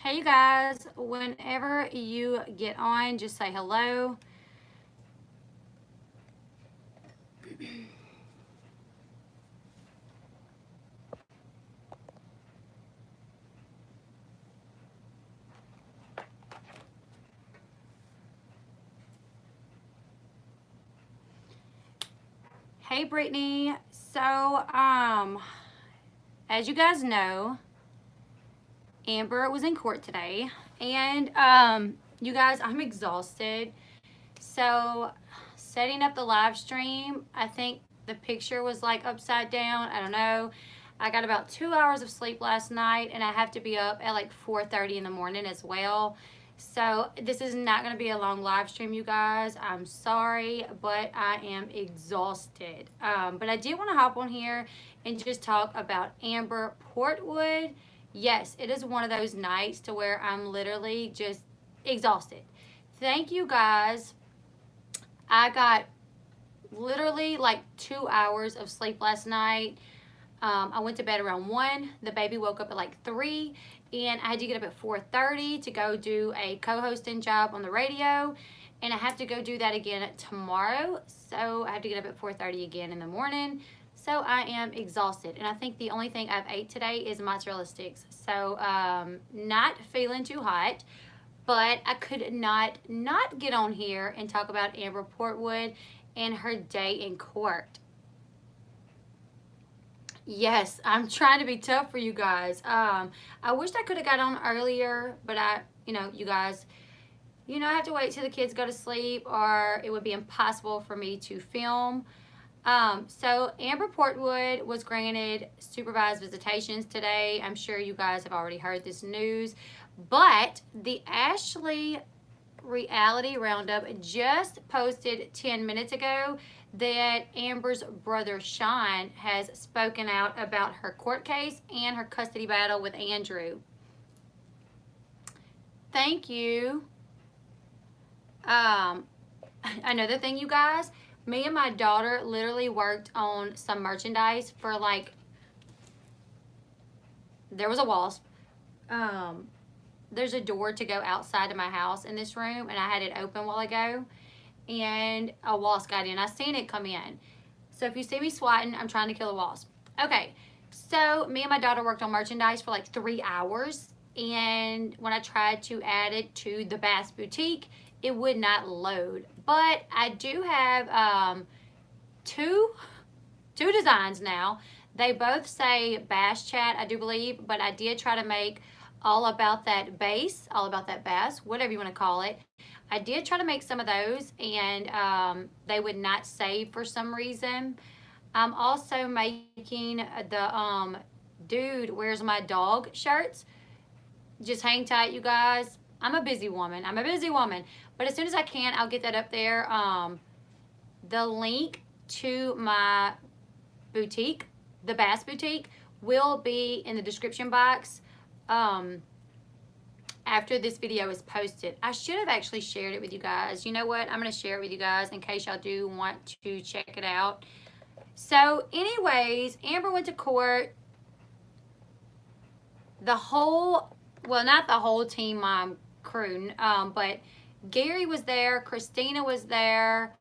Hey you guys, whenever you get on, just say hello. Hey Brittany. As you guys know, Amber was in court today, and you guys, I'm exhausted. So, setting up the live stream, I think the picture was like upside down. I don't know. I got about 2 hours of sleep last night, and I have to be up at like 4:30 in the morning as well. So this is not going to be a long live stream, you guys. I'm sorry, but I am exhausted. But I did want to hop on here and just talk about Amber Portwood. Yes, it is one of those nights to where I'm literally just exhausted. Thank you guys. I got literally like 2 hours of sleep last night. I went to bed around 1. The baby woke up at like 3. And I had to get up at 4:30 to go do a co-hosting job on the radio. And I have to go do that again tomorrow. So I have to get up at 4:30 again in the morning. So I am exhausted. And I think the only thing I've ate today is mozzarella sticks. So not feeling too hot. But I could not get on here and talk about Amber Portwood and her day in court. Yes, I'm trying to be tough for you guys. I wished I could have got on earlier, but you guys, I have to wait till the kids go to sleep, or it would be impossible for me to film. So Amber Portwood was granted supervised visitations today. I'm sure you guys have already heard this news, but the Ashley Reality Roundup just posted 10 minutes ago that Amber's brother Shawn has spoken out about her court case and her custody battle with Andrew. Thank you. Another thing, you guys, me and my daughter literally worked on some merchandise for like, there was a wasp. There's a door to go outside of my house in this room, and I had it open a while ago, and a wasp got in. I seen it come in. So if you see me swatting, I'm trying to kill a wasp. Okay, so me and my daughter worked on merchandise for like 3 hours, and when I tried to add it to the Bass Boutique, it would not load. But I do have two designs now. They both say Bass Chat, I do believe, but I did try to make all about that bass, all about that bass, whatever you want to call it. I did try to make some of those, and they would not save for some reason. I'm also making the Dude, Where's My Dog shirts. Just hang tight, you guys. I'm a busy woman. But as soon as I can, I'll get that up there. The link to my boutique, the Bass Boutique, will be in the description box after this video is posted. I should have actually shared it with you guys. You know what? I'm going to share it with you guys in case y'all do want to check it out. So anyways, Amber went to court. The whole, well, not the whole Team Mom crew, but Gary was there, Christina was there,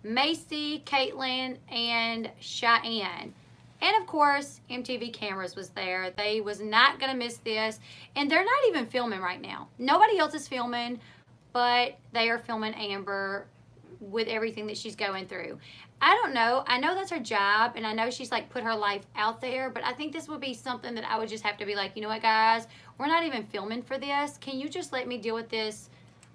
Macy, Caitlin, and Cheyenne. And of course, MTV Cameras was there. They was not going to miss this. And they're not even filming right now. Nobody else is filming, but they are filming Amber with everything that she's going through. I don't know. I know that's her job, and I know she's like put her life out there, but I think this would be something that I would just have to be like, you know what, guys? We're not even filming for this. Can you just let me deal with this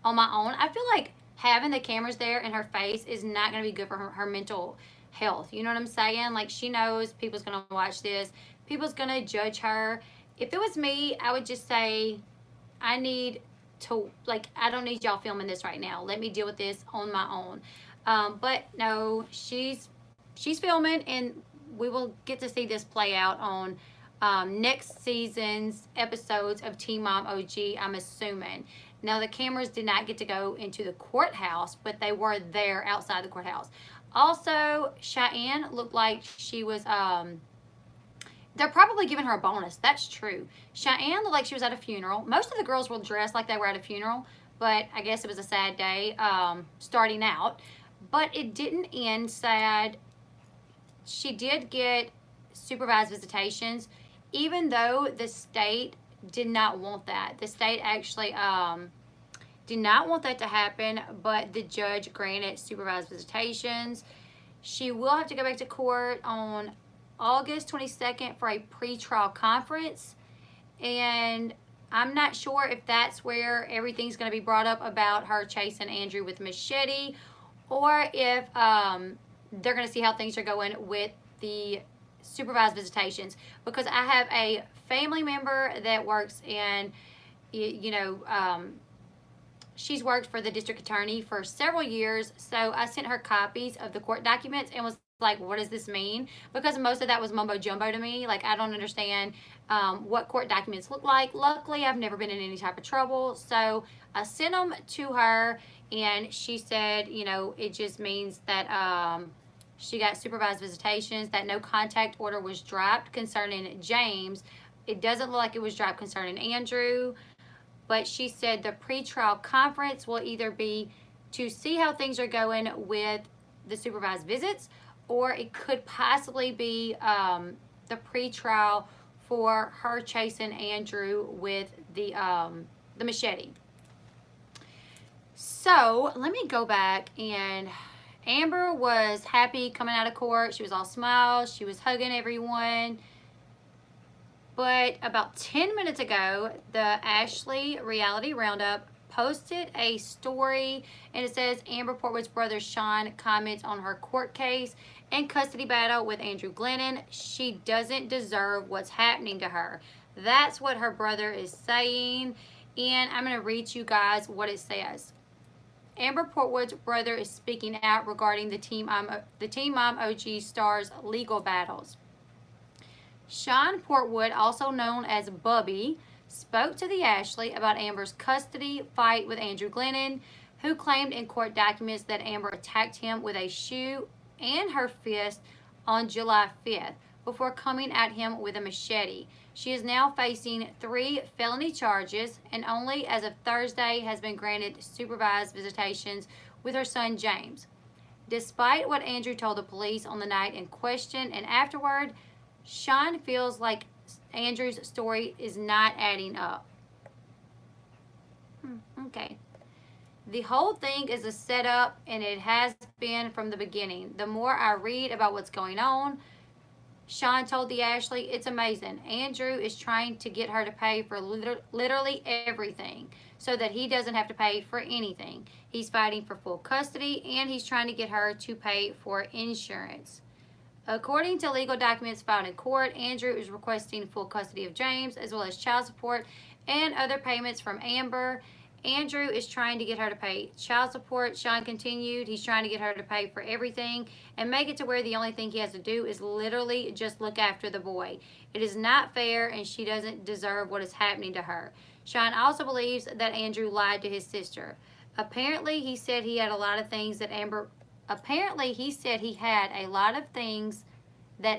on my own? I feel like having the cameras there in her face is not going to be good for her mental health. You know what I'm saying? Like, she knows people's going to watch this. People's going to judge her. If it was me, I would just say, I need to, like, I don't need y'all filming this right now. Let me deal with this on my own. But no, she's filming, and we will get to see this play out on next season's episodes of Teen Mom OG, I'm assuming. Now, the cameras did not get to go into the courthouse, but they were there outside the courthouse. Also, Cheyenne looked like she was they're probably giving her a bonus. That's true. Cheyenne looked like she was at a funeral. Most of the girls were dressed like they were at a funeral, but I guess it was a sad day starting out. But it didn't end sad. She did get supervised visitations, even though the state did not want that. The state actually did not want that to happen, but the judge granted supervised visitations. She will have to go back to court on August 22nd for a pretrial conference, and I'm not sure if that's where everything's going to be brought up about her chasing Andrew with machete, or if they're going to see how things are going with the supervised visitations, because I have a family member that works in, she's worked for the district attorney for several years, so I sent her copies of the court documents and was like, what does this mean? Because most of that was mumbo jumbo to me. Like, I don't understand what court documents look like. Luckily, I've never been in any type of trouble, so I sent them to her, and she said, it just means that she got supervised visitations, that no contact order was dropped concerning James. It doesn't look like it was dropped concerning Andrew, but she said the pretrial conference will either be to see how things are going with the supervised visits, or it could possibly be the pretrial for her chasing Andrew with the machete. So let me go back, and Amber was happy coming out of court. She was all smiles. She was hugging everyone. But about 10 minutes ago, the Ashley Reality Roundup posted a story, and it says Amber Portwood's brother Shawn comments on her court case and custody battle with Andrew Glennon. She doesn't deserve what's happening to her. That's what her brother is saying, and I'm going to read you guys what it says. Amber Portwood's brother is speaking out regarding the Teen Mom OG star's legal battles. Shawn Portwood, also known as Bubby, spoke to the Ashley about Amber's custody fight with Andrew Glennon, who claimed in court documents that Amber attacked him with a shoe and her fist on July 5th before coming at him with a machete. She is now facing 3 felony charges, and only as of Thursday has been granted supervised visitations with her son James. Despite what Andrew told the police on the night in question and afterward, Shawn feels like Andrew's story is not adding up. Okay. The whole thing is a setup, and it has been from the beginning. The more I read about what's going on, Shawn told the Ashley, it's amazing. Andrew is trying to get her to pay for literally everything so that he doesn't have to pay for anything. He's fighting for full custody, and he's trying to get her to pay for insurance. According to legal documents filed in court, Andrew is requesting full custody of James, as well as child support and other payments from Amber. Andrew is trying to get her to pay child support. Shawn continued, he's trying to get her to pay for everything and make it to where the only thing he has to do is literally just look after the boy. It is not fair, and she doesn't deserve what is happening to her. Shawn also believes that Andrew lied to his sister. Apparently, he said he had a lot of things that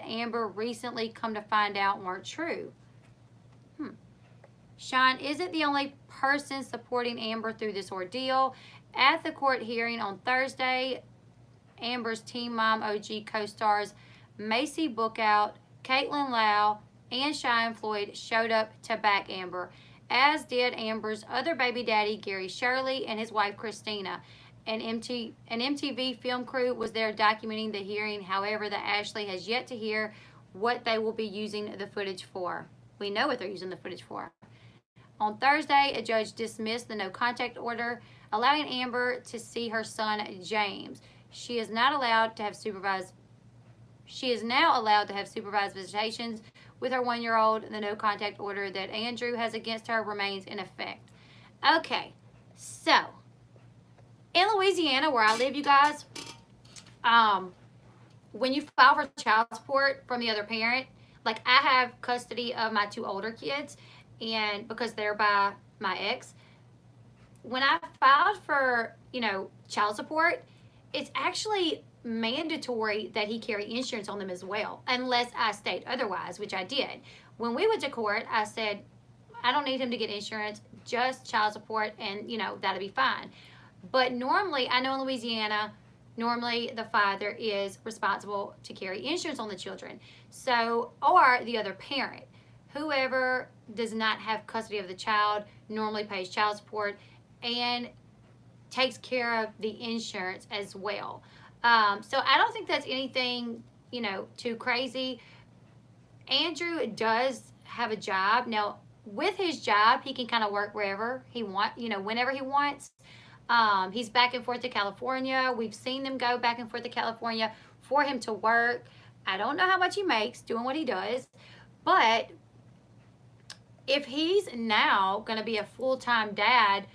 Amber recently come to find out weren't true. Shawn isn't the only person supporting Amber through this ordeal. At the court hearing on Thursday, Amber's Teen Mom OG co-stars Macy Bookout, Caitlin Lau, and Cheyenne Floyd showed up to back Amber, as did Amber's other baby daddy, Gary Shirley, and his wife, Christina. An MTV film crew was there documenting the hearing. However, the Ashley has yet to hear what they will be using the footage for. We know what they're using the footage for. On Thursday, a judge dismissed the no contact order, allowing Amber to see her son James. She is now allowed to have supervised visitations with her 1-year-old. The no contact order that Andrew has against her remains in effect. Okay, so in Louisiana, where I live, you guys, when you file for child support from the other parent, like I have custody of my 2 older kids, and because they're by my ex, when I filed for, child support, it's actually mandatory that he carry insurance on them as well, unless I state otherwise, which I did. When we went to court, I said, I don't need him to get insurance, just child support, and, you know, that'll be fine. But normally, I know in Louisiana, normally the father is responsible to carry insurance on the children. So, or the other parent. Whoever does not have custody of the child normally pays child support and takes care of the insurance as well. So I don't think that's anything, you know, too crazy. Andrew does have a job. Now, with his job, he can kind of work wherever he wants, you know, whenever he wants. He's back and forth to California. We've seen them go back and forth to California for him to work. I don't know how much he makes doing what he does, but if he's now going to be a full-time dad,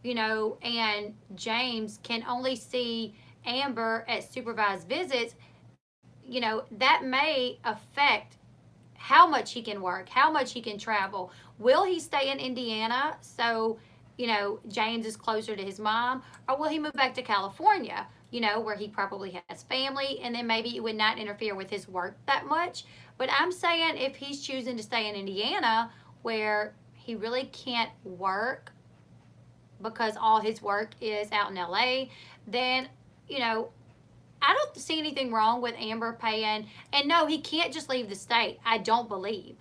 you know, and James can only see Amber at supervised visits, you know, that may affect how much he can work, how much he can travel. Will he stay in Indiana so, you know, James is closer to his mom, or will he move back to California, you know, where he probably has family, and then maybe it would not interfere with his work that much? But I'm saying if he's choosing to stay in Indiana where he really can't work because all his work is out in LA, then, you know, I don't see anything wrong with Amber paying. And no, he can't just leave the state, I don't believe.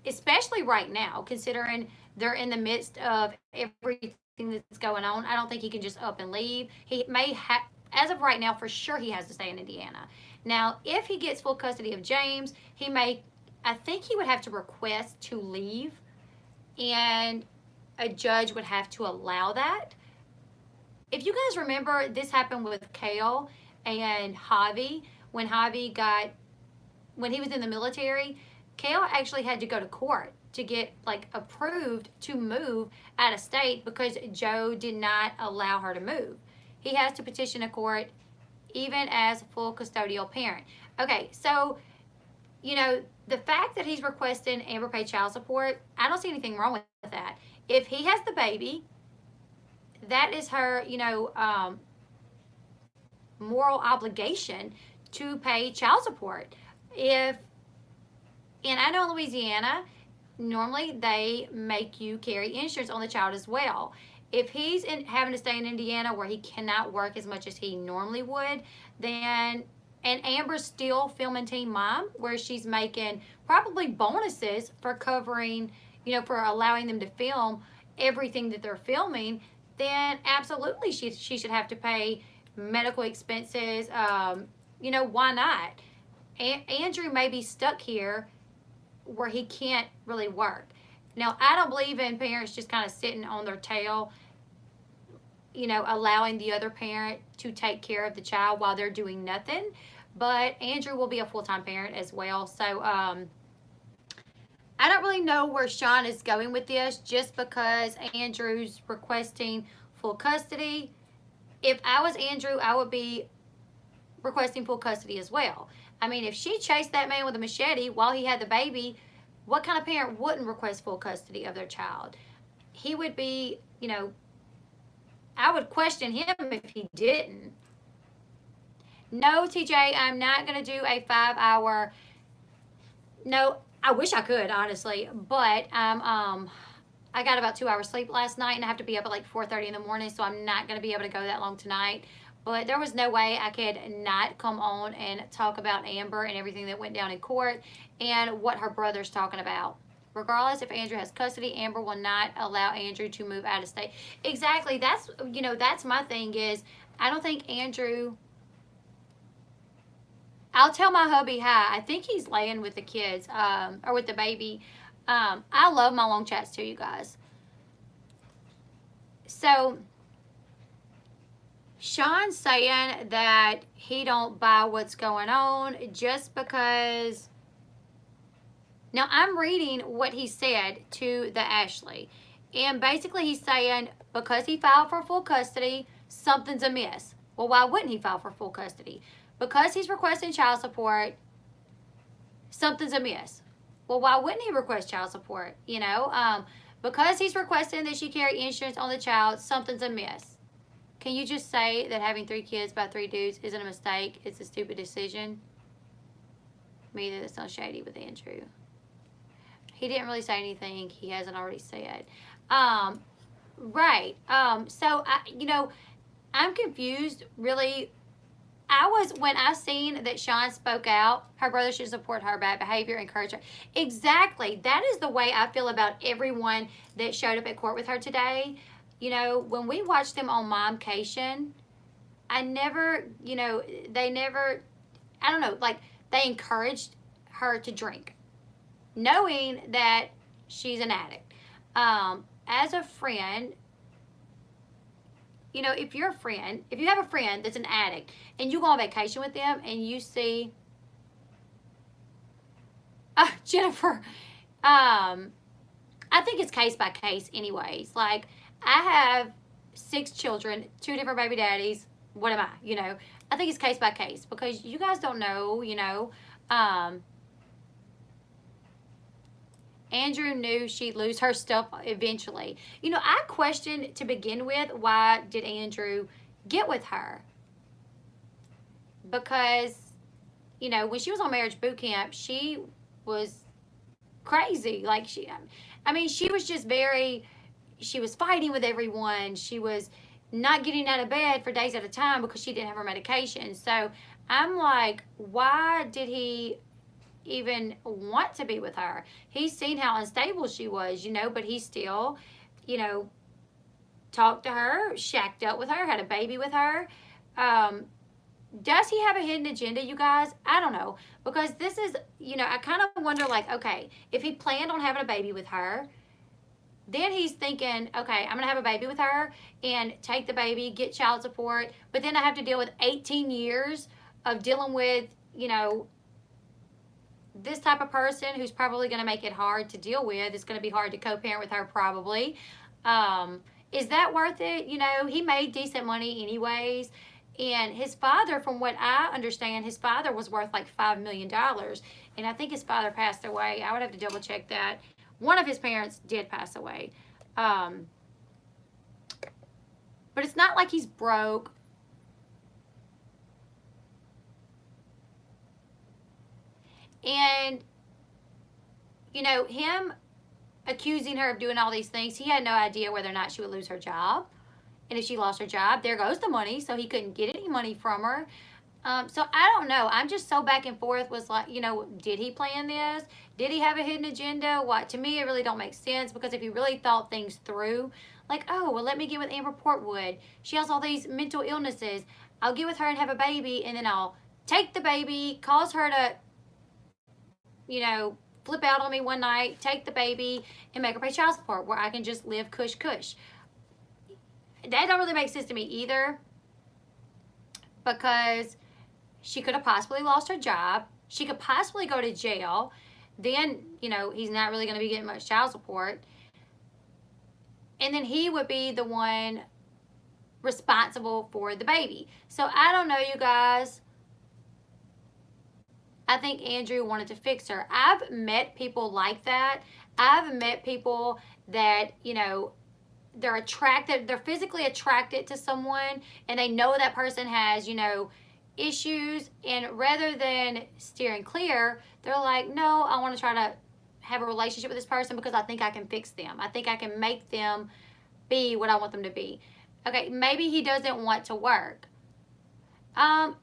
Especially right now, considering they're in the midst of everything that's going on. I don't think he can just up and leave. He may have, as of right now, for sure he has to stay in Indiana. Now, if he gets full custody of James, he may, I think he would have to request to leave, and a judge would have to allow that. If you guys remember, this happened with Kale and Javi. When he was in the military, Kale actually had to go to court to get like approved to move out of state because Joe did not allow her to move. He has to petition a court even as a full custodial parent. Okay, so, you know, the fact that he's requesting Amber pay child support, I don't see anything wrong with that. If he has the baby, that is her, you know, moral obligation to pay child support. And I know in Louisiana, normally they make you carry insurance on the child as well. If he's having to stay in Indiana where he cannot work as much as he normally would, then, and Amber's still filming Teen Mom, where she's making probably bonuses for covering, you know, for allowing them to film everything that they're filming, then absolutely she should have to pay medical expenses. You know, why not? Andrew may be stuck here where he can't really work. Now, I don't believe in parents just kind of sitting on their tail, you know, allowing the other parent to take care of the child while they're doing nothing. But Andrew will be a full-time parent as well. So, I don't really know where Shawn is going with this, just because Andrew's requesting full custody. If I was Andrew, I would be requesting full custody as well. I mean, if she chased that man with a machete while he had the baby, what kind of parent wouldn't request full custody of their child? He would be, you know, I would question him if he didn't. No, TJ, I'm not going to do a 5-hour, no, I wish I could, honestly, but I got about 2 hours sleep last night, and I have to be up at like 4:30 in the morning, so I'm not going to be able to go that long tonight. But there was no way I could not come on and talk about Amber and everything that went down in court and what her brother's talking about. Regardless if Andrew has custody, Amber will not allow Andrew to move out of state. Exactly. That's, you know, that's my thing is, I don't think Andrew, I'll tell my hubby hi. I think he's laying with the kids, or with the baby. I love my long chats too, you guys. So, Shawn's saying that he don't buy what's going on just because. Now, I'm reading what he said to the Ashley. And basically he's saying because he filed for full custody, something's amiss. Well, why wouldn't he file for full custody? Because he's requesting child support, something's amiss. Well, why wouldn't he request child support? You know, because he's requesting that she carry insurance on the child, something's amiss. Can you just say that having 3 kids by 3 dudes isn't a mistake? It's a stupid decision. Me either. That sounds shady with Andrew. He didn't really say anything he hasn't already said. Right. So, I'm confused, really. When I seen that Shawn spoke out, her brother should support her bad behavior, encourage her. Exactly. That is the way I feel about everyone that showed up at court with her today. When we watched them on Momcation, I never, they never, I don't know, like, they encouraged her to drink, knowing that she's an addict. As a friend, if you have a friend that's an addict and you go on vacation with them and you see, Jennifer, I think it's case by case anyways. Like, I have 6 children, 2 different baby daddies. What am I? I think it's case by case because you guys don't know, Andrew knew she'd lose her stuff eventually. I questioned to begin with, why did Andrew get with her? Because, when she was on marriage boot camp, she was crazy. Like, she was just she was fighting with everyone. She was not getting out of bed for days at a time because she didn't have her medication. So I'm like, why did he even want to be with her? He's seen how unstable she was, but he still, talked to her, shacked up with her, had a baby with her. Does he have a hidden agenda, you guys? I don't know, because this is, I kind of wonder, like, okay, if he planned on having a baby with her, then he's thinking, okay, I'm going to have a baby with her and take the baby, get child support, but then I have to deal with 18 years of dealing with, this type of person who's probably going to make it hard to deal with. It's going to be hard to co-parent with her probably. Is that worth it? He made decent money anyways. And his father, from what I understand, his father was worth like $5 million. And I think his father passed away. I would have to double check that. One of his parents did pass away. But it's not like he's broke. And, him accusing her of doing all these things, he had no idea whether or not she would lose her job. And if she lost her job, there goes the money. So he couldn't get any money from her. So I don't know. I'm just so back and forth. Was like, did he plan this? Did he have a hidden agenda? What? To me, it really don't make sense, because if he really thought things through, like, oh, well, let me get with Amber Portwood. She has all these mental illnesses. I'll get with her and have a baby, and then I'll take the baby, cause her to, flip out on me one night, take the baby, and make her pay child support where I can just live cush cush. That don't really make sense to me either, because she could have possibly lost her job. She could possibly go to jail. Then, he's not really going to be getting much child support. And then he would be the one responsible for the baby. So I don't know, you guys. I think Andrew wanted to fix her. I've met people like that. I've met people that, they're attracted, they're physically attracted to someone, and they know that person has, issues, and rather than steering clear, they're like, no, I want to try to have a relationship with this person because I think I can fix them. I think I can make them be what I want them to be. Okay, maybe he doesn't want to work. Well,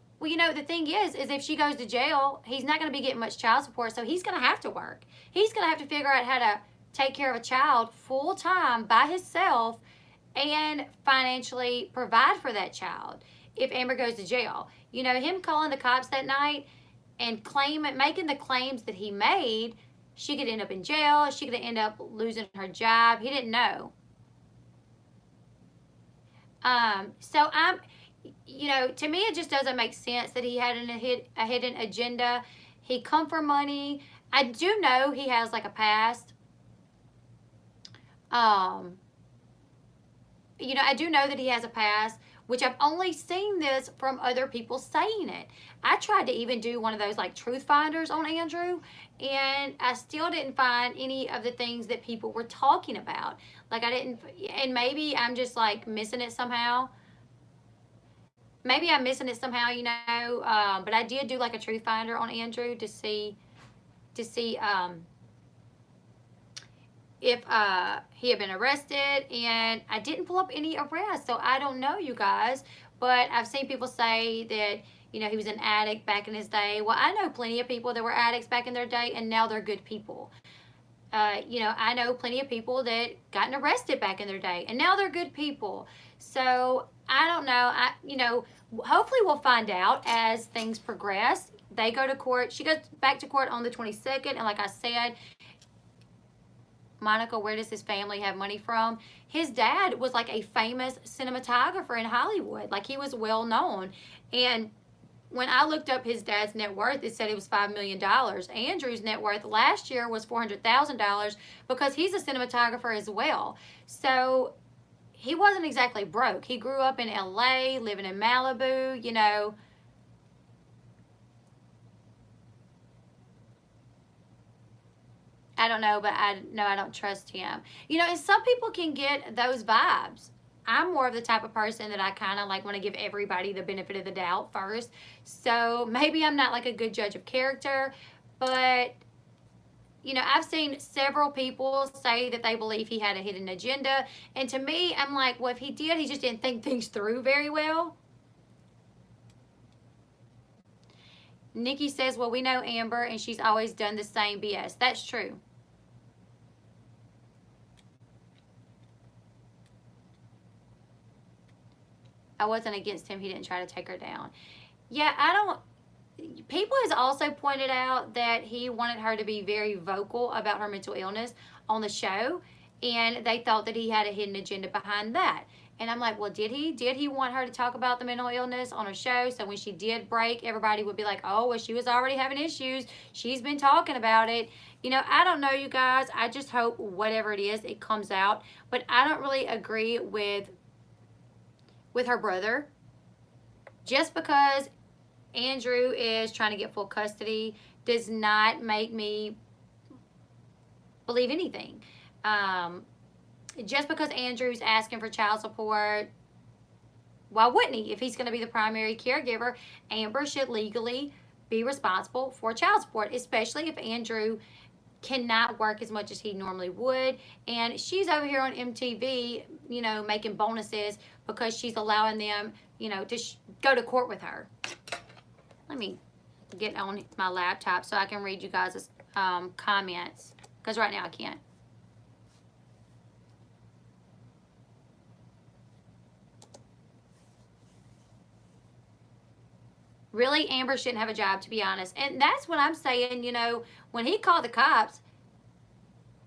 the thing is if she goes to jail, he's not going to be getting much child support, so he's going to have to work. He's going to have to figure out how to take care of a child full time by himself and financially provide for that child if Amber goes to jail. Him calling the cops that night and making the claims that he made, she could end up in jail. She could end up losing her job. He didn't know. So to me, it just doesn't make sense that he had a hidden agenda. He come for money. I do know he has like a past. I do know that he has a past, which I've only seen this from other people saying it. I tried to even do one of those like truth finders on Andrew, and I still didn't find any of the things that people were talking about. Like, I didn't, and maybe I'm just like missing it somehow. maybe I'm missing it somehow, you know, but I did do like a truth finder on Andrew to see if he had been arrested, and I didn't pull up any arrests, so I don't know, you guys. But I've seen people say that, you know, he was an addict back in his day. Well, I know plenty of people that were addicts back in their day, and now they're good people. You know, I know plenty of people that gotten arrested back in their day, and now they're good people. So I don't know. You know, hopefully we'll find out as things progress. They go to court. She goes back to court on the 22nd, and like I said, Monica, where does his family have money from? His dad was like a famous cinematographer in Hollywood. Like, he was well known. And when I looked up his dad's net worth, it said it was $5 million. Andrew's net worth last year was $400,000 because he's a cinematographer as well. So he wasn't exactly broke. He grew up in LA, living in Malibu, you know. I don't know, but I know I don't trust him. You know, and some people can get those vibes. I'm more of the type of person that I kind of like want to give everybody the benefit of the doubt first. So maybe I'm not like a good judge of character, but you know, I've seen several people say that they believe he had a hidden agenda. And to me, I'm like, well, if he did, he just didn't think things through very well. Nikki says, well, we know Amber and she's always done the same BS. That's true. I wasn't against him. He didn't try to take her down. Yeah, I don't. People has also pointed out that he wanted her to be very vocal about her mental illness on the show, and they thought that he had a hidden agenda behind that. And I'm like, well, did he? Did he want her to talk about the mental illness on her show? So when she did break, everybody would be like, oh, well, she was already having issues. She's been talking about it. You know, I don't know, you guys. I just hope whatever it is, it comes out. But I don't really agree with her brother. Just because Andrew is trying to get full custody does not make me believe anything. Just because Andrew's asking for child support, why wouldn't he? If he's going to be the primary caregiver, Amber should legally be responsible for child support, especially if Andrew cannot work as much as he normally would. And she's over here on MTV, you know, making bonuses because she's allowing them, you know, to go to court with her. Let me get on my laptop so I can read you guys' comments, because right now I can't. Really, Amber shouldn't have a job, to be honest. And that's what I'm saying, you know, when he called the cops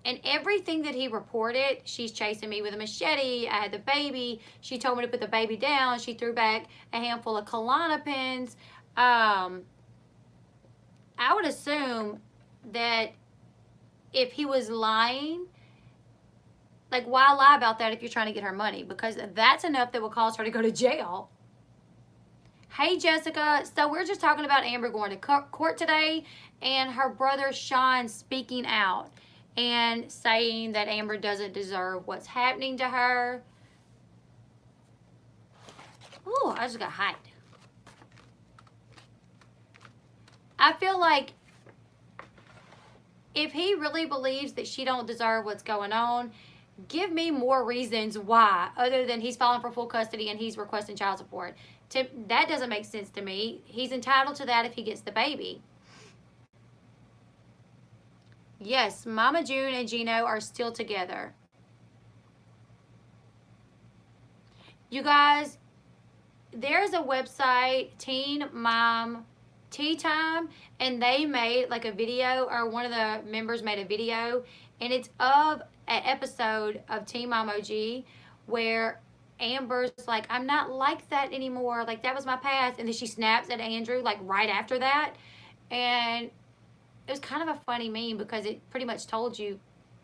and everything that he reported, she's chasing me with a machete, I had the baby, she told me to put the baby down, she threw back a handful of Klonopins. I would assume that if he was lying, like, why lie about that if you're trying to get her money? Because that's enough that will cause her to go to jail. Hey, Jessica. So we're just talking about Amber going to court today and her brother Shawn speaking out and saying that Amber doesn't deserve what's happening to her. Ooh, I just got hot. I feel like if he really believes that she don't deserve what's going on, give me more reasons why, other than he's filing for full custody and he's requesting child support. That doesn't make sense to me. He's entitled to that if he gets the baby. Yes, Mama June and Gino are still together. You guys, there's a website, Teen Mom Tea Time, and they made like a video, or one of the members made a video, and it's of an episode of Teen Mom OG where Amber's like, I'm not like that anymore, like that was my past, and then she snaps at Andrew like right after that. And it was kind of a funny meme because it pretty much told you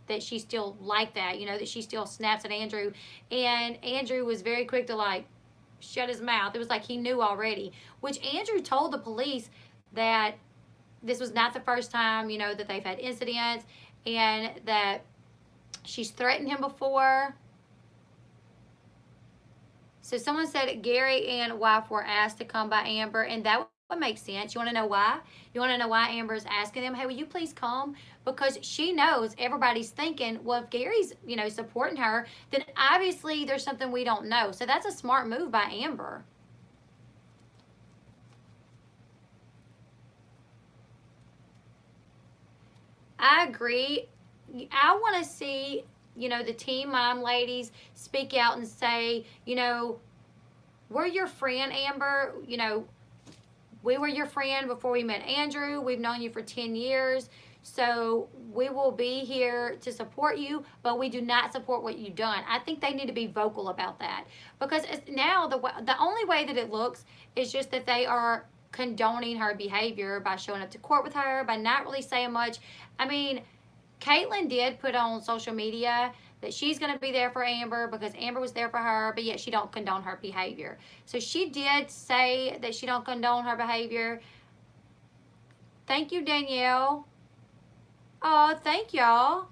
that she's still like that, you know, that she still snaps at Andrew. And Andrew was very quick to like shut his mouth. It was like he knew already, which Andrew told the police that this was not the first time, you know, that they've had incidents, and that she's threatened him before. So someone said Gary and wife were asked to come by Amber, and that would make sense. You want to know why? You want to know why Amber's asking them, hey, will you please come? Because she knows everybody's thinking, well, if Gary's, supporting her, then obviously there's something we don't know. So that's a smart move by Amber. I agree. I want to see, the Teen Mom ladies speak out and say, we're your friend, Amber. We were your friend before we met Andrew. We've known you for 10 years. So we will be here to support you, but we do not support what you've done. I think they need to be vocal about that, because now the only way that it looks is just that they are condoning her behavior by showing up to court with her, by not really saying much. I mean, Caitlyn did put on social media that she's going to be there for Amber because Amber was there for her, but yet she don't condone her behavior. So she did say that she don't condone her behavior. Thank you, Danielle. Oh, thank y'all.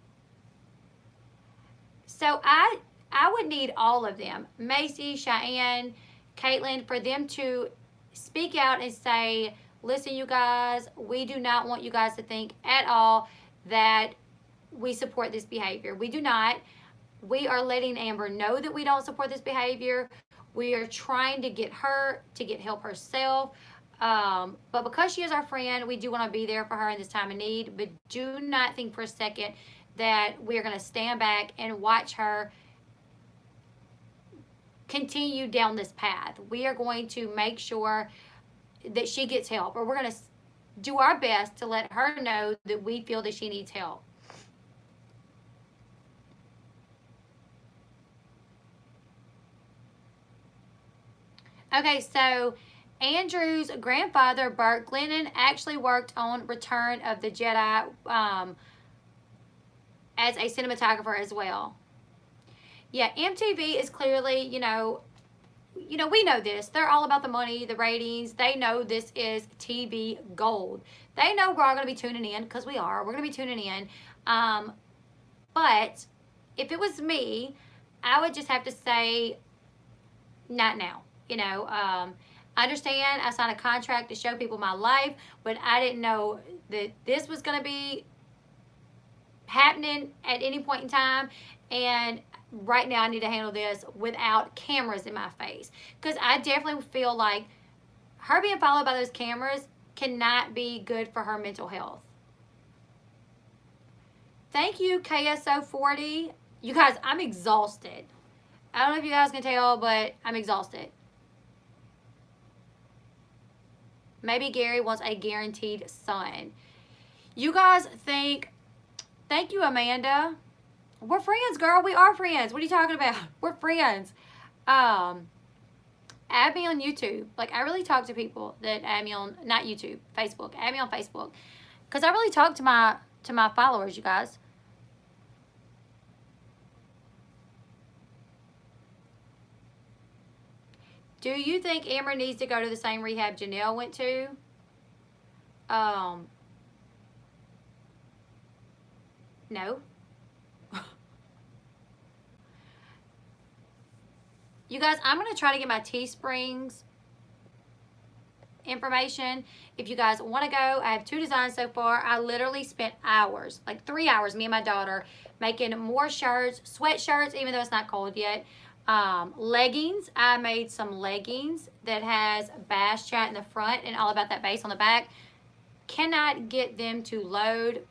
So I would need all of them, Macy, Cheyenne, Caitlyn, for them to speak out and say, listen, you guys, we do not want you guys to think at all that we support this behavior. We do not. We are letting Amber know that we don't support this behavior. We are trying to get her to get help herself. But because she is our friend, we do want to be there for her in this time of need. But do not think for a second that we're going to stand back and watch her continue down this path. We are going to make sure that she gets help, or we're going to do our best to let her know that we feel that she needs help. Okay, so Andrew's grandfather, Burt Glennon, actually worked on Return of the Jedi as a cinematographer as well. Yeah, MTV is clearly, we know this. They're all about the money, the ratings. They know this is TV gold. They know we're all going to be tuning in, because we are. We're going to be tuning in. But if it was me, I would just have to say, not now. I understand I signed a contract to show people my life, but I didn't know that this was going to be happening at any point in time. And right now I need to handle this without cameras in my face, because I definitely feel like her being followed by those cameras cannot be good for her mental health. Thank you, KSO40. You guys, I'm exhausted. I don't know if you guys can tell, but I'm exhausted. Maybe Gary wants a guaranteed son. You guys think, thank you, Amanda. We're friends, girl. We are friends. What are you talking about? We're friends. Add me on YouTube. Like, I really talk to people that add me on, not YouTube, Facebook. Add me on Facebook. Because I really talk to my followers, you guys. Do you think Amber needs to go to the same rehab Janelle went to? No. You guys, I'm going to try to get my Teesprings information. If you guys want to go, I have 2 designs so far. I literally spent hours, like 3 hours, me and my daughter, making more shirts, sweatshirts, even though it's not cold yet. Leggings. I made some leggings that has Bash Chat in the front and All About That Bass on the back. Cannot get them to load.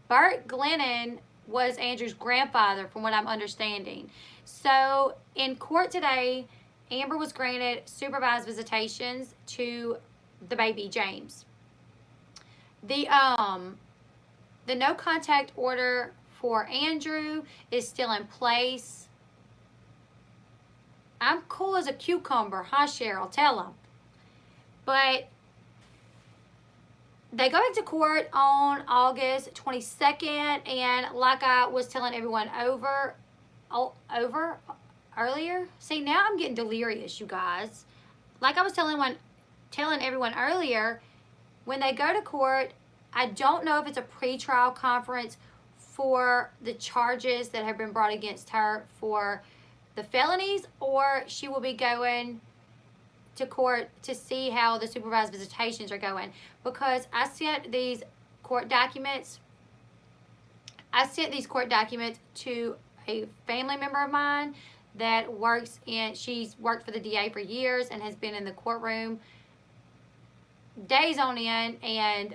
Burt Glennon was Andrew's grandfather, from what I'm understanding. So in court today, Amber was granted supervised visitations to the baby James. The no contact order for Andrew is still in place. I'm cool as a cucumber, huh, Cheryl? Tell him. But they go into court on August 22nd, and like I was telling everyone earlier. See, now I'm getting delirious, you guys. Like I was telling everyone earlier, when they go to court, I don't know if it's a pretrial conference for the charges that have been brought against her for the felonies, or she will be going to court to see how the supervised visitations are going. Because I sent these court documents to a family member of mine that works in, she's worked for the DA for years and has been in the courtroom days on end. And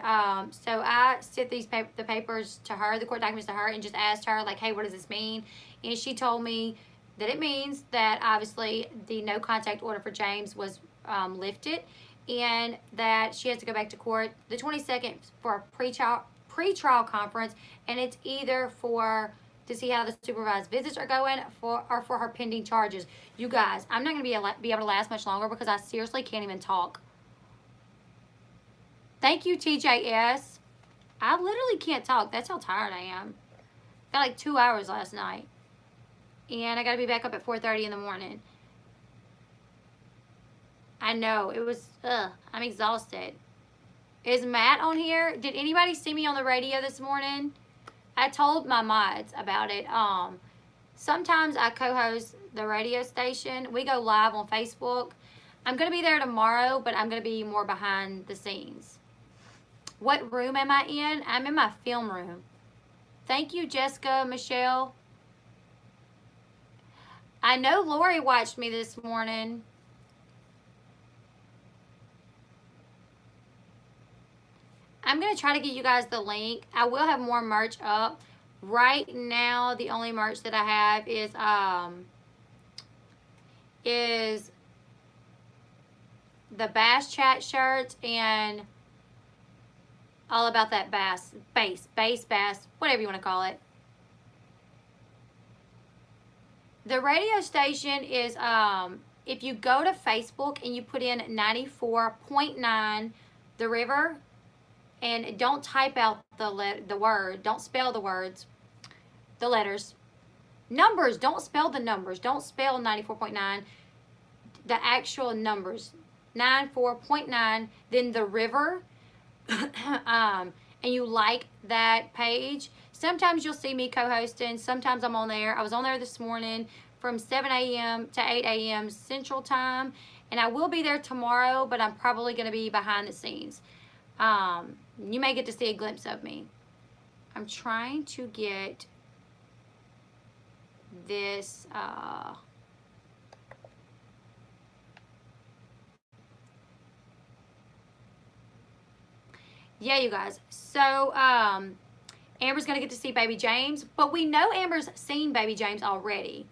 so I sent the papers to her, the court documents to her, and just asked her, like, hey, what does this mean? And she told me that it means that obviously the no contact order for James was lifted, and that she has to go back to court the 22nd for a pre-trial conference, and it's either for to see how the supervised visits are going or for her pending charges. You guys, I'm not going to be able to last much longer because I seriously can't even talk. Thank you, TJS. I literally can't talk. That's how tired I am. Got like 2 hours last night. And I got to be back up at 4:30 in the morning. I know. It was, I'm exhausted. Is Matt on here? Did anybody see me on the radio this morning? I told my mods about it. Sometimes I co-host the radio station. We go live on Facebook. I'm going to be there tomorrow, but I'm going to be more behind the scenes. What room am I in? I'm in my film room. Thank you, Jessica, Michelle. I know Lori watched me this morning. I'm going to try to get you guys the link. I will have more merch up. Right now, the only merch that I have is the Bass Chat shirts and all about that bass, whatever you want to call it. The radio station is, if you go to Facebook and you put in 94.9 The River, and don't type out the word, don't spell the words, the letters. Numbers, don't spell the numbers. Don't spell 94.9, the actual numbers. 94.9, then The River, and you like that page. Sometimes you'll see me co-hosting. Sometimes I'm on there. I was on there this morning from 7 a.m. to 8 a.m. Central Time. And I will be there tomorrow, but I'm probably going to be behind the scenes. You may get to see a glimpse of me. I'm trying to get this... yeah, you guys. So, Amber's going to get to see Baby James, but we know Amber's seen Baby James already.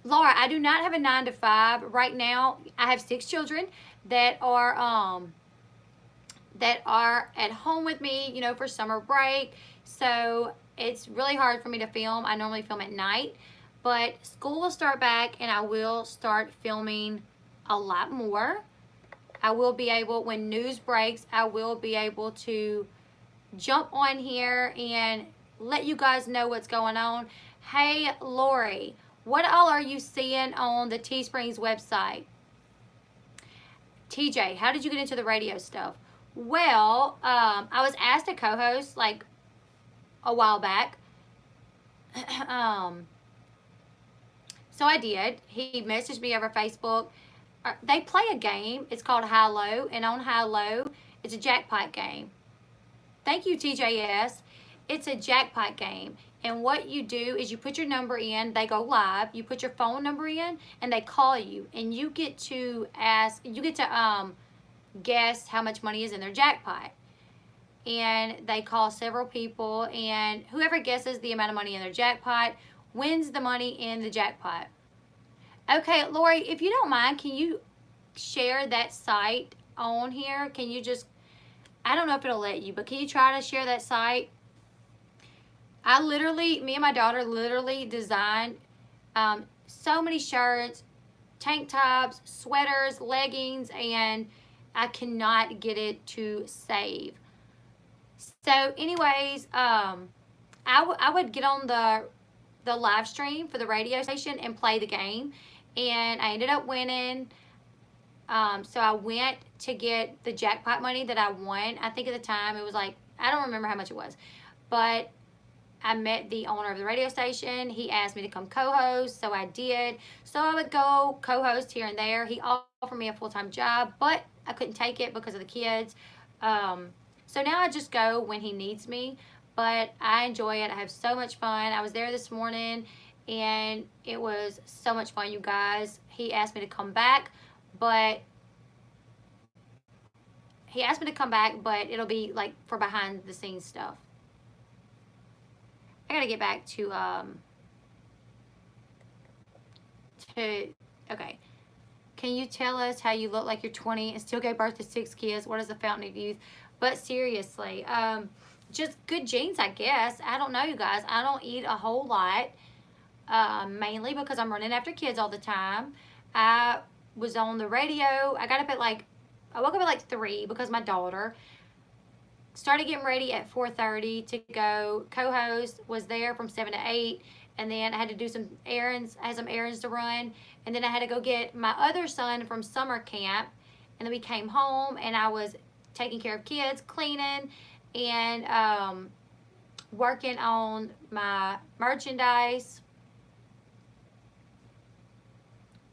Laura, I do not have a 9 to 5 right now. I have 6 children that are at home with me, you know, for summer break. So it's really hard for me to film. I normally film at night, but school will start back and I will start filming a lot more. I will be able, when news breaks, I will be able to jump on here and let you guys know what's going on. Hey, Lori, what all are you seeing on the Teesprings website? TJ, how did you get into the radio stuff? Well, I was asked to co-host like a while back. So I did. He messaged me over Facebook. They play a game. It's called High Low. And on High Low, it's a jackpot game. Thank you, TJS. It's a jackpot game. And what you do is you put your number in. They go live. You put your phone number in, and they call you. And you get to guess how much money is in their jackpot. And they call several people. And whoever guesses the amount of money in their jackpot wins the money in the jackpot. Okay, Lori, if you don't mind, can you share that site on here? Can you just, I don't know if it'll let you, but can you try to share that site? Me and my daughter literally designed so many shirts, tank tops, sweaters, leggings, and I cannot get it to save. So anyways, I would get on the live stream for the radio station and play the game, and I ended up winning. So I went to get the jackpot money that I won. I think at the time it was like, I don't remember how much it was, but I met the owner of the radio station. He asked me to come co-host, so I did. So I would go co-host here and there. He offered me a full-time job, but I couldn't take it because of the kids. So now I just go when he needs me, but I enjoy it. I have so much fun. I was there this morning, and it was so much fun, you guys. He asked me to come back, but it'll be like for behind the scenes stuff. I gotta get back to okay. Can you tell us how you look like you're 20 and still gave birth to 6 kids? What is the fountain of youth? But seriously, just good genes, I guess. I don't know, you guys. I don't eat a whole lot, mainly because I'm running after kids all the time. I was on the radio. I woke up at like 3 because my daughter started getting ready at 4:30 to go co-host, was there from 7 to 8, and then I had to do some errands. I had some errands to run, and then I had to go get my other son from summer camp, and then we came home, and I was taking care of kids, cleaning, and working on my merchandise.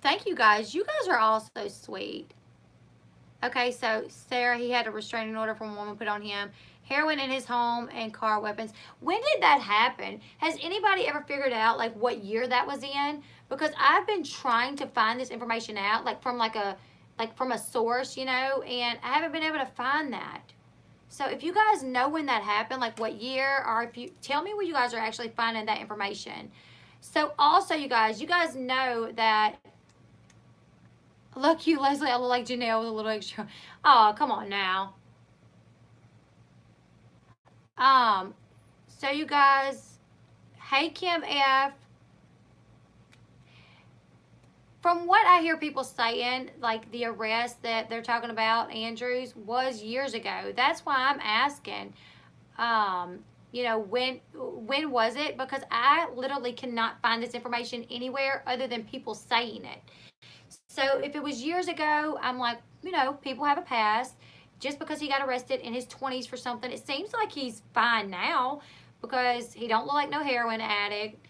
Thank you guys. You guys are all so sweet. Okay, so Sarah, he had a restraining order from a woman put on him. Heroin in his home and car weapons. When did that happen? Has anybody ever figured out like what year that was in? Because I've been trying to find this information out, like from a source, you know, and I haven't been able to find that. So if you guys know when that happened, like what year, or if you tell me where you guys are actually finding that information. So also, you guys know that. Look, you, Leslie, I look like Janelle with a little extra. Oh, come on now. So you guys, hey, Kim F. From what I hear people saying, like the arrest that they're talking about, Andrews, was years ago. That's why I'm asking, you know, when was it? Because I literally cannot find this information anywhere other than people saying it. So if it was years ago, I'm like, you know, people have a past. Just because he got arrested in his 20s for something, it seems like he's fine now because he don't look like no heroin addict.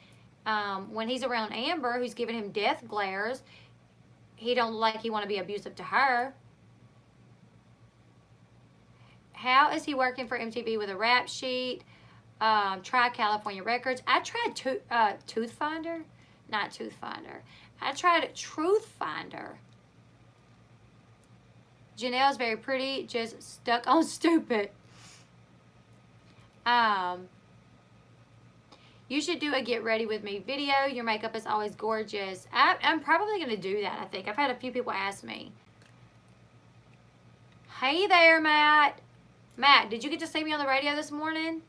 When he's around Amber, who's giving him death glares, he don't look like he want to be abusive to her. How is he working for MTV with a rap sheet? Try California Records. I tried Tooth Finder. Not Tooth Finder. I tried Truth Finder. Janelle's very pretty, just stuck on stupid. You should do a get ready with me video. Your makeup is always gorgeous. I'm probably going to do that, I think. I've had a few people ask me. Hey there, Matt. Matt, did you get to see me on the radio this morning?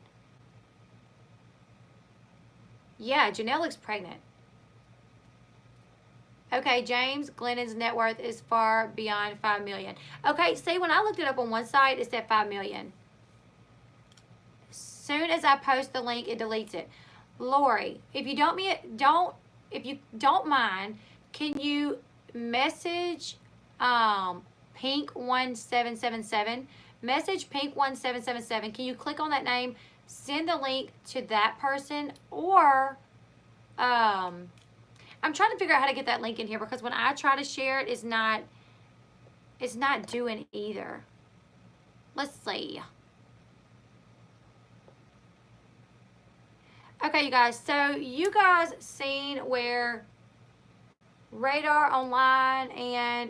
Yeah, Janelle looks pregnant. Okay, James Glennon's net worth is far beyond $5 million. Okay, see, when I looked it up on one site, it said $5 million. Soon as I post the link, it deletes it. Lori, if you don't mind, can you message Pink1777? Message Pink1777. Can you click on that name, send the link to that person, or I'm trying to figure out how to get that link in here because when I try to share it, it's not doing either. Let's see. Okay, you guys. So you guys seen where Radar Online and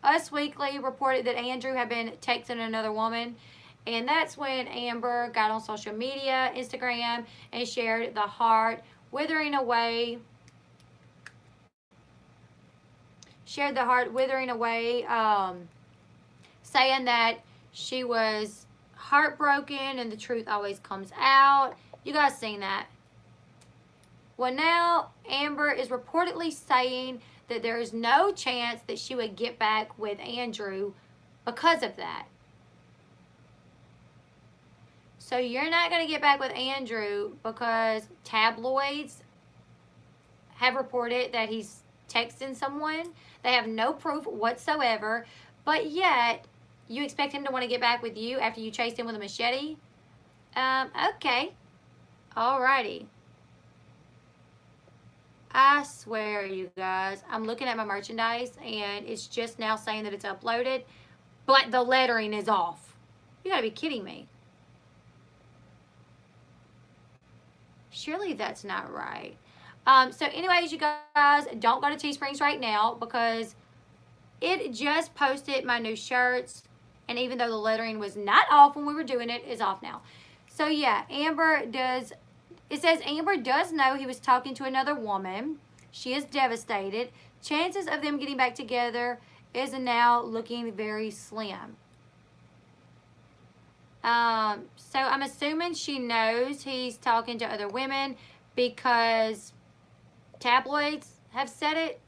Us Weekly reported that Andrew had been texting another woman. And that's when Amber got on social media, Instagram, and shared the heart withering away. Shared the heart withering away, saying that she was heartbroken and the truth always comes out. You guys seen that? Well, now Amber is reportedly saying that there is no chance that she would get back with Andrew because of that. So you're not going to get back with Andrew because tabloids have reported that he's texting someone. They have no proof whatsoever, but yet you expect him to want to get back with you after you chased him with a machete? Okay. Alrighty. I swear, you guys, I'm looking at my merchandise and it's just now saying that it's uploaded, but the lettering is off. You gotta be kidding me. Surely that's not right. So anyways, you guys, don't go to Teesprings right now because it just posted my new shirts, and even though the lettering was not off when we were doing it, it's off now. So yeah, it says Amber does know he was talking to another woman. She is devastated. Chances of them getting back together is now looking very slim. So I'm assuming she knows he's talking to other women because tabloids have said it.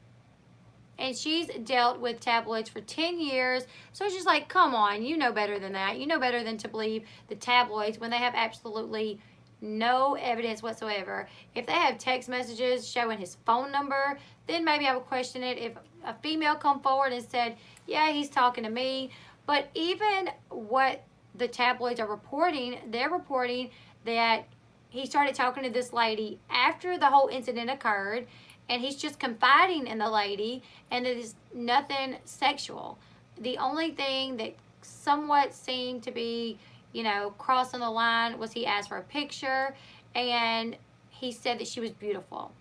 And she's dealt with tabloids for 10 years. So it's just like, come on, you know better than that. You know better than to believe the tabloids when they have absolutely no evidence whatsoever. If they have text messages showing his phone number, then maybe I would question it. If a female come forward and said, yeah, he's talking to me. But even what the tabloids are reporting, they're reporting that he started talking to this lady after the whole incident occurred, and he's just confiding in the lady, and it is nothing sexual. The only thing that somewhat seemed to be, crossing the line was he asked for a picture, and he said that she was beautiful.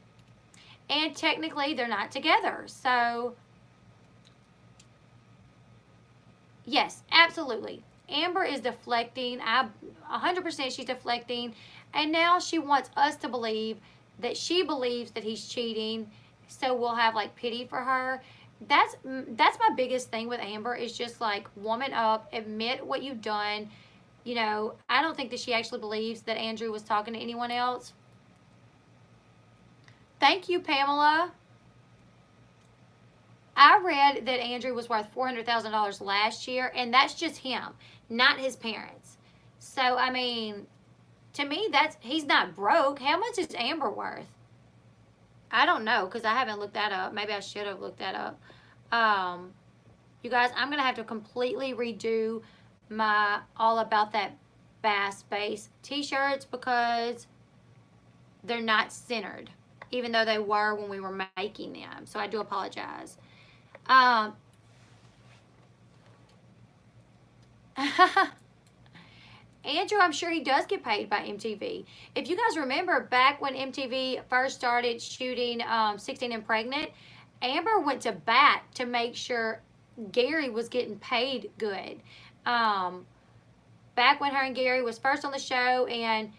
And technically, they're not together. So, yes, absolutely. Amber is deflecting. 100% she's deflecting. And now she wants us to believe that she believes that he's cheating, so we'll have like pity for her. That's my biggest thing with Amber, is just like, woman up, admit what you've done. I don't think that she actually believes that Andrew was talking to anyone else. Thank you, Pamela. I read that Andrew was worth $400,000 last year, and that's just him, not his parents. So, I mean, to me, he's not broke. How much is Amber worth? I don't know, because I haven't looked that up. Maybe I should have looked that up. You guys, I'm going to have to completely redo my All About That Bass Base t-shirts because they're not centered, even though they were when we were making them. So I do apologize. Andrew, I'm sure he does get paid by MTV. If you guys remember, back when MTV first started shooting 16 and Pregnant, Amber went to bat to make sure Gary was getting paid good. Back when her and Gary was first on the show and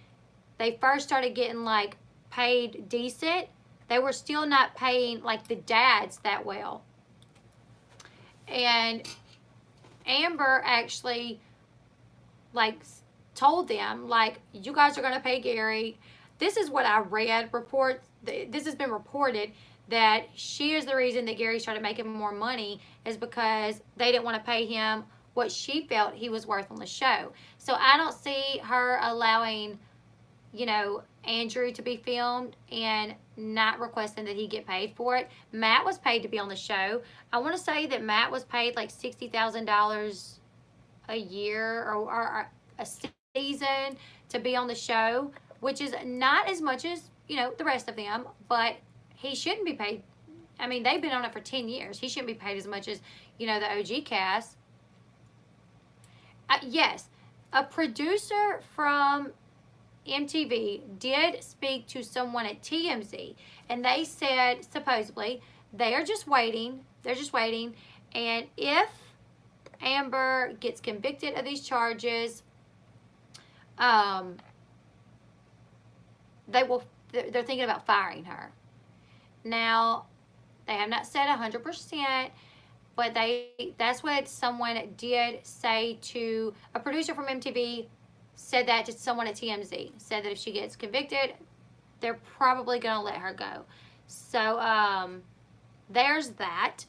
they first started getting like paid decent, they were still not paying like the dads that well. And Amber actually like told them, like, you guys are going to pay Gary. This is what I read this has been reported, that she is the reason that Gary started making more money is because they didn't want to pay him what she felt he was worth on the show. So I don't see her allowing, Andrew to be filmed and not requesting that he get paid for it. Matt was paid to be on the show. I want to say that Matt was paid like $60,000 a year or a season to be on the show, which is not as much as, the rest of them, but he shouldn't be paid. I mean, they've been on it for 10 years. He shouldn't be paid as much as, the OG cast. Yes, a producer from MTV did speak to someone at TMZ, and they said, supposedly, they're just waiting, and if Amber gets convicted of these charges, they're thinking about firing her. Now, they have not said 100%, but that's what someone did say to a producer from MTV, said that to someone at TMZ, said that if she gets convicted, they're probably going to let her go. So, there's that.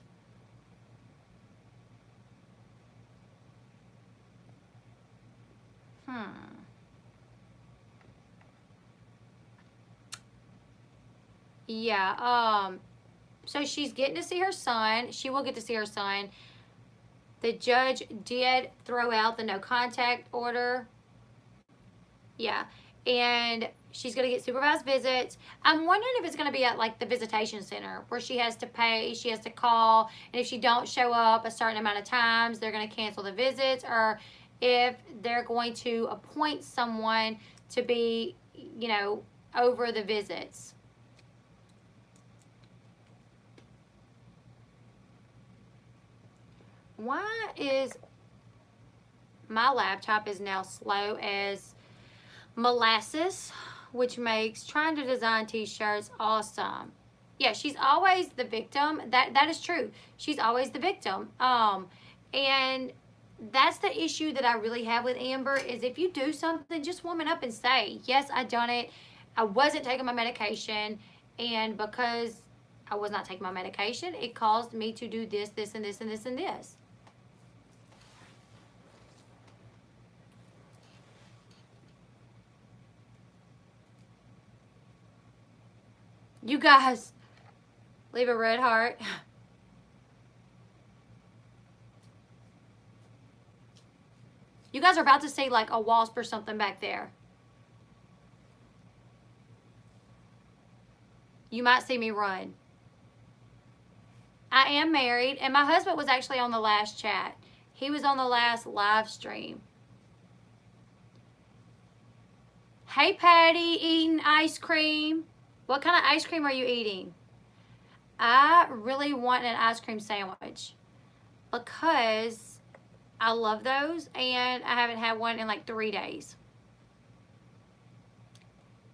Yeah, So she's getting to see her son. She will get to see her son. The judge did throw out the no contact order. Yeah. And she's going to get supervised visits. I'm wondering if it's going to be at like the visitation center where she has to pay, she has to call, and if she don't show up a certain amount of times, they're going to cancel the visits, or if they're going to appoint someone to be, you know, over the visits. Why is my laptop is now slow as molasses, which makes trying to design t-shirts awesome. Yeah, she's always the victim. That is true. She's always the victim. And that's the issue that I really have with Amber is if you do something, just woman up and say, yes, I done it. I wasn't taking my medication, and because I was not taking my medication, it caused me to do this, this, and this, and this, and this. You guys, leave a red heart. You guys are about to see like a wasp or something back there. You might see me run. I am married, and my husband was actually on the last chat. He was on the last live stream. Hey, Patty, eating ice cream. What kind of ice cream are you eating? I really want an ice cream sandwich because I love those, and I haven't had one in like 3 days.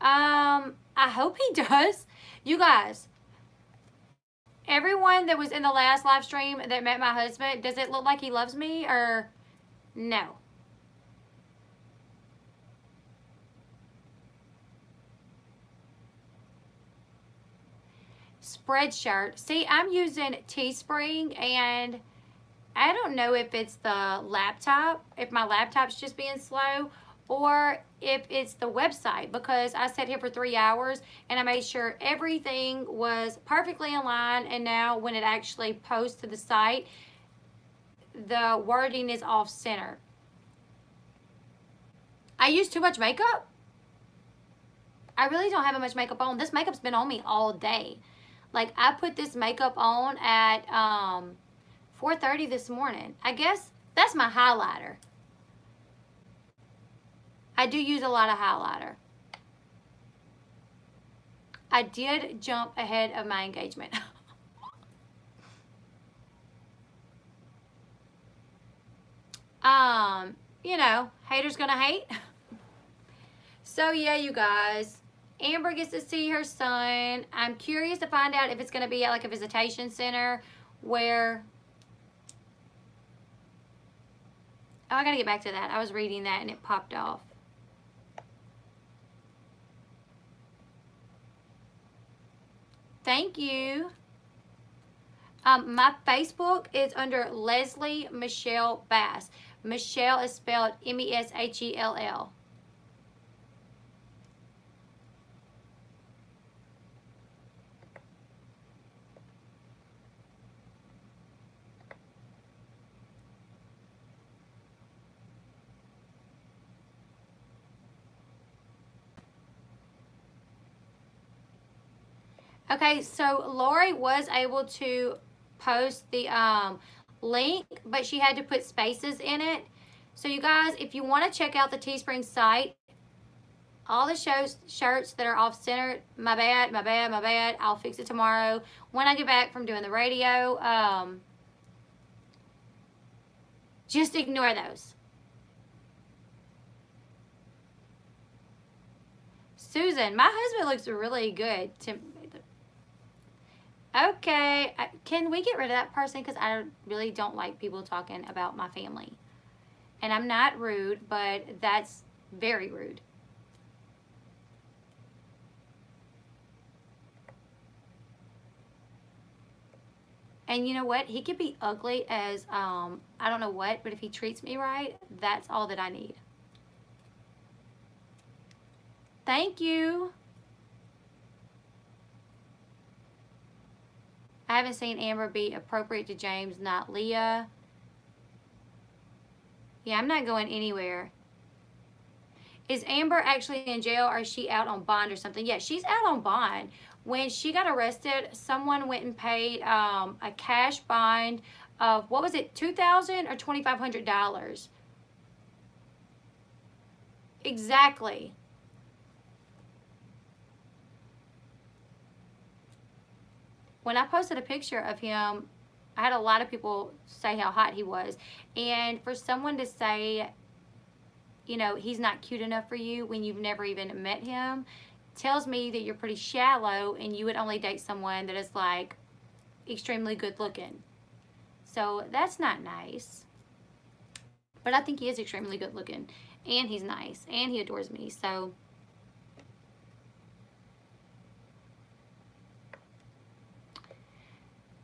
I hope he does. You guys, everyone that was in the last live stream that met my husband, does it look like he loves me or no? Spreadshirt. See, I'm using Teespring, and I don't know if it's the laptop, if my laptop's just being slow, or if it's the website, because I sat here for 3 hours and I made sure everything was perfectly in line, and now when it actually posts to the site, the wording is off center. I use too much makeup? I really don't have much makeup on. This makeup's been on me all day. Like, I put this makeup on at 4:30 this morning. I guess that's my highlighter. I do use a lot of highlighter. I did jump ahead of my engagement. You know, haters gonna hate. So yeah, you guys, Amber gets to see her son. I'm curious to find out if it's gonna be at like a visitation center where, oh, I gotta get back to that. I was reading that and it popped off. Thank you. My Facebook is under Leslie Michelle Bass. Michelle is spelled M-E-S-H-E-L-L. Okay, so Lori was able to post the link, but she had to put spaces in it. So you guys, if you want to check out the Teespring site, all the shirts that are off center, my bad. I'll fix it tomorrow when I get back from doing the radio. Just ignore those. Susan, my husband looks really good to. Okay, can we get rid of that person? Because I really don't like people talking about my family. And I'm not rude, but that's very rude. And you know what? He could be ugly as, I don't know what, but if he treats me right, that's all that I need. Thank you. I haven't seen Amber be appropriate to James, not Leah. Yeah, I'm not going anywhere. Is Amber actually in jail, or is she out on bond or something? Yeah, she's out on bond. When she got arrested, someone went and paid a cash bond of, what was it, $2,000 or $2,500? Exactly. When I posted a picture of him, I had a lot of people say how hot he was. And for someone to say, you know, he's not cute enough for you when you've never even met him, tells me that you're pretty shallow and you would only date someone that is like extremely good looking. So that's not nice. But I think he is extremely good looking, and he's nice, and he adores me. So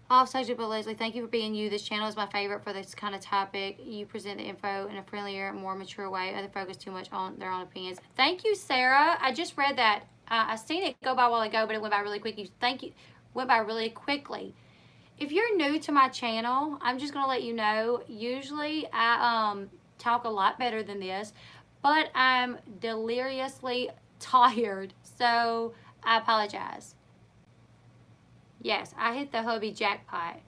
off subject, but Leslie, thank you for being you. This channel is my favorite for this kind of topic. You present the info in a friendlier, more mature way. Other focus too much on their own opinions. Thank you, Sarah. I just read that. I seen it go by a while ago, but it went by really quick. Thank you. Went by really quickly. If you're new to my channel, I'm just gonna let you know. Usually, I talk a lot better than this, but I'm deliriously tired, so I apologize. Yes, I hit the hubby jackpot.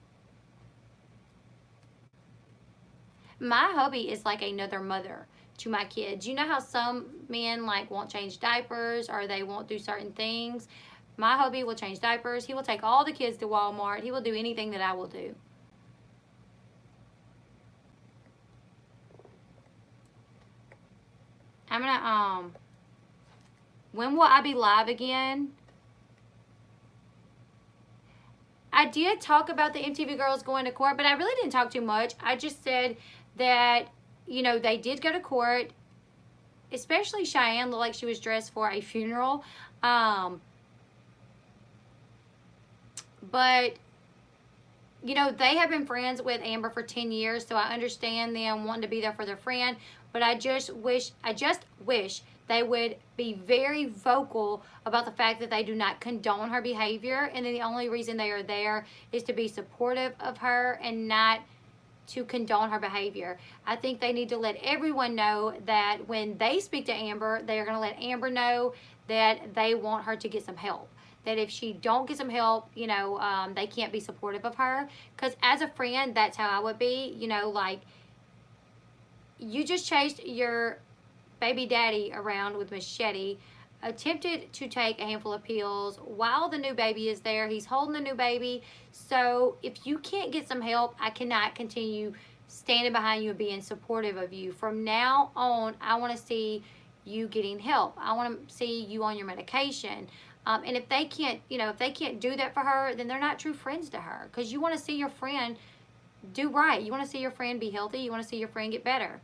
My hubby is like another mother to my kids. You know how some men like won't change diapers or they won't do certain things? My hubby will change diapers. He will take all the kids to Walmart. He will do anything that I will do. I'm gonna, when will I be live again? I did talk about the MTV girls going to court, but I really didn't talk too much. I just said that, you know, they did go to court, especially Cheyenne looked like she was dressed for a funeral. But, you know, they have been friends with Amber for 10 years, so I understand them wanting to be there for their friend, but I just wish they would be very vocal about the fact that they do not condone her behavior, and then the only reason they are there is to be supportive of her and not to condone her behavior. I think they need to let everyone know that when they speak to Amber, they are going to let Amber know that they want her to get some help. That if she don't get some help, you know, they can't be supportive of her. Because as a friend, that's how I would be. You know, like, you just chased your baby daddy around with machete, attempted to take a handful of pills while the new baby is there. He's holding the new baby. So if you can't get some help, I cannot continue standing behind you and being supportive of you. From now on, I want to see you getting help. I want to see you on your medication. And if they can't, you know, if they can't do that for her, then they're not true friends to her. Because you want to see your friend do right. You want to see your friend be healthy. You want to see your friend get better.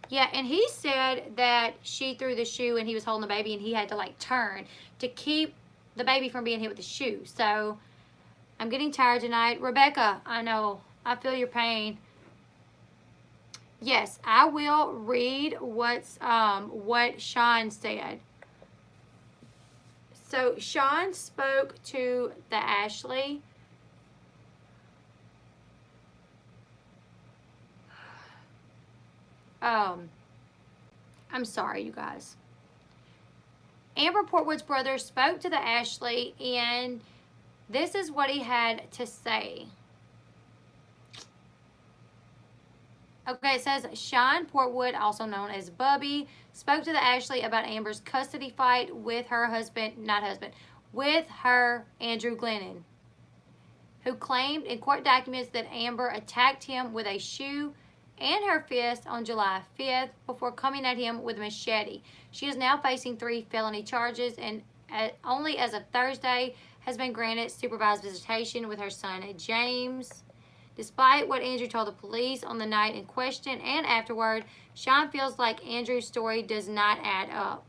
Yeah, and he said that she threw the shoe and he was holding the baby and he had to like turn to keep the baby from being hit with the shoe. So I'm getting tired tonight. Rebecca, I know. I feel your pain. Yes, I will read what Shawn said. So Shawn spoke to the Ashley. I'm sorry, you guys. Amber Portwood's brother spoke to the Ashley, and this is what he had to say. Okay, it says Shawn Portwood, also known as Bubby, spoke to the Ashley about Amber's custody fight with her husband, with her Andrew Glennon, who claimed in court documents that Amber attacked him with a shoe and her fist on July 5th before coming at him with a machete. She is now facing 3 felony charges and only as of Thursday has been granted supervised visitation with her son James. Despite what Andrew told the police on the night in question and afterward, Shawn feels like Andrew's story does not add up.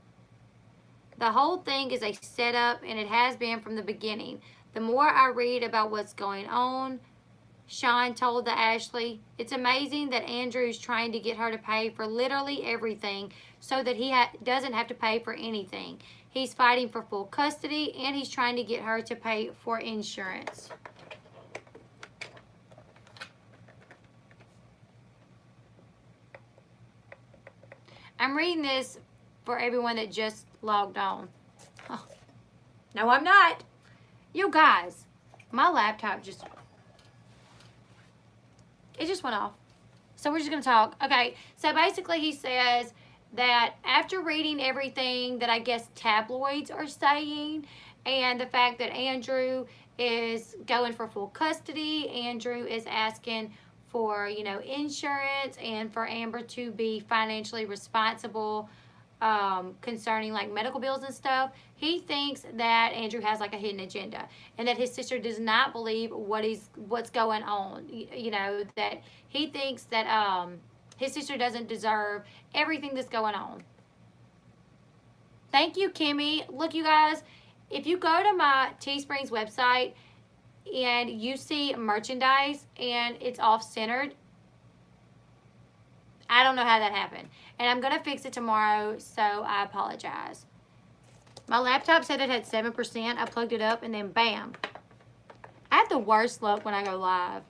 The whole thing is a setup, and it has been from the beginning. The more I read about what's going on, Shawn told the Ashley, "It's amazing that Andrew's trying to get her to pay for literally everything so that he doesn't have to pay for anything. He's fighting for full custody, and he's trying to get her to pay for insurance." I'm reading this for everyone that just logged on. Oh. No, I'm not. You guys, my laptop just went off. So we're just going to talk. Okay, so basically he says that after reading everything that I guess tabloids are saying, and the fact that Andrew is going for full custody, Andrew is asking for, you know, insurance, and for Amber to be financially responsible concerning like medical bills and stuff, he thinks that Andrew has like a hidden agenda, and that his sister does not believe what's going on. You know, that he thinks that his sister doesn't deserve everything that's going on. Thank you, Kimmy. Look, you guys, if you go to my Teesprings website and you see merchandise and it's off-centered, I don't know how that happened. And I'm going to fix it tomorrow, so I apologize. My laptop said it had 7%. I plugged it up, and then bam. I have the worst luck when I go live.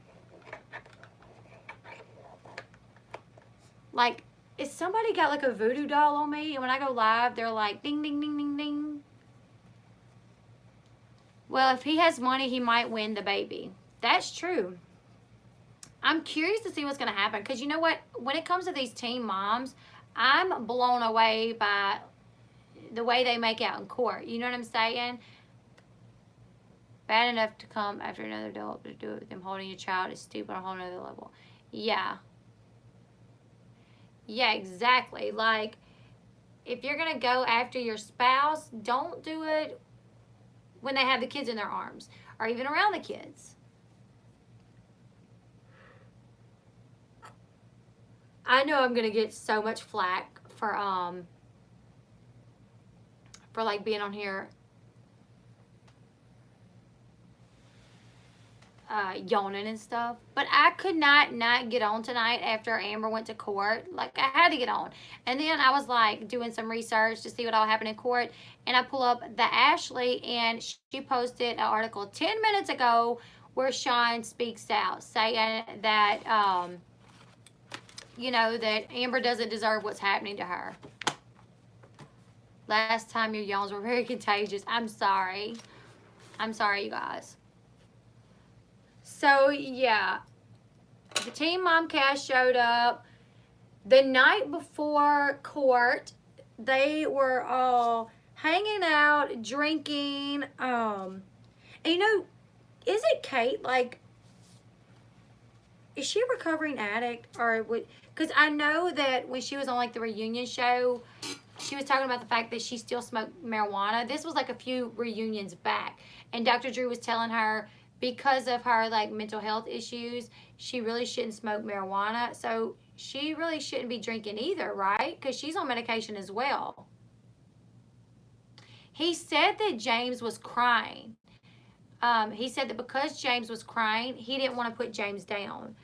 Like, is somebody got like a voodoo doll on me? And when I go live, they're like, ding, ding, ding, ding, ding. Well, if he has money, he might win the baby. That's true. I'm curious to see what's going to happen, because you know what? When it comes to these teen moms, I'm blown away by the way they make out in court. You know what I'm saying? Bad enough to come after another adult, to do it with them holding your child is stupid on a whole nother level. Yeah. Yeah, exactly. Like, if you're going to go after your spouse, don't do it when they have the kids in their arms, or even around the kids. I know I'm gonna get so much flack for like being on here yawning and stuff, but I could not get on tonight after Amber went to court. Like, I had to get on, and then I was like doing some research to see what all happened in court, and I pull up the Ashley, and she posted an article 10 minutes ago where Shawn speaks out, saying that you know, that Amber doesn't deserve what's happening to her. Last time your yawns were very contagious. I'm sorry. I'm sorry, you guys. So, yeah. The Teen Mom cast showed up. The night before court, they were all hanging out, drinking. And, you know, is it Kate, like, is she a recovering addict, or would? Because I know that when she was on like the reunion show, she was talking about the fact that she still smoked marijuana. This was like a few reunions back, and Dr. Drew was telling her because of her like mental health issues, she really shouldn't smoke marijuana. So she really shouldn't be drinking either, right? Because she's on medication as well. He said that James was crying. He said that because James was crying, he didn't want to put James down.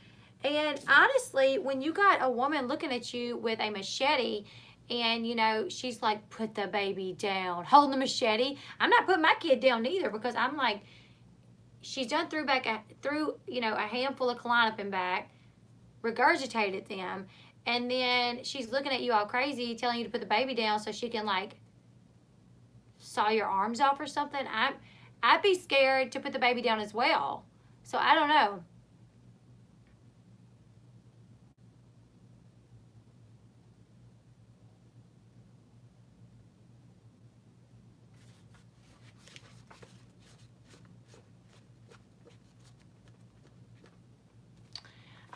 And honestly, when you got a woman looking at you with a machete, and, you know, she's like, put the baby down, holding the machete, I'm not putting my kid down either, because I'm like, she's done threw, you know, a handful of Klonopin back, regurgitated them, and then she's looking at you all crazy, telling you to put the baby down so she can, like, saw your arms off or something. I'd be scared to put the baby down as well. So I don't know.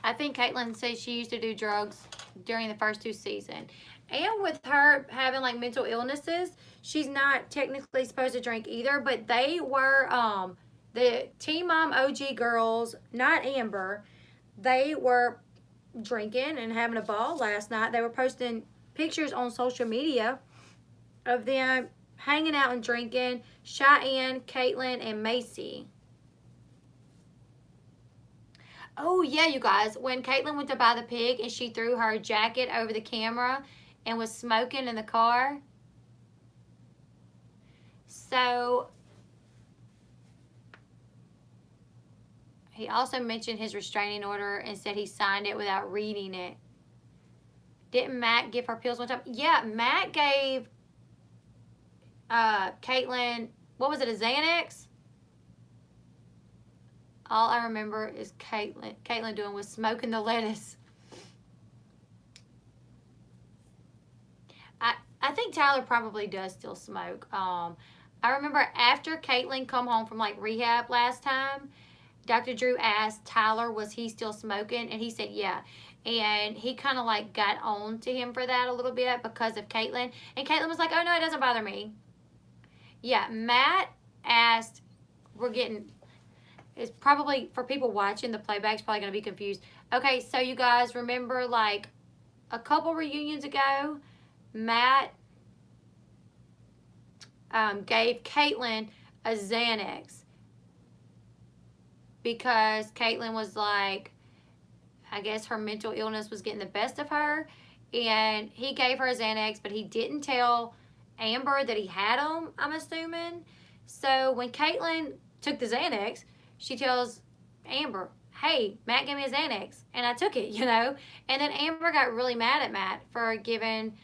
I think Caitlin says she used to do drugs during the first 2 seasons. And with her having like mental illnesses, she's not technically supposed to drink either. But they were, the Teen Mom OG girls, not Amber, they were drinking and having a ball last night. They were posting pictures on social media of them hanging out and drinking. Cheyenne, Caitlin, and Macy. Oh, yeah, you guys. When Caitlin went to buy the pig and she threw her jacket over the camera and was smoking in the car. So, he also mentioned his restraining order and said he signed it without reading it. Didn't Matt give her pills one time? Yeah, Matt gave Caitlin, what was it, a Xanax? All I remember is Caitlin doing was smoking the lettuce. I think Tyler probably does still smoke. I remember after Caitlin come home from like rehab last time, Dr. Drew asked Tyler, was he still smoking? And he said, yeah. And he kind of like got on to him for that a little bit because of Caitlin. And Caitlin was like, oh, no, it doesn't bother me. Yeah, Matt asked, it's probably, for people watching, the playback's probably going to be confused. Okay, so you guys remember like a couple reunions ago, Matt gave Caitlin a Xanax because Caitlin was like, I guess her mental illness was getting the best of her, and he gave her a Xanax, but he didn't tell Amber that he had them, I'm assuming. So when Caitlin took the Xanax, she tells Amber, hey, Matt gave me a Xanax, and I took it, you know. And then Amber got really mad at Matt for giving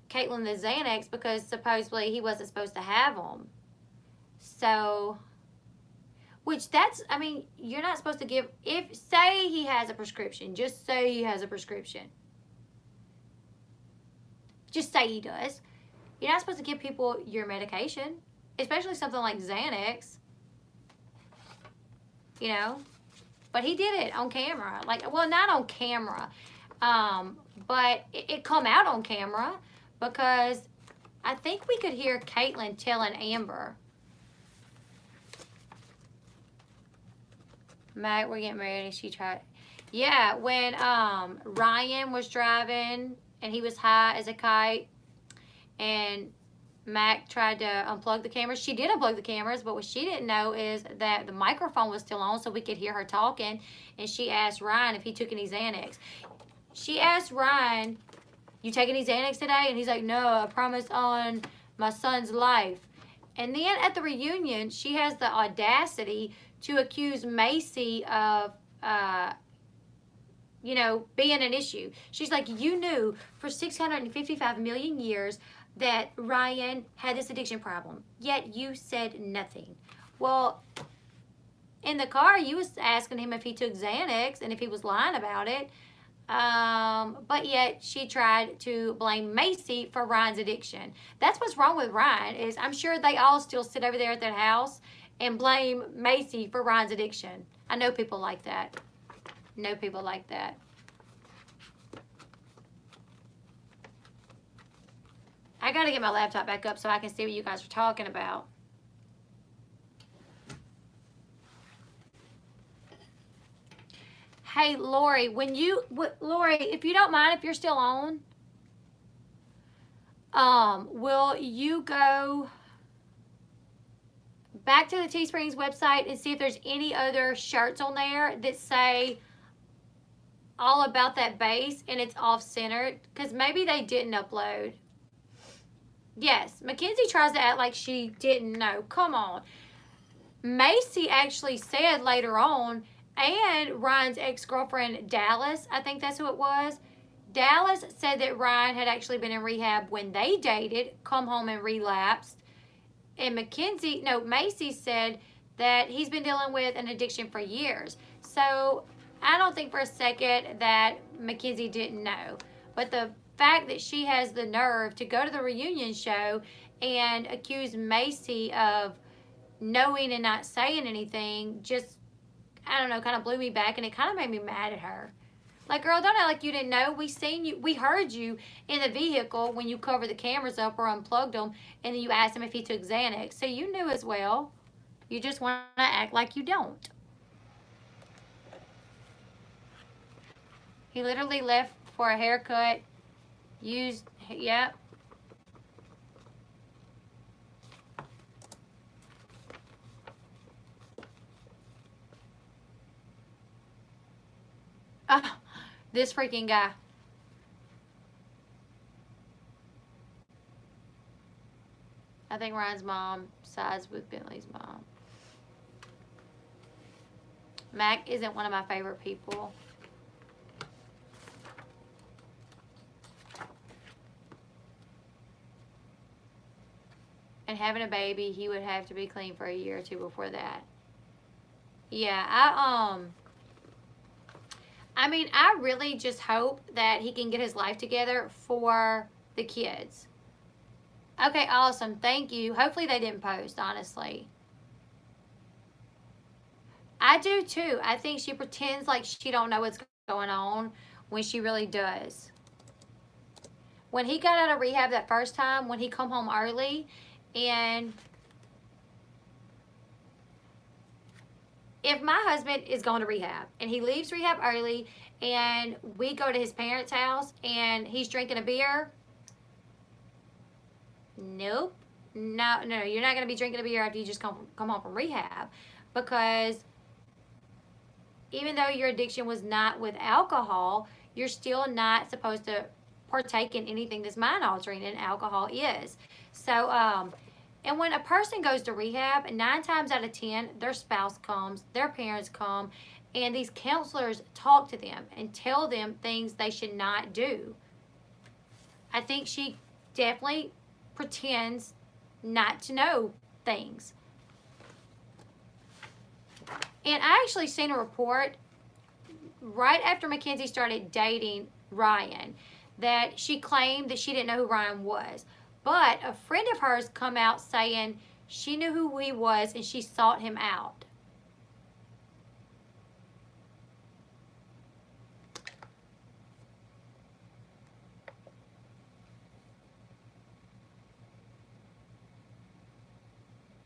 Caitlin the Xanax because supposedly he wasn't supposed to have them. So, which that's, I mean, you're not supposed to give, if, say he has a prescription, just say he has a prescription. Just say he does. You're not supposed to give people your medication, especially something like Xanax, you know. But he did it on camera. Like, well, not on camera, but it come out on camera because I think we could hear Caitlin telling Amber, Matt, we're getting ready. She tried. Yeah, when Ryan was driving and he was high as a kite and Mac tried to unplug the cameras. She did unplug the cameras, but what she didn't know is that the microphone was still on so we could hear her talking, and she asked Ryan if he took any Xanax. She asked Ryan, you take any Xanax today? And he's like, no, I promise on my son's life. And then at the reunion, she has the audacity to accuse Macy of, you know, being an issue. She's like, you knew for 655 million years that Ryan had this addiction problem, yet you said nothing. Well, in the car, you was asking him if he took Xanax and if he was lying about it. But yet she tried to blame Macy for Ryan's addiction. That's what's wrong with Ryan, is I'm sure they all still sit over there at that house and blame Macy for Ryan's addiction. I know people like that. Know people like that. I got to get my laptop back up so I can see what you guys are talking about. Hey, Lori, Lori, if you don't mind, if you're still on, will you go back to the Teesprings website and see if there's any other shirts on there that say all about that base and it's off-centered? Because maybe they didn't upload. Yes, Mackenzie tries to act like she didn't know. Come on. Macy actually said later on, and Ryan's ex-girlfriend, Dallas, I think that's who it was. Dallas said that Ryan had actually been in rehab when they dated, come home and relapsed. And Macy said that he's been dealing with an addiction for years. So I don't think for a second that Mackenzie didn't know. But the fact that she has the nerve to go to the reunion show and accuse Macy of knowing and not saying anything just, I don't know, kind of blew me back, and it kind of made me mad at her. Like, girl, don't act like you didn't know. We heard you in the vehicle when you covered the cameras up or unplugged them, and then you asked him if he took Xanax. So you knew as well. You just want to act like you don't. He literally left for a haircut. Yep. This freaking guy. I think Ryan's mom sides with Bentley's mom. Mac isn't one of my favorite people. And having a baby, he would have to be clean for a year or two before that. Yeah, I mean, I really just hope that he can get his life together for the kids. Okay, awesome. Thank you. Hopefully they didn't post, honestly. I do too. I think she pretends like she don't know what's going on when she really does. When he got out of rehab that first time, when he come home early, and if my husband is going to rehab and he leaves rehab early and we go to his parents' house and he's drinking a beer, nope. No, you're not going to be drinking a beer after you just come home from rehab, because even though your addiction was not with alcohol, you're still not supposed to partake in anything that's mind altering, and alcohol is. So, and when a person goes to rehab, 9 times out of 10, their spouse comes, their parents come, and these counselors talk to them and tell them things they should not do. I think she definitely pretends not to know things. And I actually seen a report right after Mackenzie started dating Ryan that she claimed that she didn't know who Ryan was. But a friend of hers come out saying she knew who he was and she sought him out.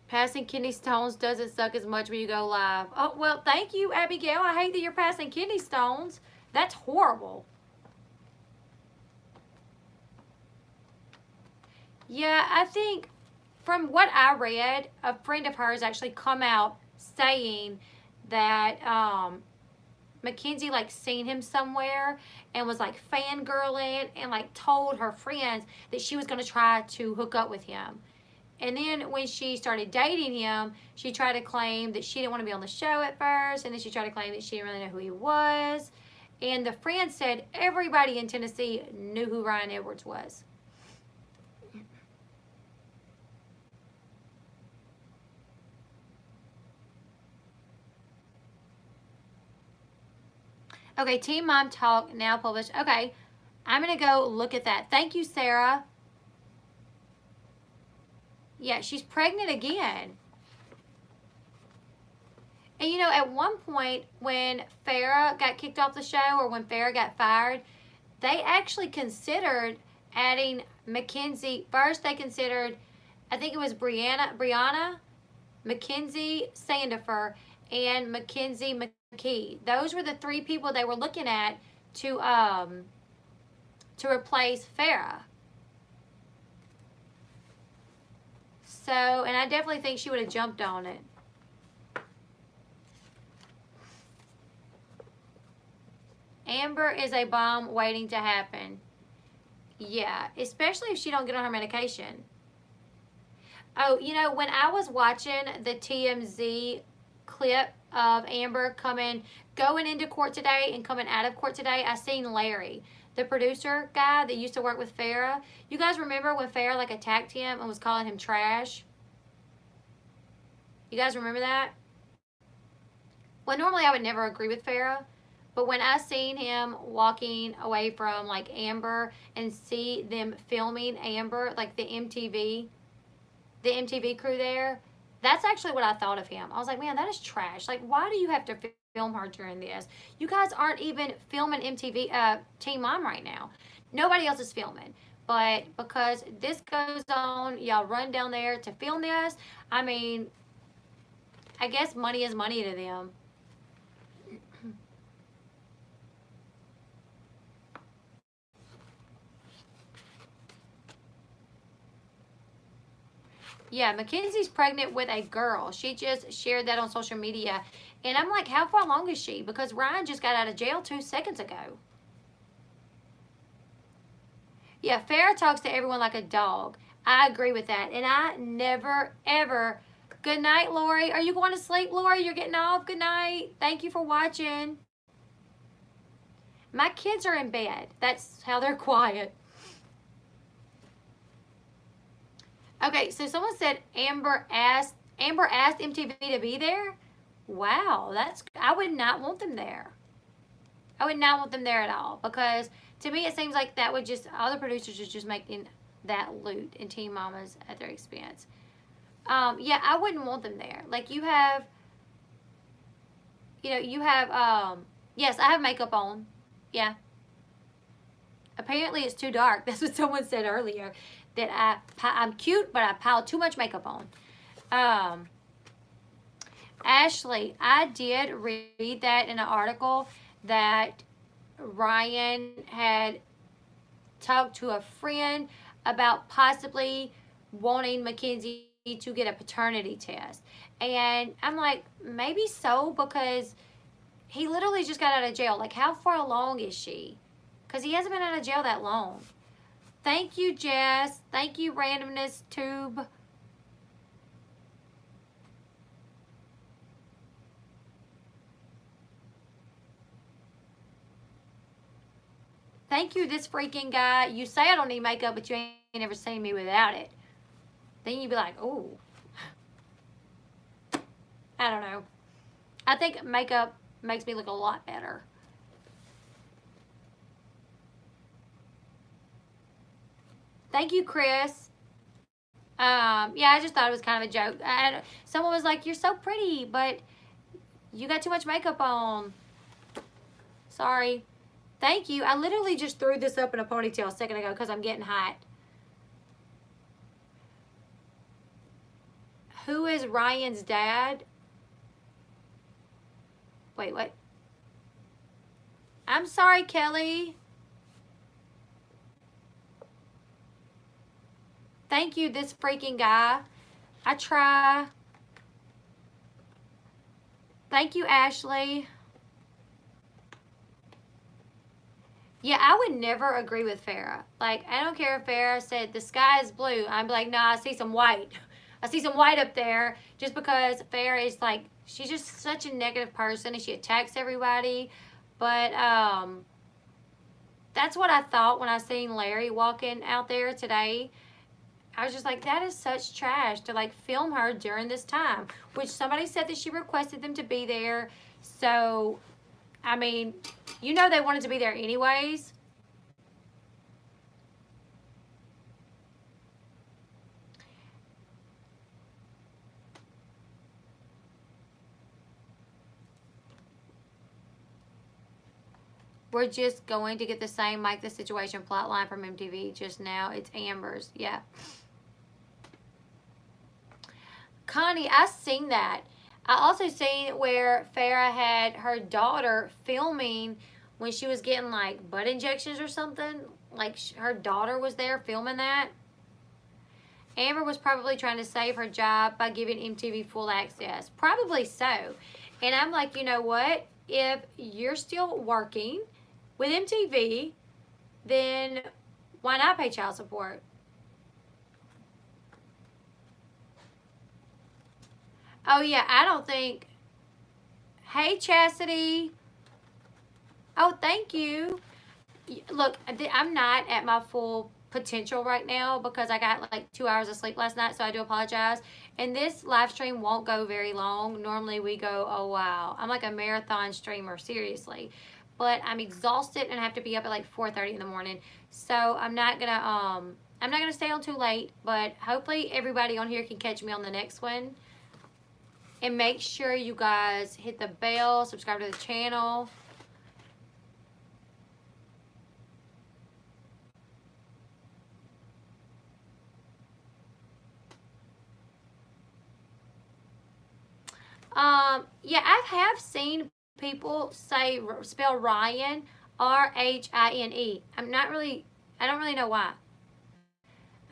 Passing kidney stones doesn't suck as much when you go live. Oh, well, thank you, Abigail. I hate that you're passing kidney stones. That's horrible. Yeah, I think from what I read, a friend of hers actually come out saying that Mackenzie like seen him somewhere and was like fangirling and like told her friends that she was going to try to hook up with him. And then when she started dating him, she tried to claim that she didn't want to be on the show at first, and then she tried to claim that she didn't really know who he was. And the friend said everybody in Tennessee knew who Ryan Edwards was. Okay, Teen Mom Talk now published. Okay, I'm going to go look at that. Thank you, Sarah. Yeah, she's pregnant again. And you know, at one point when Farrah got kicked off the show, or when Farrah got fired, they actually considered adding Mackenzie. First, they considered, I think it was Brianna, Mackenzie Sandifer, and Mackenzie McKee. Those were the 3 people they were looking at to replace Farrah. So, and I definitely think she would have jumped on it. Amber is a bomb waiting to happen. Yeah, especially if she don't get on her medication. Oh, you know, when I was watching the TMZ clip of Amber going into court today and coming out of court today, I seen Larry, the producer guy that used to work with Farrah. You guys remember when Farrah like attacked him and was calling him trash? You guys remember that? Well, normally I would never agree with Farrah, but when I seen him walking away from like Amber and see them filming Amber, like the MTV crew there, that's actually what I thought of him. I was like, man, that is trash. Like, why do you have to film her during this? You guys aren't even filming MTV Teen Mom right now. Nobody else is filming. But because this goes on, y'all run down there to film this. I mean, I guess money is money to them. Yeah, Mackenzie's pregnant with a girl. She just shared that on social media. And I'm like, how far along is she? Because Ryan just got out of jail 2 seconds ago. Yeah, Farrah talks to everyone like a dog. I agree with that. And I never, ever. Good night, Lori. Are you going to sleep, Lori? You're getting off. Good night. Thank you for watching. My kids are in bed. That's how they're quiet. Okay, so someone said Amber asked MTV to be there. Wow, I would not want them there. I would not want them there at all, because to me it seems like that would just, all the producers are just making that loot and Teen Mamas at their expense. Yeah, I wouldn't want them there. Like you have, yes, I have makeup on. Yeah. Apparently it's too dark. That's what someone said earlier, that I'm cute, but I pile too much makeup on. Ashley, I did read that in an article that Ryan had talked to a friend about possibly wanting Mackenzie to get a paternity test. And I'm like, maybe so, because he literally just got out of jail. Like, how far along is she? Because he hasn't been out of jail that long. Thank you, Jess. Thank you, Randomness Tube. Thank you, this freaking guy. You say I don't need makeup, but you ain't never seen me without it. Then you'd be like, oh. I don't know. I think makeup makes me look a lot better. Thank you, Chris. Yeah, I just thought it was kind of a joke. Someone was like, you're so pretty, but you got too much makeup on. Sorry. Thank you. I literally just threw this up in a ponytail a second ago because I'm getting hot. Who is Ryan's dad? Wait, what? I'm sorry, Kelly. Thank you, this freaking guy. I try. Thank you, Ashley. Yeah, I would never agree with Farrah. Like, I don't care if Farrah said the sky is blue. I'm like, nah, I see some white. I see some white up there, just because Farrah is like, she's just such a negative person and she attacks everybody. But that's what I thought when I seen Larry walking out there today. I was just like, that is such trash to like film her during this time, which somebody said that she requested them to be there. So, I mean, you know they wanted to be there anyways. We're just going to get the same Mike the Situation plotline from MTV just now. It's Amber's. Yeah. Connie, I seen that. I also seen where Farrah had her daughter filming when she was getting like butt injections or something. Like her daughter was there filming that. Amber was probably trying to save her job by giving MTV full access. Probably so. And I'm like, you know what? If you're still working with MTV, then why not pay child support? Oh, yeah, I don't think... Hey, Chastity. Oh, thank you. Look, I'm not at my full potential right now because I got like 2 hours of sleep last night, so I do apologize. And this live stream won't go very long. Normally we go, oh, wow. I'm like a marathon streamer, seriously. But I'm exhausted and I have to be up at like 4:30 in the morning. So I'm not gonna stay on too late, but hopefully everybody on here can catch me on the next one. And make sure you guys hit the bell, subscribe to the channel. Yeah, I have seen people spell Ryan, R-H-I-N-E. I don't really know why.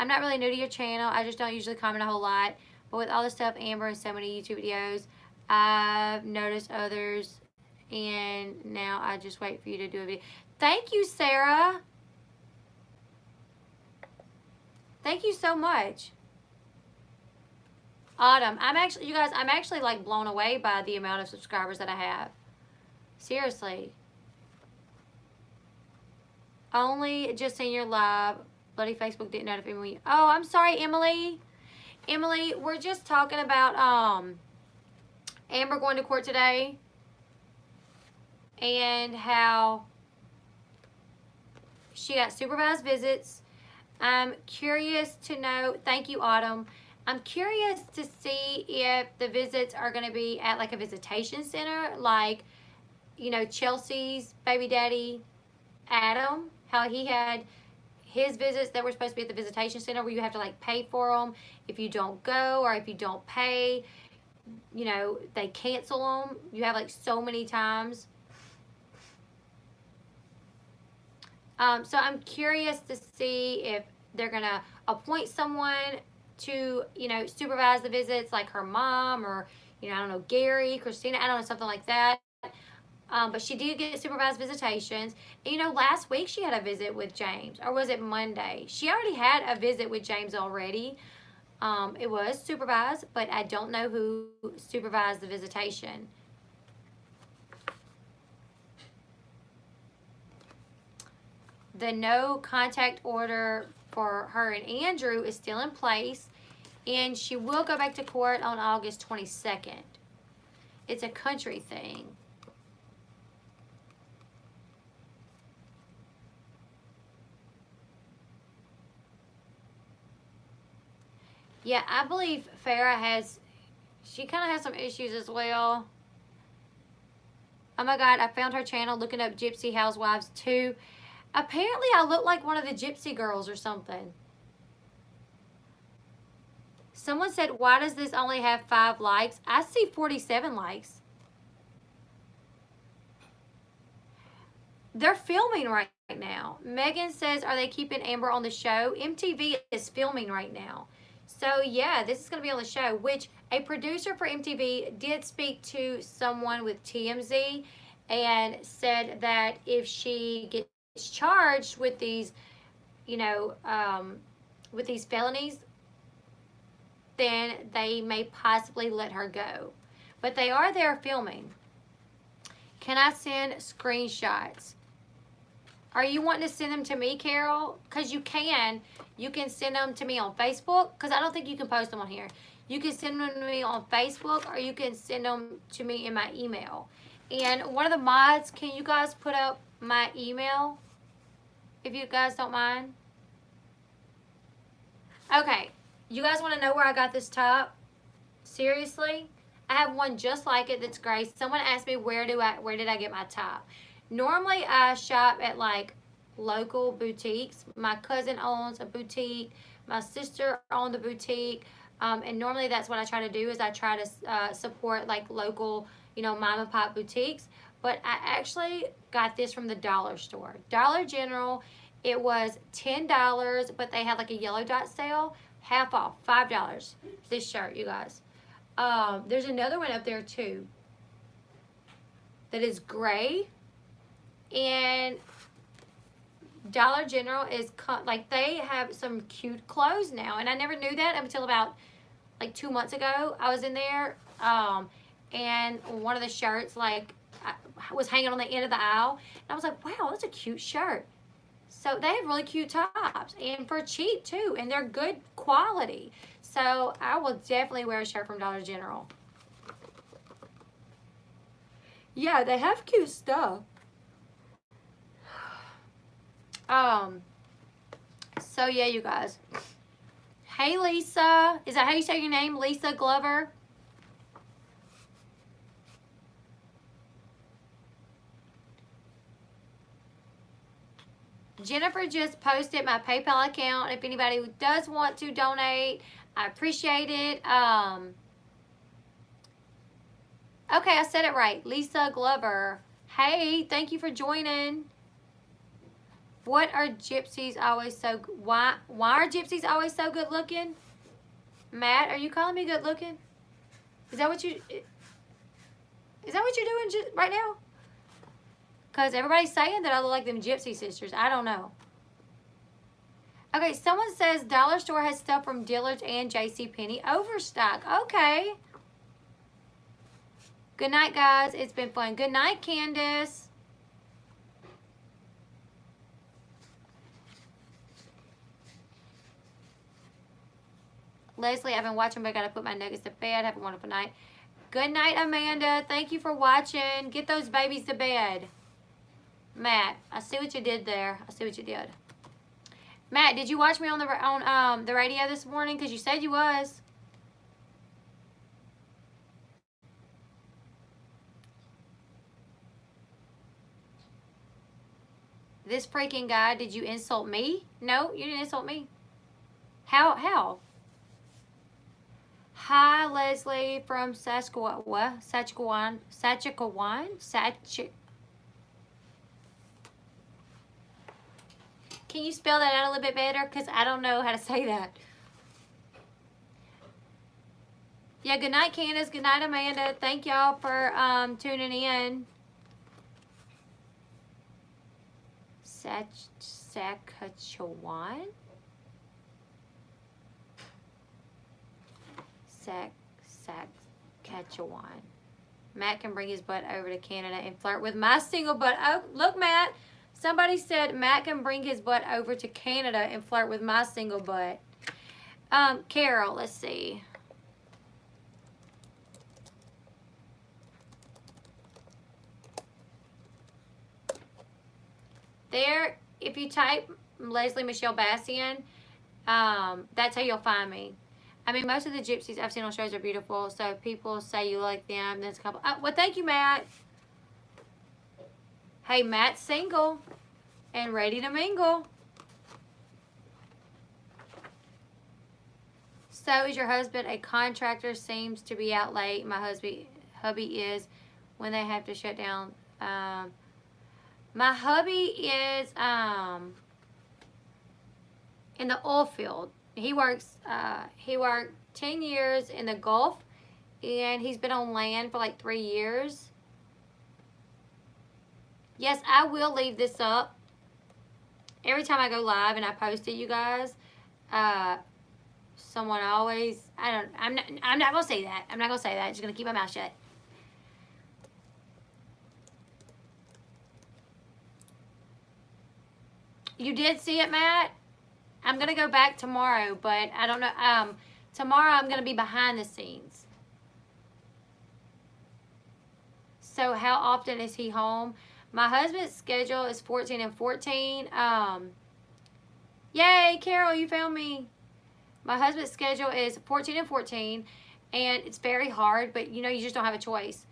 I'm not really new to your channel. I just don't usually comment a whole lot. But with all the stuff Amber and so many YouTube videos, I've noticed others. And now I just wait for you to do a video. Thank you, Sarah. Thank you so much. Autumn, you guys, I'm actually like blown away by the amount of subscribers that I have. Seriously. Only just seen your live. Bloody Facebook didn't notify me. Oh, I'm sorry, Emily. Emily, we're just talking about Amber going to court today and how she got supervised visits. I'm curious to know, thank you, Autumn. I'm curious to see if the visits are going to be at like a visitation center, like, you know, Chelsea's baby daddy, Adam, how he had his visits that were supposed to be at the visitation center where you have to like pay for them. If you don't go or if you don't pay, you know, they cancel them. You have like so many times. So I'm curious to see if they're going to appoint someone to, you know, supervise the visits, like her mom or, you know, I don't know, Gary, Christina, I don't know, something like that. But she did get supervised visitations. And, you know, last week she had a visit with James. Or was it Monday? She already had a visit with James already. It was supervised, but I don't know who supervised the visitation. The no contact order for her and Andrew is still in place, and she will go back to court on August 22nd. It's a country thing. Yeah, I believe Farrah she kind of has some issues as well. Oh my God, I found her channel looking up Gypsy Housewives 2. Apparently, I look like one of the Gypsy girls or something. Someone said, why does this only have 5 likes? I see 47 likes. They're filming right now. Megan says, are they keeping Amber on the show? MTV is filming right now. So, yeah, this is going to be on the show, which a producer for MTV did speak to someone with TMZ and said that if she gets charged with these, you know, with these felonies, then they may possibly let her go. But they are there filming. Can I send screenshots? Are you wanting to send them to me, Carol? Because you can. You can send them to me on Facebook, because I don't think you can post them on here. You can send them to me on Facebook, or you can send them to me in my email. And one of the mods, can you guys put up my email, if you guys don't mind? Okay, you guys want to know where I got this top? Seriously? I have one just like it that's gray. Someone asked me where did I get my top? Normally I shop at like local boutiques. My cousin owns a boutique. My sister owns a boutique. And normally that's what I try to do, is I try to support like local, you know, mom and pop boutiques. But I actually got this from the dollar store. Dollar General. It was $10, but they had like a yellow dot sale. Half off, $5. This shirt, you guys. There's another one up there too that is gray. And Dollar General is like, they have some cute clothes now, and I never knew that until about like 2 months ago. I was in there, and one of the shirts like was hanging on the end of the aisle, and I was like, wow, that's a cute shirt. So they have really cute tops, and for cheap too, and they're good quality. So I will definitely wear a shirt from Dollar General. Yeah, they have cute stuff. So yeah, you guys. Hey, Lisa. Is that how you say your name? Lisa Glover? Jennifer just posted my PayPal account. If anybody does want to donate, I appreciate it. Okay, I said it right. Lisa Glover. Hey, thank you for joining. What are gypsies always so? Why are gypsies always so good looking? Matt, are you calling me good looking? Is that what you? Is that what you're doing right now? Because everybody's saying that I look like them gypsy sisters. I don't know. Okay, someone says Dollar Store has stuff from Dillard's and JCPenney overstock. Okay. Good night, guys. It's been fun. Good night, Candace. Leslie, I've been watching, but I got to put my nuggets to bed. Have a wonderful night. Good night, Amanda. Thank you for watching. Get those babies to bed. Matt, I see what you did there. I see what you did. Matt, did you watch me on the radio this morning? Because you said you was. This freaking guy, did you insult me? No, you didn't insult me. How? Hi, Leslie from Saskatchewan. Can you spell that out a little bit better? Because I don't know how to say that. Yeah, good night, Candace. Good night, Amanda. Thank y'all for tuning in. Saskatchewan? Saskatchewan. Matt can bring his butt over to Canada and flirt with my single butt. Oh, look, Matt. Somebody said Matt can bring his butt over to Canada and flirt with my single butt. Carol, let's see. There, if you type Leslie Michelle Bassian, that's how you'll find me. I mean, most of the gypsies I've seen on shows are beautiful, so if people say you like them, there's a couple. Well, thank you, Matt. Hey, Matt's single and ready to mingle. So is your husband a contractor? Seems to be out late. My hubby is when they have to shut down. My hubby is in the oil field. He worked 10 years in the Gulf, and he's been on land for like 3 years. Yes, I will leave this up every time I go live and I post it, you guys. Someone always, I'm not gonna say that. I'm not gonna say that. I'm just gonna keep my mouth shut. You did see it, Matt? I'm going to go back tomorrow, but I don't know. Tomorrow I'm going to be behind the scenes. So how often is he home? My husband's schedule is 14 and 14. Yay, Carol, you found me. My husband's schedule is 14 and 14, and it's very hard, but you know, you just don't have a choice.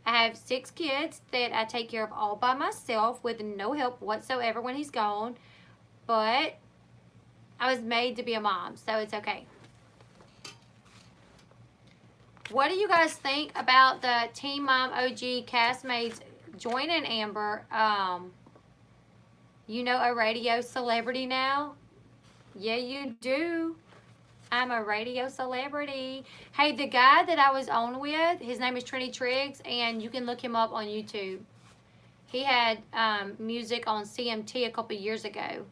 I have 6 kids that I take care of all by myself with no help whatsoever when he's gone. But I was made to be a mom, so it's okay. What do you guys think about the Teen Mom OG castmates joining Amber? You know, a radio celebrity now? Yeah, you do. I'm a radio celebrity. Hey, the guy that I was on with, his name is Trini Triggs, and you can look him up on YouTube. He had music on CMT a couple years ago.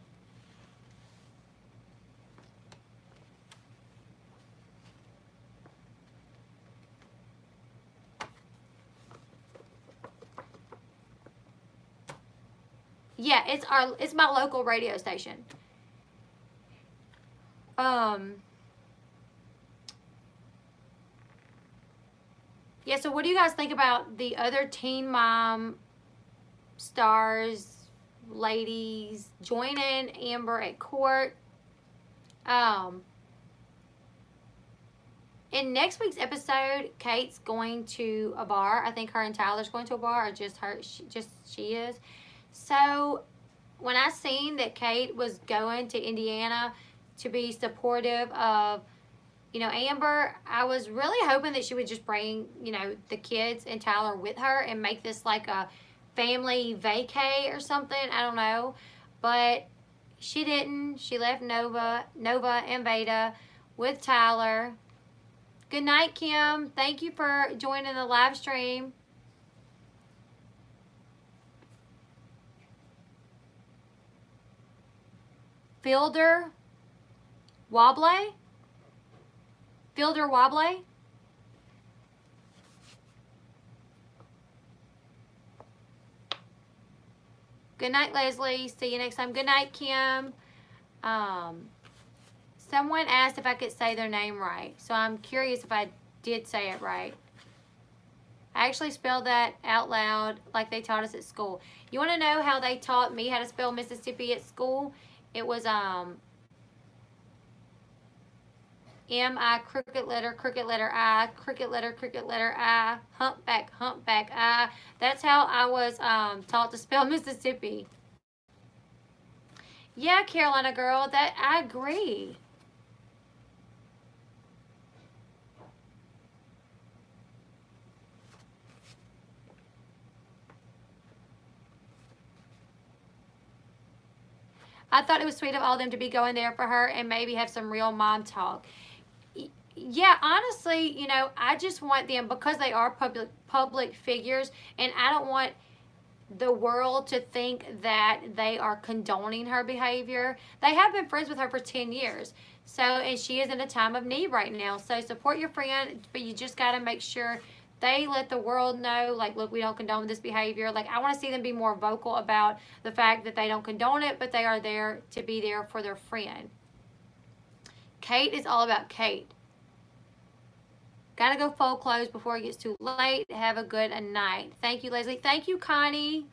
Yeah, it's my local radio station. Yeah, so what do you guys think about the other Teen Mom stars, ladies, joining Amber at court? In next week's episode, Kate's going to a bar. I think her and Tyler's going to a bar, or just her, she is. So when I seen that Kate was going to Indiana to be supportive of, you know, Amber, I was really hoping that she would just bring, you know, the kids and Tyler with her and make this like a family vacay or something. I don't know. but she didn't. She left Nova and Veda with Tyler. Good night, Kim. Thank you for joining the live stream. Fielder Wobble? Fielder Wobble? Good night, Leslie. See you next time. Good night, Kim. Someone asked if I could say their name right, so I'm curious if I did say it right. I actually spelled that out loud like they taught us at school. You want to know how they taught me how to spell Mississippi at school? It was M-I, crooked letter I, crooked letter I, humpback I. That's how I was taught to spell Mississippi. Yeah, Carolina girl, that I agree. I thought it was sweet of all of them to be going there for her and maybe have some real mom talk. Yeah, honestly, you know, I just want them, because they are public figures, and I don't want the world to think that they are condoning her behavior. They have been friends with her for 10 years. So, and she is in a time of need right now. So support your friend, but you just got to make sure they let the world know, like, look, we don't condone this behavior. Like, I want to see them be more vocal about the fact that they don't condone it, but they are there to be there for their friend. Kate is all about Kate. Gotta go fold clothes before it gets too late. Have a good night. Thank you, Leslie. Thank you, Connie.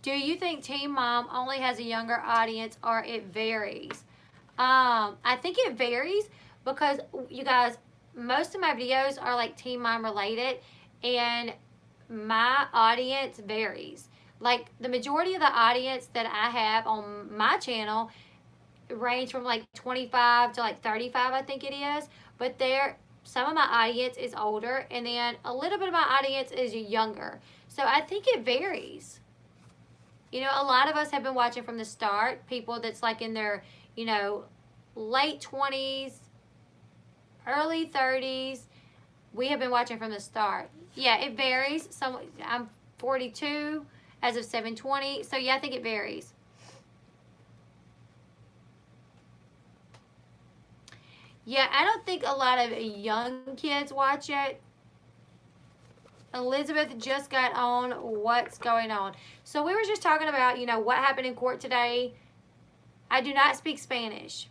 Do you think Teen Mom only has a younger audience, or it varies? I think it varies because, you guys, most of my videos are like Teen Mom related, and my audience varies. Like, the majority of the audience that I have on my channel range from like 25 to like 35, I think it is. But some of my audience is older, and then a little bit of my audience is younger. So I think it varies. You know, a lot of us have been watching from the start. People that's like in their, you know, late 20s, early 30s. We have been watching from the start. Yeah, it varies. I'm 42 as of 7/20. So yeah, I think it varies. Yeah, I don't think a lot of young kids watch it. Elizabeth just got on. What's going on? So we were just talking about, you know, what happened in court today. I do not speak Spanish.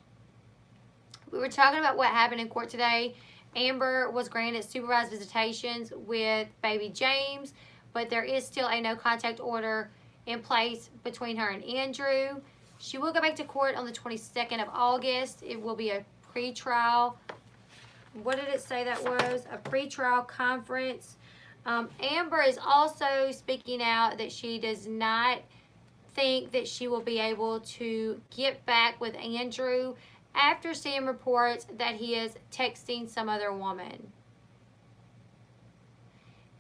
We were talking about what happened in court today. Amber was granted supervised visitations with baby James, but there is still a no contact order in place between her and Andrew. She will go back to court on the 22nd of August. It will be a pre-trial. What did it say that was? A pre-trial conference. Amber is also speaking out that she does not think that she will be able to get back with Andrew after seeing reports that he is texting some other woman.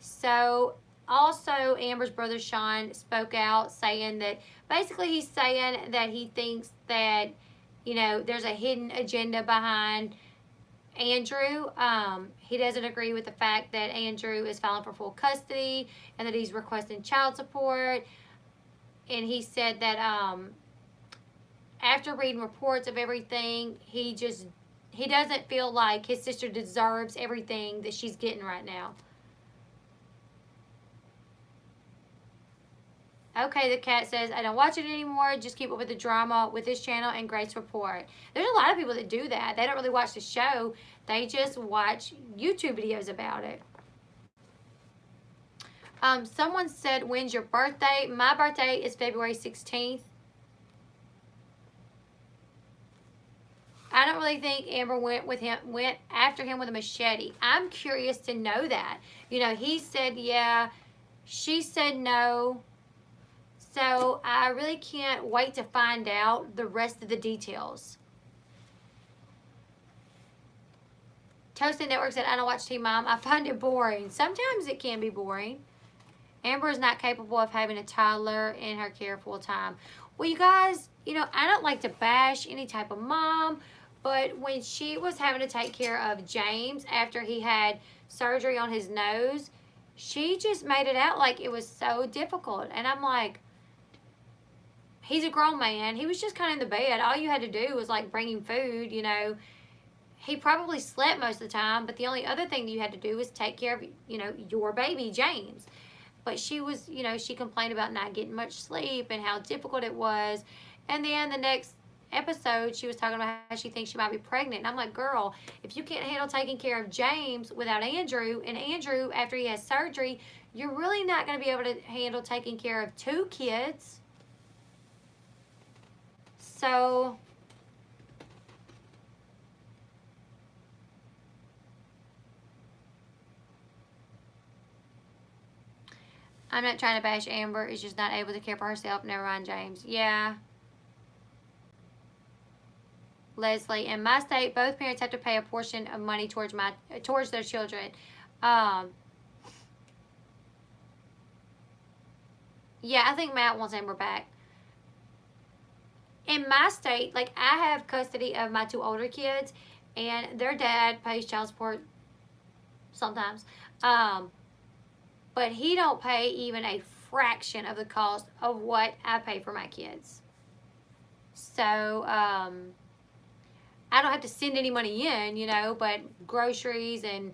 So also Amber's brother Shawn spoke out saying that basically he's saying that he thinks that, you know, there's a hidden agenda behind Andrew. He doesn't agree with the fact that Andrew is filing for full custody and that he's requesting child support. And he said that after reading reports of everything, he doesn't feel like his sister deserves everything that she's getting right now. Okay, the cat says, I don't watch it anymore. Just keep up with the drama with this channel and Grace Report. There's a lot of people that do that. They don't really watch the show. They just watch YouTube videos about it. Someone said, when's your birthday? My birthday is February 16th. I don't really think Amber went after him with a machete. I'm curious to know that. You know, he said yeah. She said no. So I really can't wait to find out the rest of the details. Toasted Network said, I don't watch Teen Mom. I find it boring. Sometimes it can be boring. Amber is not capable of having a toddler in her care full time. Well, you guys, you know, I don't like to bash any type of mom, but when she was having to take care of James after he had surgery on his nose, she just made it out like it was so difficult. And I'm like, he's a grown man. He was just kind of in the bed. All you had to do was like bring him food, you know. He probably slept most of the time, but the only other thing that you had to do was take care of, you know, your baby, James. But she was, you know, she complained about not getting much sleep and how difficult it was. And then the next episode, she was talking about how she thinks she might be pregnant. And I'm like, girl, if you can't handle taking care of James without Andrew, and Andrew, after he has surgery, you're really not going to be able to handle taking care of 2 kids. So I'm not trying to bash Amber. It's just not able to care for herself. Never mind James. Yeah. Leslie, in my state, both parents have to pay a portion of money towards their children. Yeah, I think Matt wants Amber back. In my state, like, I have custody of my 2 older kids, and their dad pays child support sometimes. But he don't pay even a fraction of the cost of what I pay for my kids. So, I don't have to send any money in, you know, but groceries and,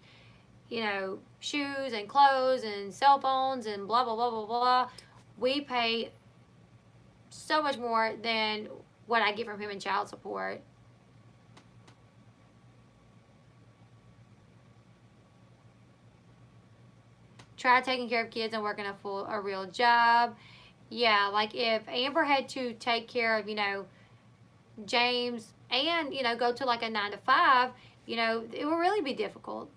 you know, shoes and clothes and cell phones and blah, blah, blah, blah, blah. We pay so much more than what I get from him in child support. Try taking care of kids and working a real job. Yeah, like if Amber had to take care of, you know, James and, you know, go to like a 9 to 5, you know, it would really be difficult.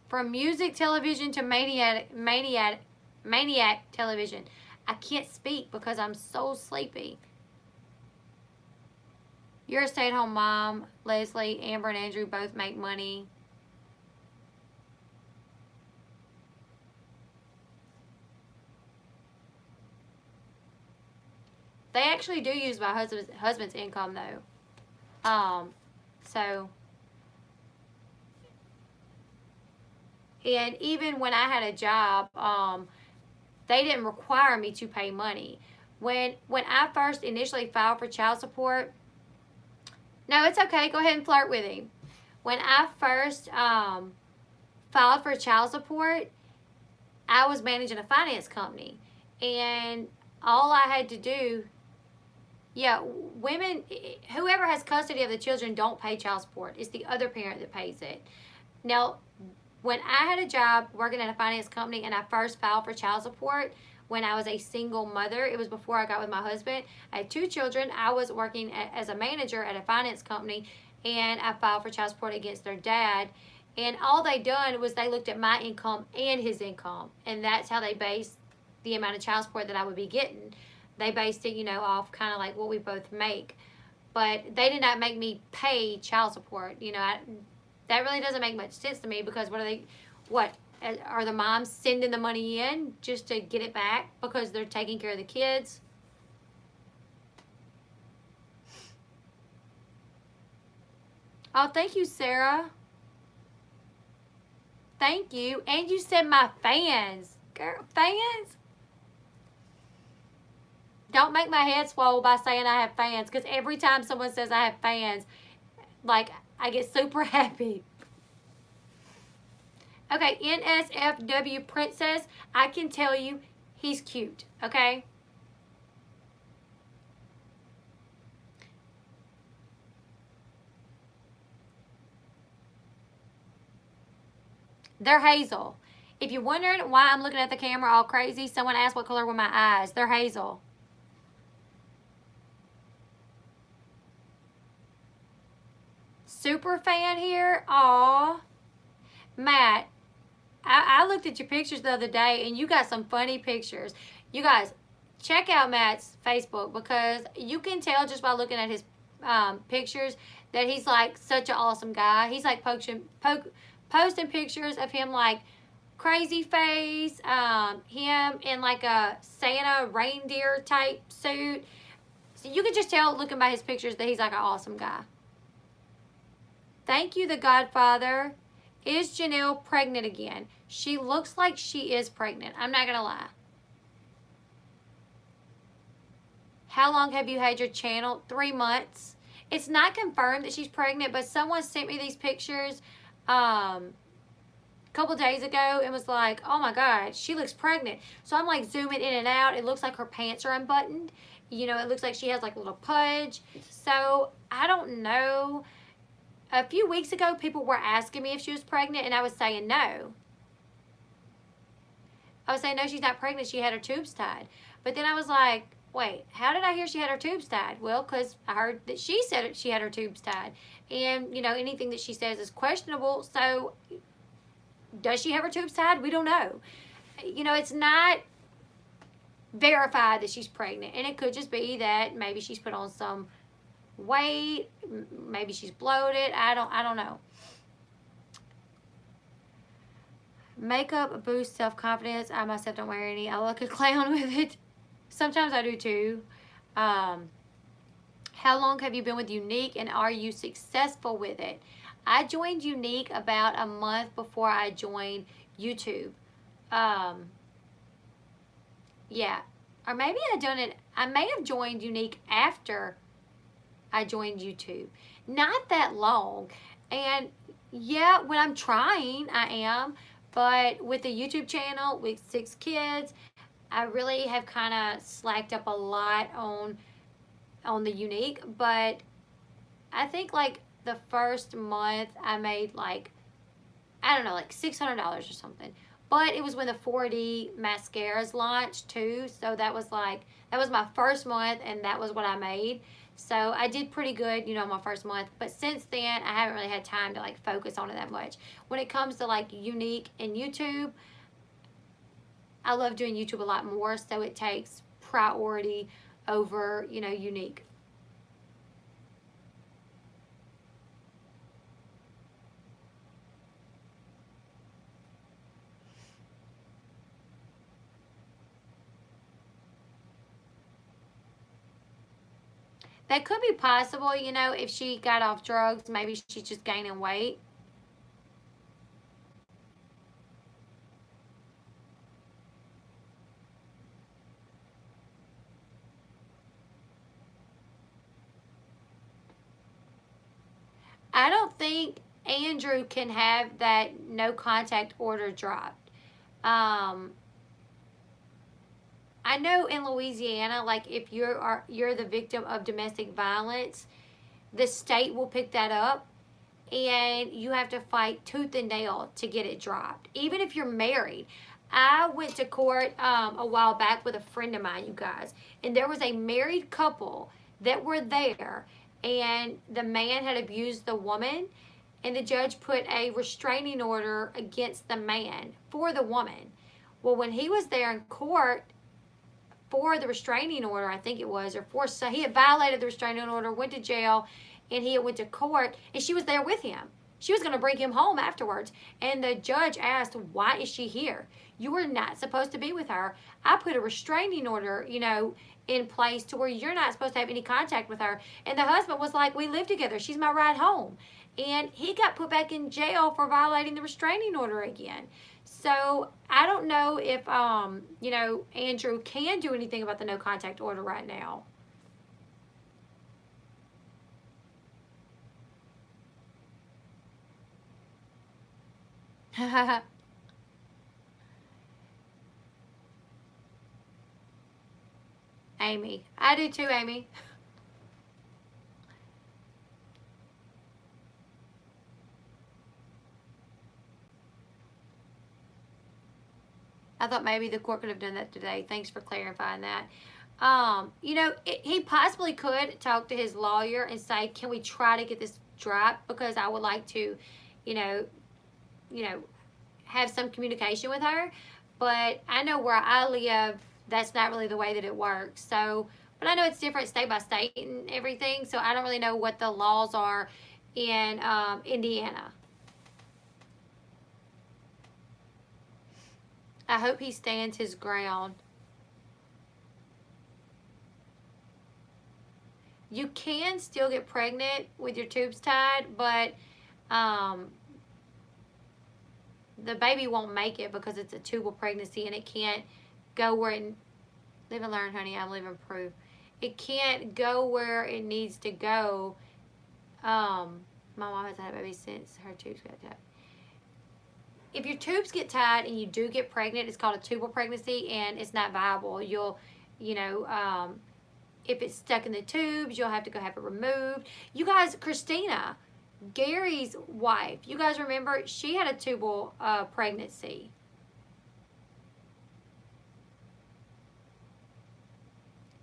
From music television to maniac television. I can't speak because I'm so sleepy. You're a stay-at-home mom, Leslie. Amber and Andrew both make money. They actually do use my husband's income though. So, and even when I had a job, they didn't require me to pay money. When I first initially filed for child support, no, it's okay. Go ahead and flirt with him. When I first filed for child support, I was managing a finance company, and all I had to do. Yeah, women, whoever has custody of the children don't pay child support. It's the other parent that pays it. Now, when I had a job working at a finance company and I first filed for child support when I was a single mother, it was before I got with my husband. I had 2 children. I was working as a manager at a finance company, and I filed for child support against their dad. And all they done was they looked at my income and his income, and that's how they based the amount of child support that I would be getting. They based it, you know, off kind of like what we both make. But they did not make me pay child support. You know, that really doesn't make much sense to me, because what are the moms sending the money in just to get it back because they're taking care of the kids? Oh, thank you, Sarah. Thank you. And you said my fans. Girl, fans? Don't make my head swell by saying I have fans, because every time someone says I have fans, like, I get super happy. Okay, NSFW Princess, I can tell you he's cute, okay? They're hazel. If you're wondering why I'm looking at the camera all crazy, someone asked what color were my eyes. They're hazel. Super fan here. Aw. Matt, I looked at your pictures the other day, and you got some funny pictures. You guys, check out Matt's Facebook, because you can tell just by looking at his pictures that he's like such an awesome guy. He's like posting pictures of him like crazy face, him in like a Santa reindeer type suit. So you can just tell looking by his pictures that he's like an awesome guy. Thank you, The Godfather. Is Janelle pregnant again? She looks like she is pregnant. I'm not going to lie. How long have you had your channel? 3 months. It's not confirmed that she's pregnant, but someone sent me these pictures a couple days ago and was like, oh my God, she looks pregnant. So I'm like zooming in and out. It looks like her pants are unbuttoned. You know, it looks like she has like a little pudge. So I don't know. A few weeks ago, people were asking me if she was pregnant, and I was saying no. I was saying, no, she's not pregnant. She had her tubes tied. But then I was like, wait, how did I hear she had her tubes tied? Well, because I heard that she said she had her tubes tied. And, you know, anything that she says is questionable. So, does she have her tubes tied? We don't know. You know, it's not verified that she's pregnant. And it could just be that maybe she's put on some weight, maybe she's bloated. I don't know. Makeup boosts self-confidence. I myself don't wear any. I look a clown with it. Sometimes I do too. How long have you been with Unique, and are you successful with it? I joined Unique about a month before I joined YouTube. Yeah, or maybe I may have joined Unique after I joined YouTube. Not that long. And yeah, when I'm trying, I am. But with the YouTube channel, with 6 kids, I really have kind of slacked up a lot on the Unique. But I think like the first month I made like, I don't know, like $600 or something. But it was when the 4D mascaras launched too. So that was my first month, and that was what I made. So I did pretty good, you know, my first month. But since then, I haven't really had time to like focus on it that much. When it comes to like Unique and YouTube, I love doing YouTube a lot more. So it takes priority over, you know, Unique. That could be possible, you know, if she got off drugs, maybe she's just gaining weight. I don't think Andrew can have that no contact order dropped. I know in Louisiana, like if you're the victim of domestic violence, the state will pick that up, and you have to fight tooth and nail to get it dropped. Even if you're married. I went to court a while back with a friend of mine, you guys, and there was a married couple that were there, and the man had abused the woman, and the judge put a restraining order against the man for the woman. Well, when he was there in court for the restraining order, I think it was, so he had violated the restraining order, went to jail, and he went to court, and she was there with him. She was going to bring him home afterwards, and the judge asked, why is she here? You were not supposed to be with her. I put a restraining order, you know, in place to where you're not supposed to have any contact with her. And the husband was like, we live together. She's my ride home. And he got put back in jail for violating the restraining order again. So I don't know if, you know, Andrew can do anything about the no contact order right now. Amy. I do too, Amy. I thought maybe the court could have done that today. Thanks for clarifying that. You know, he possibly could talk to his lawyer and say, can we try to get this dropped? Because I would like to, you know, have some communication with her. But I know where I live, that's not really the way that it works. So, but I know it's different state by state and everything. So I don't really know what the laws are in Indiana. I hope he stands his ground. You can still get pregnant with your tubes tied, but the baby won't make it because it's a tubal pregnancy and it can't go where it, live and learn, honey, I'm living proof. It can't go where it needs to go. My mom has had a baby since her tubes got tied. If your tubes get tied and you do get pregnant, it's called a tubal pregnancy and it's not viable. You'll, you know, if it's stuck in the tubes, you'll have to go have it removed. You guys, Christina, Gary's wife, you guys remember, she had a tubal pregnancy.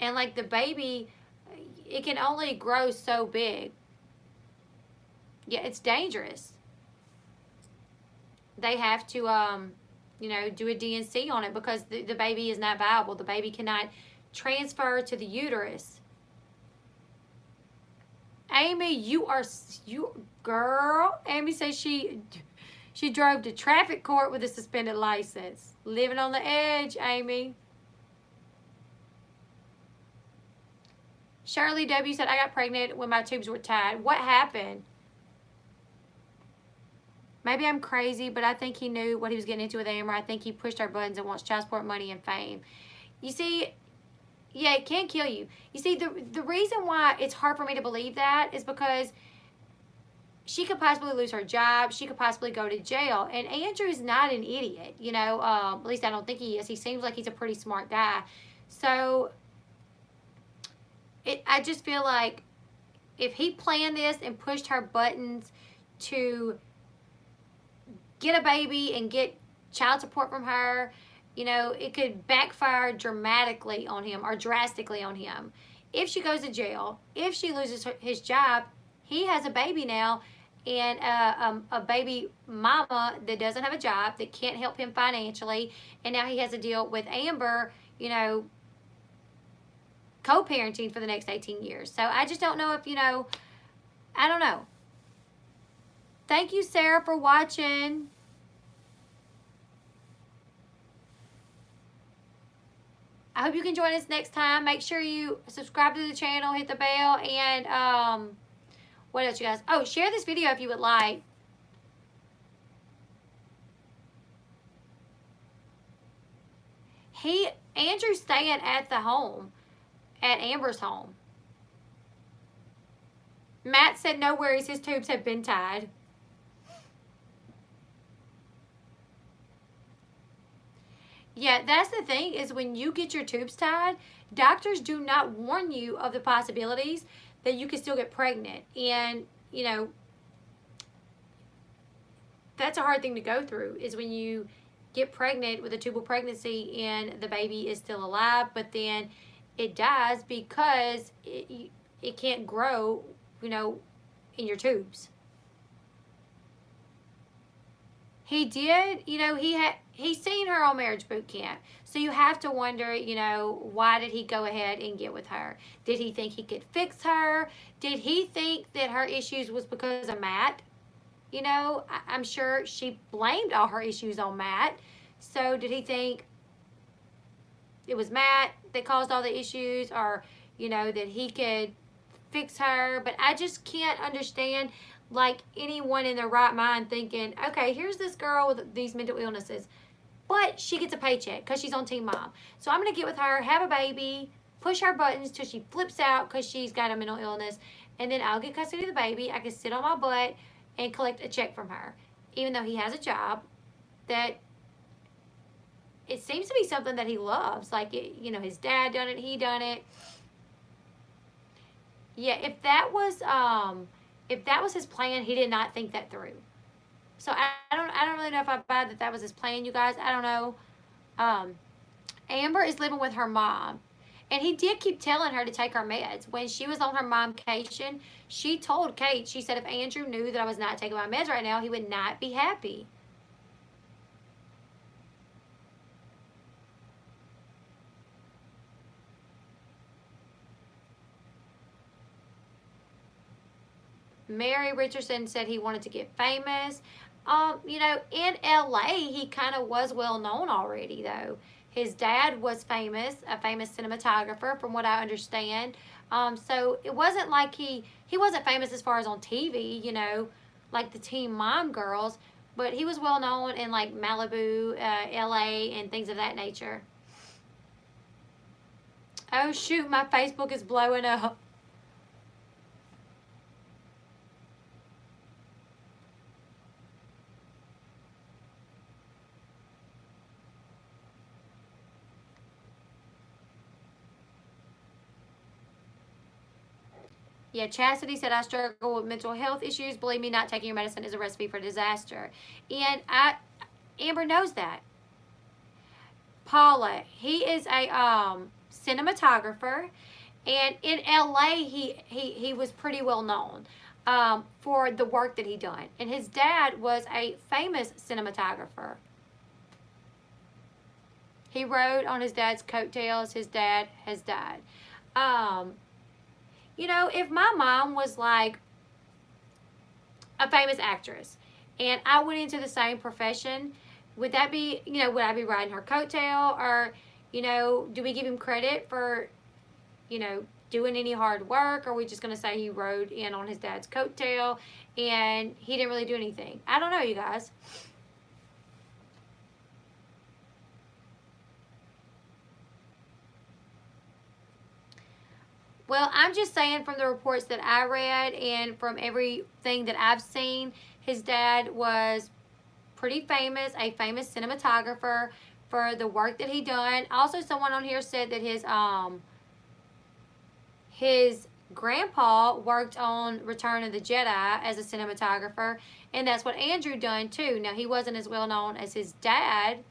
And like the baby, it can only grow so big. Yeah, it's dangerous. They have to, you know, do a D&C on it because the baby is not viable. The baby cannot transfer to the uterus. Amy, you girl. Amy says she drove to traffic court with a suspended license. Living on the edge, Amy. Shirley W said, I got pregnant when my tubes were tied. What happened? Maybe I'm crazy, but I think he knew what he was getting into with Amber. I think he pushed our buttons and wants child support money and fame. You see, yeah, it can kill you. You see, the reason why it's hard for me to believe that is because she could possibly lose her job. She could possibly go to jail. And Andrew's not an idiot, you know. At least I don't think he is. He seems like he's a pretty smart guy. So I just feel like if he planned this and pushed her buttons to get a baby and get child support from her, you know, it could backfire dramatically on him or drastically on him. If she goes to jail, if she loses his job, he has a baby now and a baby mama that doesn't have a job, that can't help him financially, and now he has to deal with Amber, you know, co-parenting for the next 18 years. So I just don't know if, you know, I don't know. Thank you, Sarah, for watching. I hope you can join us next time. Make sure you subscribe to the channel, hit the bell, and what else, you guys? Oh, share this video if you would like. Andrew's staying at the home, at Amber's home. Matt said no worries, his tubes have been tied. Yeah, that's the thing, is when you get your tubes tied, doctors do not warn you of the possibilities that you could still get pregnant. And, you know, that's a hard thing to go through, is when you get pregnant with a tubal pregnancy and the baby is still alive, but then it dies because it can't grow, you know, in your tubes. He did, you know, he's seen her on Marriage Boot Camp. So you have to wonder, you know, why did he go ahead and get with her? Did he think he could fix her? Did he think that her issues was because of Matt? You know, I'm sure she blamed all her issues on Matt. So did he think it was Matt that caused all the issues, or, you know, that he could fix her? But I just can't understand, like, anyone in their right mind thinking, okay, here's this girl with these mental illnesses, but she gets a paycheck because she's on Team Mom. So I'm going to get with her, have a baby, push her buttons till she flips out because she's got a mental illness, and then I'll get custody of the baby. I can sit on my butt and collect a check from her, even though he has a job that it seems to be something that he loves. Like, you know, his dad done it, he done it. Yeah, if that was his plan, he did not think that through. So I don't really know if I buy that was his plan, you guys. I don't know. Amber is living with her mom, and he did keep telling her to take her meds. When she was on her momcation, she told Kate, she said, if Andrew knew that I was not taking my meds right now, he would not be happy. Mary Richardson said he wanted to get famous. You know, in LA, he kind of was well known already, though. His dad was famous, a famous cinematographer, from what I understand. So it wasn't like he wasn't famous as far as on TV, you know, like the Teen Mom Girls, but he was well known in like Malibu, LA, and things of that nature. Oh shoot, my Facebook is blowing up. Yeah, Chastity said, I struggle with mental health issues. Believe me, not taking your medicine is a recipe for disaster. And Amber knows that. Paula, he is a cinematographer. And in LA, he was pretty well known for the work that he done. And his dad was a famous cinematographer. He rode on his dad's coattails. His dad has died. You know, if my mom was like a famous actress and I went into the same profession, would that be, you know, would I be riding her coattail? Or, you know, do we give him credit for, you know, doing any hard work? Or are we just going to say he rode in on his dad's coattail and he didn't really do anything? I don't know, you guys. Well, I'm just saying from the reports that I read and from everything that I've seen, his dad was pretty famous, a famous cinematographer for the work that he done. Also, someone on here said that his grandpa worked on Return of the Jedi as a cinematographer, and that's what Andrew done too. Now, he wasn't as well known as his dad.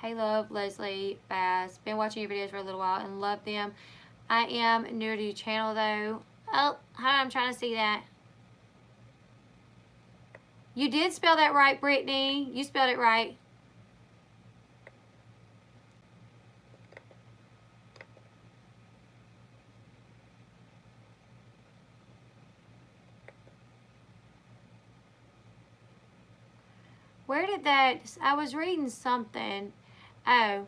Hey, love, Leslie Bass. Been watching your videos for a little while and love them. I am new to your channel, though. Oh, hi, I'm trying to see that. You did spell that right, Brittany. You spelled it right. Where did that... I was reading something. Oh.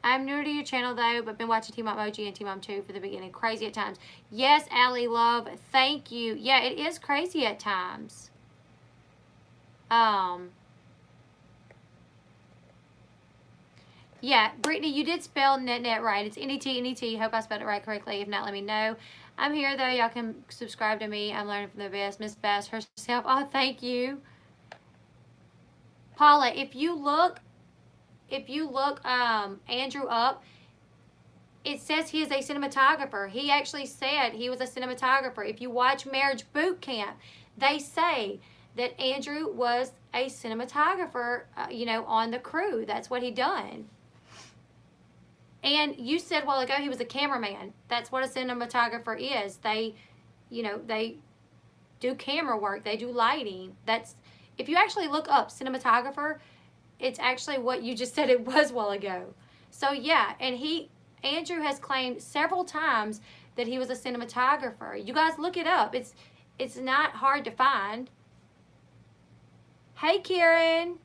I'm new to your channel, though, but been watching Team Mom OG and Team Mom 2 for the beginning. Crazy at times. Yes, Allie, love. Thank you. Yeah, it is crazy at times. Yeah, Brittany, you did spell net right. It's N-E-T, N-E-T. Hope I spelled it right correctly. If not, let me know. I'm here, though. Y'all can subscribe to me. I'm learning from the best. Miss Bass herself. Oh, thank you. Paula, if you look Andrew up, it says he is a cinematographer. He actually said he was a cinematographer. If you watch Marriage Boot Camp, they say that Andrew was a cinematographer, you know, on the crew. That's what he done. And you said a while ago he was a cameraman. That's what a cinematographer is. They, you know, they do camera work. They do lighting. That's, if you actually look up cinematographer, it's actually what you just said it was a while ago. So yeah, and Andrew has claimed several times that he was a cinematographer. You guys look it up. It's not hard to find. Hey, Karen.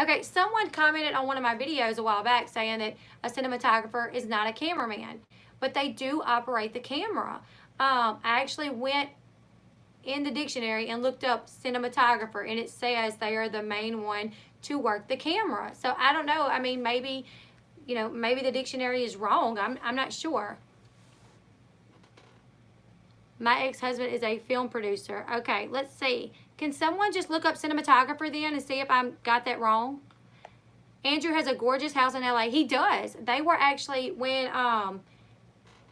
Okay, someone commented on one of my videos a while back saying that a cinematographer is not a cameraman, but they do operate the camera. I actually went in the dictionary and looked up cinematographer, and it says they are the main one to work the camera. So I don't know. I mean, maybe, you know, maybe the dictionary is wrong. I'm not sure. My ex-husband is a film producer. Okay, let's see. Can someone just look up cinematographer then and see if I got that wrong? Andrew has a gorgeous house in LA. He does. They were actually, when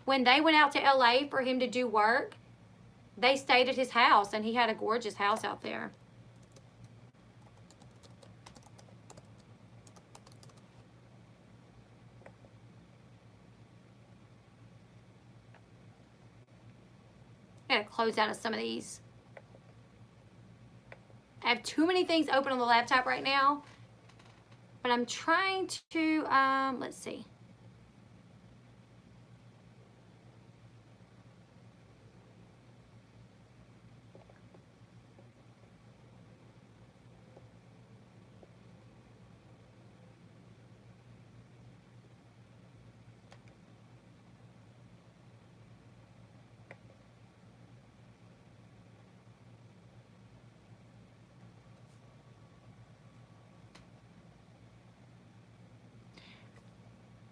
they went out to LA for him to do work, they stayed at his house, and he had a gorgeous house out there. I gotta close out of some of these. I have too many things open on the laptop right now. But I'm trying to, let's see.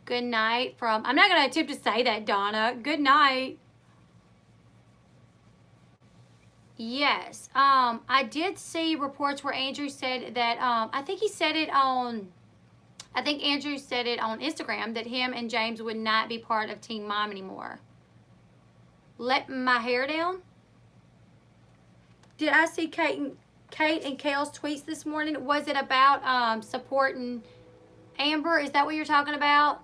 Good night from, I'm not going to attempt to say that, Donna. Good night. Yes. I did see reports where Andrew said that, I think Andrew said it on Instagram that him and James would not be part of Teen Mom anymore. Let my hair down? Did I see Kate and Kale's tweets this morning? Was it about supporting Amber? Is that what you're talking about?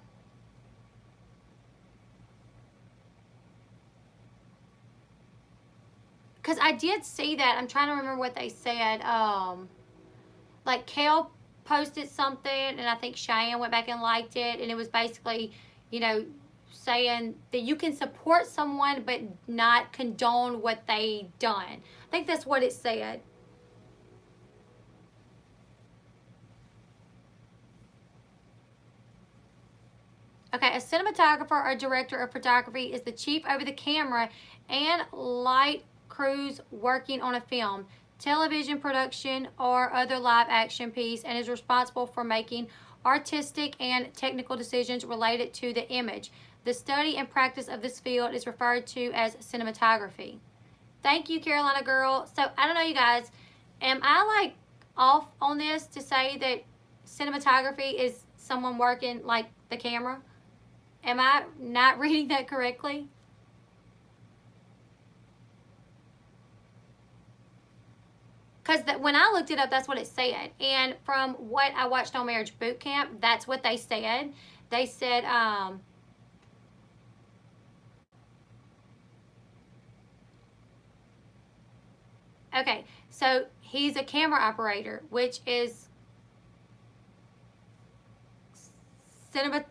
Because I did see that. I'm trying to remember what they said. Like Kale posted something, and I think Cheyenne went back and liked it, and it was basically, you know, saying that you can support someone but not condone what they done. I think that's what it said. Okay, a cinematographer or director of photography is the chief over the camera and light crews working on a film, television production, or other live action piece, and is responsible for making artistic and technical decisions related to the image. The study and practice of this field is referred to as cinematography. Thank you, Carolina girl. So I don't know, you guys, am I like off on this to say that cinematography is someone working like the camera? Am I not reading that correctly? Because when I looked it up, that's what it said. And from what I watched on Marriage Boot Camp, that's what they said. They said, okay, so he's a camera operator, which is cinema.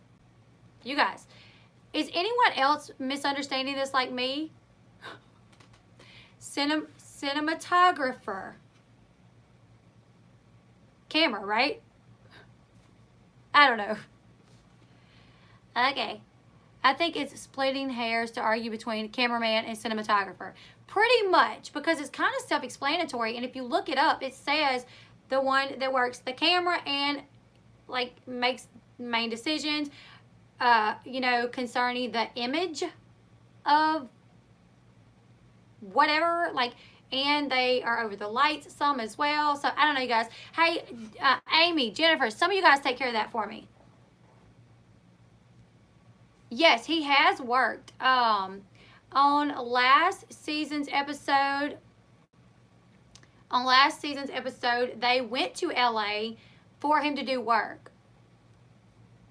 You guys, is anyone else misunderstanding this like me? Cinematographer. Camera, right? I don't know. Okay. I think it's splitting hairs to argue between cameraman and cinematographer. Pretty much, because it's kind of self-explanatory. And if you look it up, it says the one that works the camera and like makes main decisions, you know, concerning the image of whatever, like, and they are over the lights some as well. So I don't know, you guys. Hey, Amy, Jennifer, some of you guys take care of that for me. Yes, he has worked. On last season's episode, they went to LA for him to do work.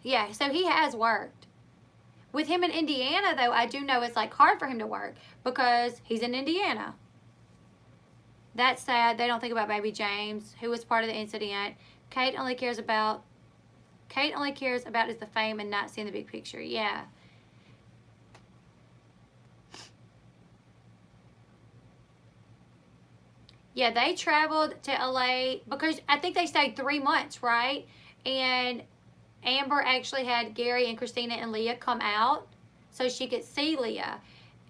Yeah, so he has worked. With him in Indiana, though, I do know it's like hard for him to work because he's in Indiana. That's sad. They don't think about baby James, who was part of the incident. Kate only cares about is the fame and not seeing the big picture. Yeah. Yeah, they traveled to LA because I think they stayed 3 months, right? And Amber actually had Gary and Christina and Leah come out so she could see Leah.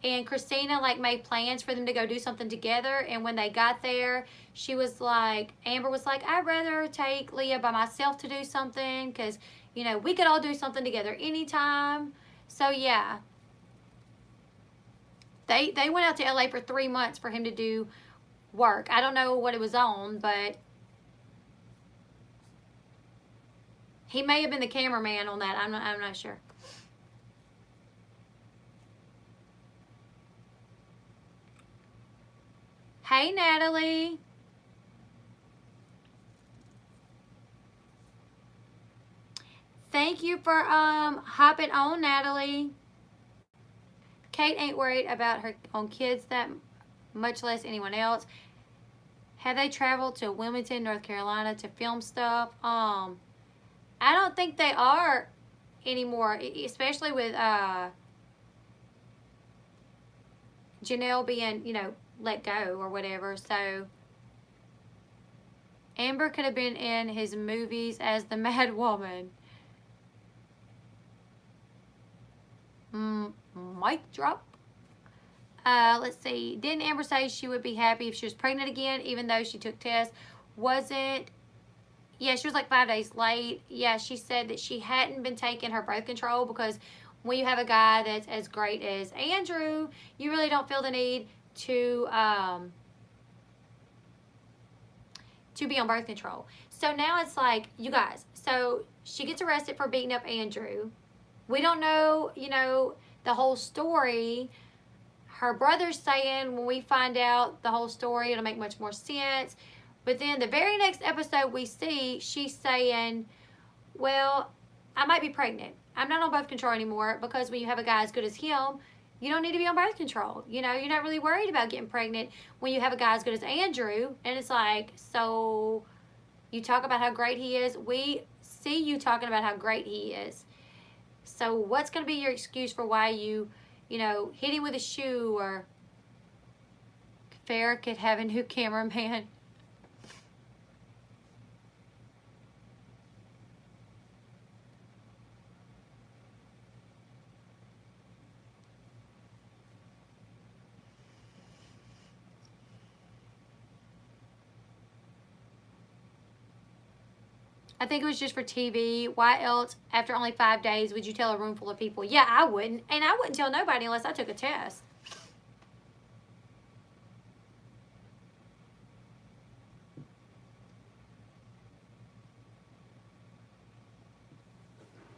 And Christina like made plans for them to go do something together. And when they got there, she was like, Amber was like, I'd rather take Leah by myself to do something because, you know, we could all do something together anytime. So yeah, they went out to LA for 3 months for him to do work. I don't know what it was on, but he may have been the cameraman on that. I'm not sure. Hey, Natalie. Thank you for hopping on, Natalie. Kate ain't worried about her own kids that much less anyone else. Have they traveled to Wilmington, North Carolina to film stuff? I don't think they are anymore, especially with Janelle being, you know, let go or whatever. So Amber could have been in his movies as the Mad Woman. Mic drop. Let's see. Didn't Amber say she would be happy if she was pregnant again, even though she took tests? Wasn't... Yeah, she was like 5 days late. Yeah, she said that she hadn't been taking her birth control because when you have a guy that's as great as Andrew, you really don't feel the need to be on birth control. So now it's like, you guys, so she gets arrested for beating up Andrew. We don't know, you know, the whole story. Her brother's saying when we find out the whole story, it'll make much more sense. But then the very next episode we see, she's saying, well, I might be pregnant. I'm not on birth control anymore because when you have a guy as good as him, you don't need to be on birth control. You know, you're not really worried about getting pregnant when you have a guy as good as Andrew. And it's like, so you talk about how great he is. We see you talking about how great he is. So what's going to be your excuse for why you know, hit him with a shoe? Or Farrah could have a new cameraman. I think it was just for TV. Why else, after only 5 days, would you tell a room full of people? Yeah, I wouldn't. And I wouldn't tell nobody unless I took a test.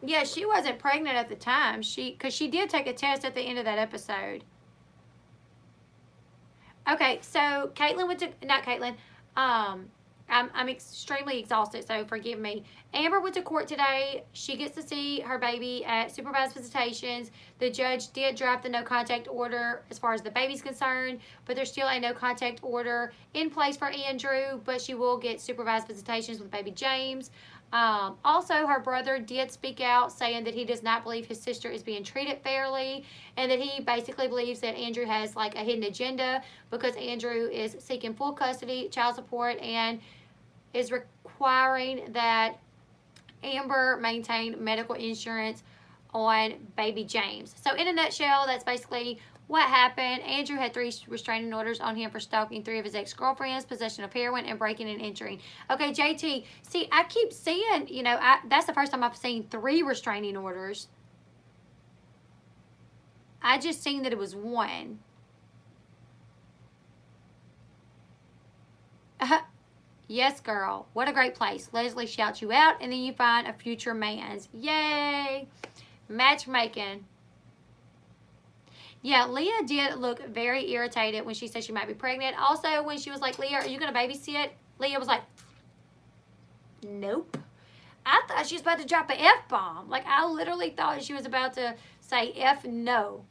Yeah, she wasn't pregnant at the time. Because she did take a test at the end of that episode. Okay, so Caitlin went to, not Caitlin, I'm extremely exhausted, so forgive me. Amber went to court today. She gets to see her baby at supervised visitations. The judge did draft the no contact order as far as the baby's concerned, but there's still a no contact order in place for Andrew, but she will get supervised visitations with baby James. Also, her brother did speak out saying that he does not believe his sister is being treated fairly, and that he basically believes that Andrew has like a hidden agenda because Andrew is seeking full custody, child support, and is requiring that Amber maintain medical insurance on baby James. So in a nutshell, that's basically what happened. Andrew had 3 restraining orders on him for stalking 3 of his ex-girlfriends, possession of heroin, and breaking and entering. Okay, JT, see, I keep seeing, you know, that's the first time I've seen 3 restraining orders. I just seen that it was 1. Yes, girl. What a great place. Leslie shouts you out, and then you find a future man's. Yay! Matchmaking. Yeah, Leah did look very irritated when she said she might be pregnant. Also, when she was like, Leah, are you going to babysit? Leah was like, nope. I thought she was about to drop an F-bomb. Like, I literally thought she was about to say F no.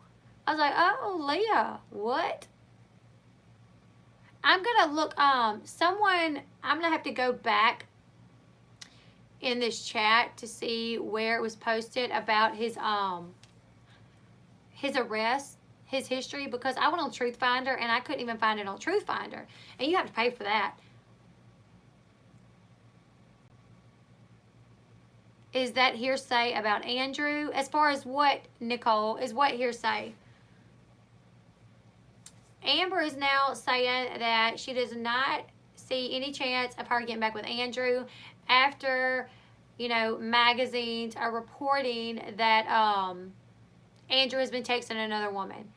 I was like, oh, Leah, what? I'm going to look, I'm going to have to go back in this chat to see where it was posted about his arrest, his history, because I went on Truth Finder and I couldn't even find it on Truth Finder. And you have to pay for that. Is that hearsay about Andrew? As far as what, Nicole, is what hearsay? Amber is now saying that she does not see any chance of her getting back with Andrew after, you know, magazines are reporting that Andrew has been texting another woman.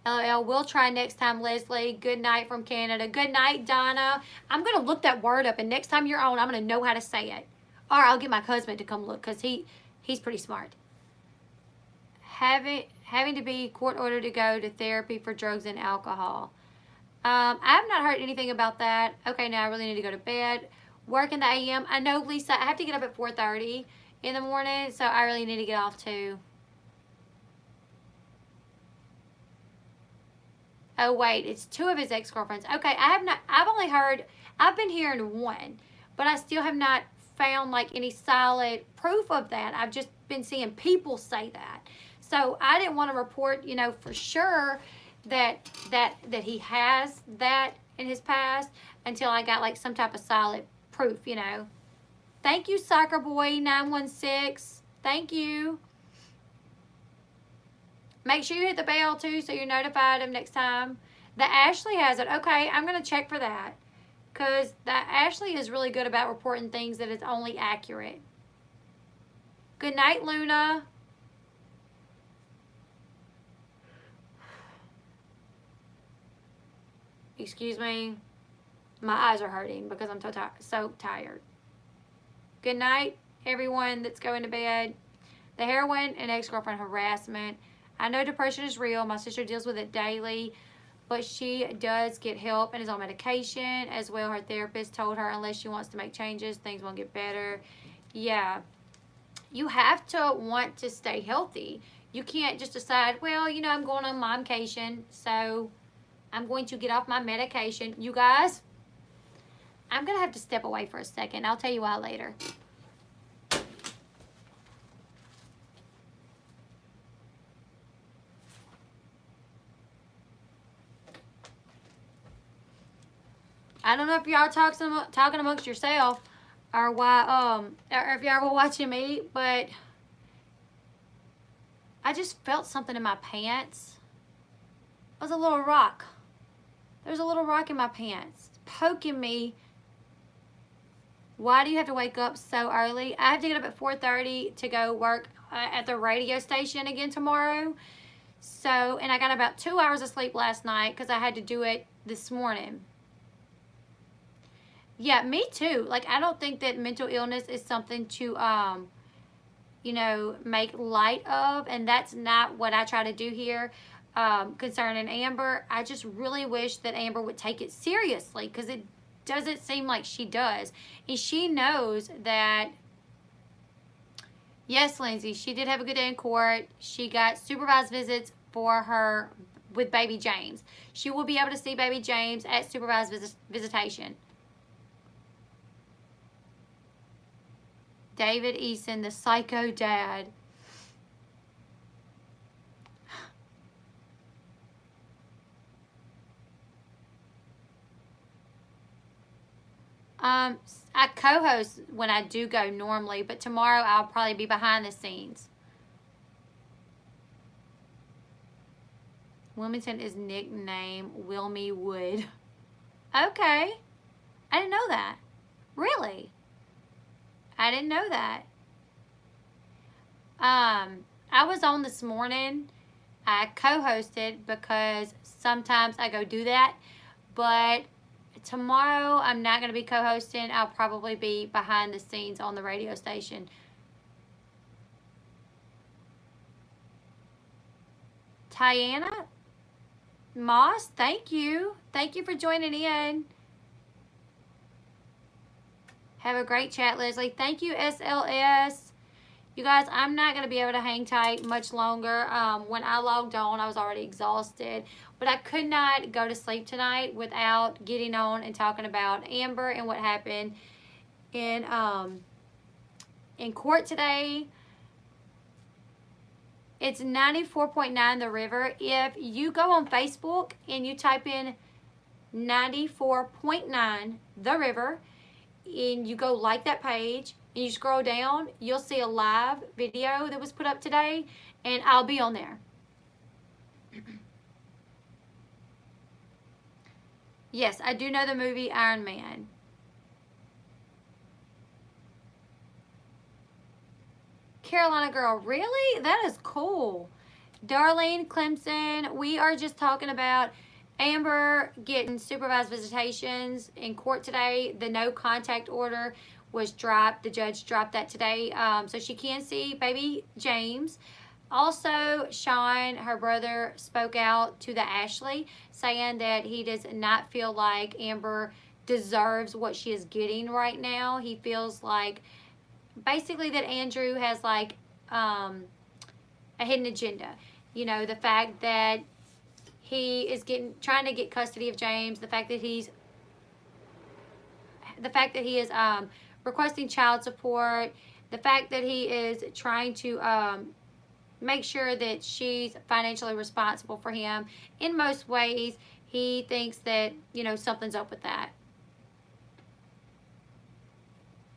LOL, we'll try next time, Leslie. Good night from Canada. Good night, Donna. I'm going to look that word up, and next time you're on, I'm going to know how to say it. Or I'll get my husband to come look, because he's pretty smart. Having to be court ordered to go to therapy for drugs and alcohol. I have not heard anything about that. Okay, now I really need to go to bed. Work in the AM. I know, Lisa, I have to get up at 4:30 in the morning, so I really need to get off too. Oh, wait, it's 2 of his ex-girlfriends. Okay, I've been hearing one, but I still have not found like any solid proof of that. I've just been seeing people say that. So I didn't want to report, for sure that he has that in his past until I got like some type of solid proof, Thank you, Soccer Boy 916. Thank you. Make sure you hit the bell too so you're notified of next time. The Ashley has it. Okay, I'm going to check for that. Because the Ashley is really good about reporting things that is only accurate. Good night, Luna. Excuse me. My eyes are hurting because I'm so tired. Good night, everyone that's going to bed. The heroin and ex-girlfriend harassment. I know depression is real. My sister deals with it daily, but she does get help and is on medication as well. Her therapist told her unless she wants to make changes, things won't get better. Yeah. You have to want to stay healthy. You can't just decide, well, I'm going on momcation, so I'm going to get off my medication. You guys, I'm going to have to step away for a second. I'll tell you why later. I don't know if y'all talking amongst yourself or why or if y'all were watching me, but I just felt something in my pants. It was a little rock. There's a little rock in my pants poking me. Why do you have to wake up so early? I have to get up at 4:30 to go work at the radio station again tomorrow. So, and I got about 2 hours of sleep last night because I had to do it this morning. Yeah, me too. Like, I don't think that mental illness is something to, make light of. And that's not what I try to do here concerning Amber. I just really wish that Amber would take it seriously because it doesn't seem like she does. And she knows that, yes, Lindsay, she did have a good day in court. She got supervised visits for her with baby James. She will be able to see baby James at supervised visitation. David Eason, the psycho dad. I co-host when I do go normally, but tomorrow I'll probably be behind the scenes. Wilmington is nicknamed Wilmy Wood. Okay. I didn't know that. Really? I didn't know that. I was on this morning. I co-hosted because sometimes I go do that. But tomorrow I'm not going to be co-hosting. I'll probably be behind the scenes on the radio station. Tiana Moss, thank you. Thank you for joining in. Have a great chat, Leslie. Thank you, SLS. You guys, I'm not going to be able to hang tight much longer. When I logged on, I was already exhausted. But I could not go to sleep tonight without getting on and talking about Amber and what happened in court today. It's 94.9 The River. If you go on Facebook and you type in 94.9 The River, and you go like that page and you scroll down, you'll see a live video that was put up today, and I'll be on there. Yes, I do know the movie Iron Man. Carolina girl, really? That is cool. Darlene Clemson, we are just talking about Amber getting supervised visitations in court today. The no contact order was dropped. The judge dropped that today, so she can see baby James. Also, Shawn, her brother, spoke out to the Ashley, saying that he does not feel like Amber deserves what she is getting right now. He feels like basically that Andrew has a hidden agenda. The fact that he is trying to get custody of James, the fact that he is requesting child support, the fact that he is trying to make sure that she's financially responsible for him. In most ways, he thinks that, you know, something's up with that.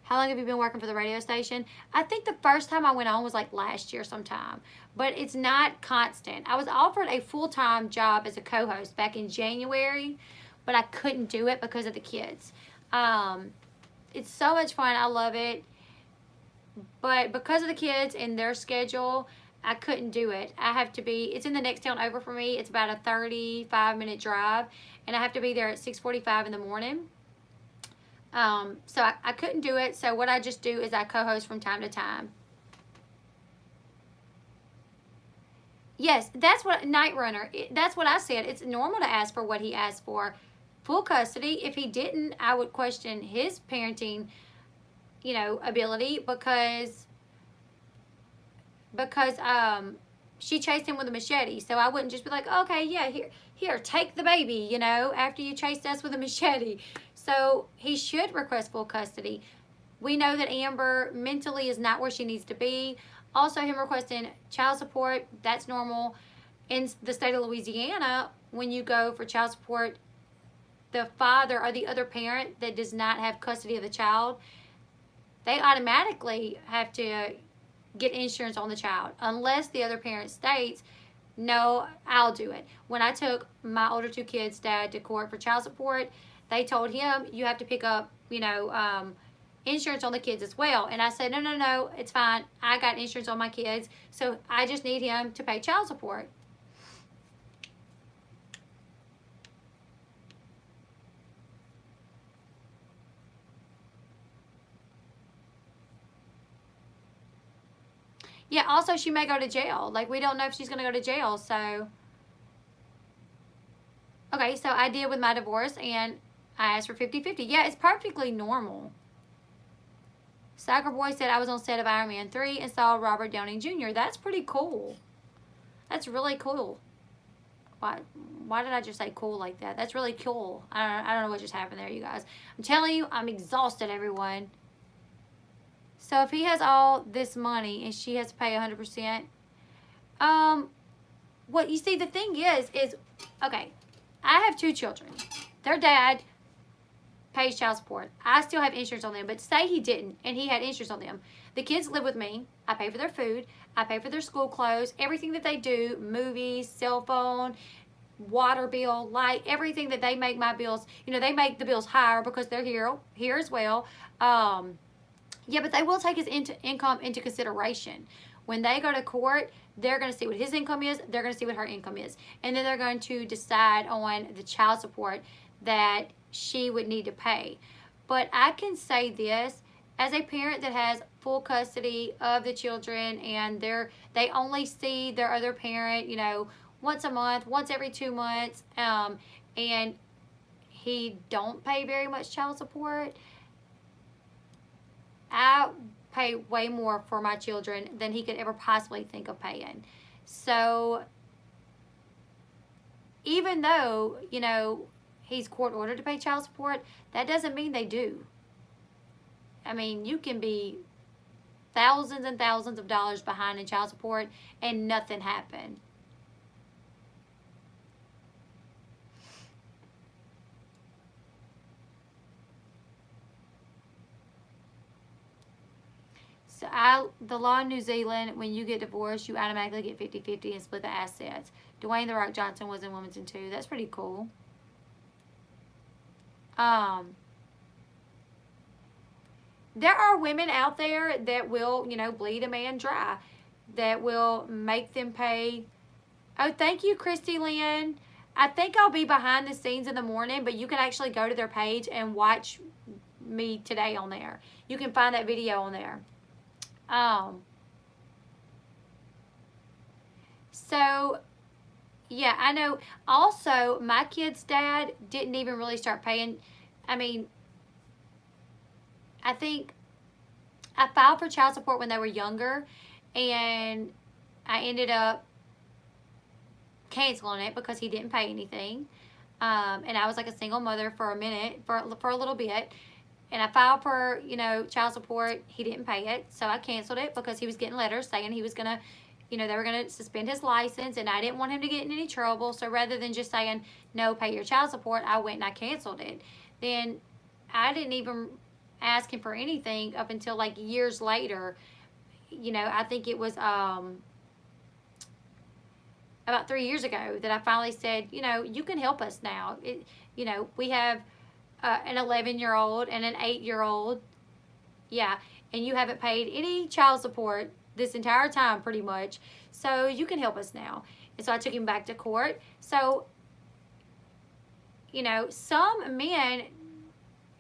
How long have you been working for the radio station? I think the first time I went on was like last year sometime, but it's not constant. I was offered a full-time job as a co-host back in January, but I couldn't do it because of the kids. It's so much fun. I love it. But because of the kids and their schedule, I couldn't do it. I have to be, it's in the next town over for me. It's about a 35-minute drive, and I have to be there at 6:45 in the morning. So I couldn't do it. So what I just do is I co-host from time to time. Yes, that's what, Night Runner, that's what I said. It's normal to ask for what he asked for. Full custody. If he didn't, I would question his parenting, you know, ability because she chased him with a machete. So I wouldn't just be like, okay, yeah, here, take the baby, you know, after you chased us with a machete. So he should request full custody. We know that Amber mentally is not where she needs to be. Also, him requesting child support, that's normal. In the state of Louisiana, when you go for child support, the father or the other parent that does not have custody of the child, they automatically have to get insurance on the child unless the other parent states, no, I'll do it. When I took my older two kids' dad to court for child support, they told him you have to pick up, you know, insurance on the kids as well. And I said, no, it's fine. I got insurance on my kids, so I just need him to pay child support. Yeah, also she may go to jail. Like, we don't know if she's going to go to jail, so. Okay, so I did with my divorce, and I asked for 50-50. Yeah, it's perfectly normal. Soccer Boy said I was on set of Iron Man 3 and saw Robert Downey Jr. That's pretty cool. That's really cool. Why did I just say cool like that? That's really cool. I don't know what just happened there, you guys. I'm telling you, I'm exhausted, everyone. So if he has all this money and she has to pay 100%, what you see, the thing is, okay, I have two children. Their dad pays child support. I still have insurance on them, but say he didn't and he had insurance on them. The kids live with me. I pay for their food. I pay for their school clothes, everything that they do, movies, cell phone, water bill, light, everything that they make my bills, you know, they make the bills higher because they're here as well. Yeah, but they will take his income into consideration. When they go to court, they're going to see what his income is. They're going to see what her income is. And then they're going to decide on the child support that she would need to pay. But I can say this, as a parent that has full custody of the children and they only see their other parent, you know, once a month, once every 2 months, and he don't pay very much child support, I pay way more for my children than he could ever possibly think of paying. So even though, you know, he's court ordered to pay child support, that doesn't mean they do. I mean, you can be thousands and thousands of dollars behind in child support and nothing happened. So the law in New Zealand, when you get divorced, you automatically get 50-50 and split the assets. Dwayne "The Rock" Johnson was in Wilmington too. That's pretty cool. There are women out there that will, you know, bleed a man dry, that will make them pay. Oh, thank you, Christy Lynn. I think I'll be behind the scenes in the morning, but you can actually go to their page and watch me today on there. You can find that video on there. So yeah, I know. Also, my kid's dad didn't even really start paying. I mean, I think I filed for child support when they were younger, and I ended up canceling it because he didn't pay anything. And I was like a single mother for a minute, for a little bit. And I filed for, you know, child support. He didn't pay it. So I canceled it because he was getting letters saying he was going to, you know, they were going to suspend his license. And I didn't want him to get in any trouble. So rather than just saying, no, pay your child support, I went and I canceled it. Then I didn't even ask him for anything up until like years later. You know, I think it was about 3 years ago that I finally said, you know, you can help us now. You know, we have an 11-year-old and an 8-year-old. Yeah, and you haven't paid any child support this entire time pretty much. So you can help us now. And so I took him back to court. So, you know, some men,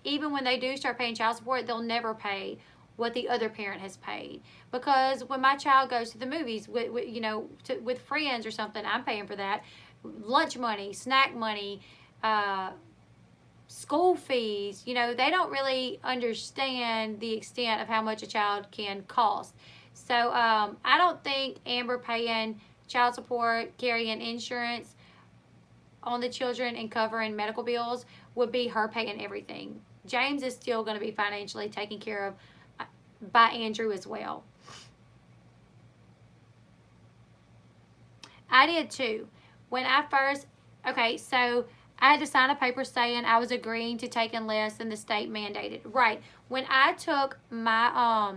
even when they do start paying child support, they'll never pay what the other parent has paid. Because when my child goes to the movies with you know, with friends or something, I'm paying for that. Lunch money, snack money, school fees, you know, they don't really understand the extent of how much a child can cost. So I don't think Amber paying child support, carrying insurance on the children, and covering medical bills would be her paying everything. James is still going to be financially taken care of by Andrew as well. I did too. When I first, okay, so I had to sign a paper saying I was agreeing to taking less than the state mandated. Right. When I took my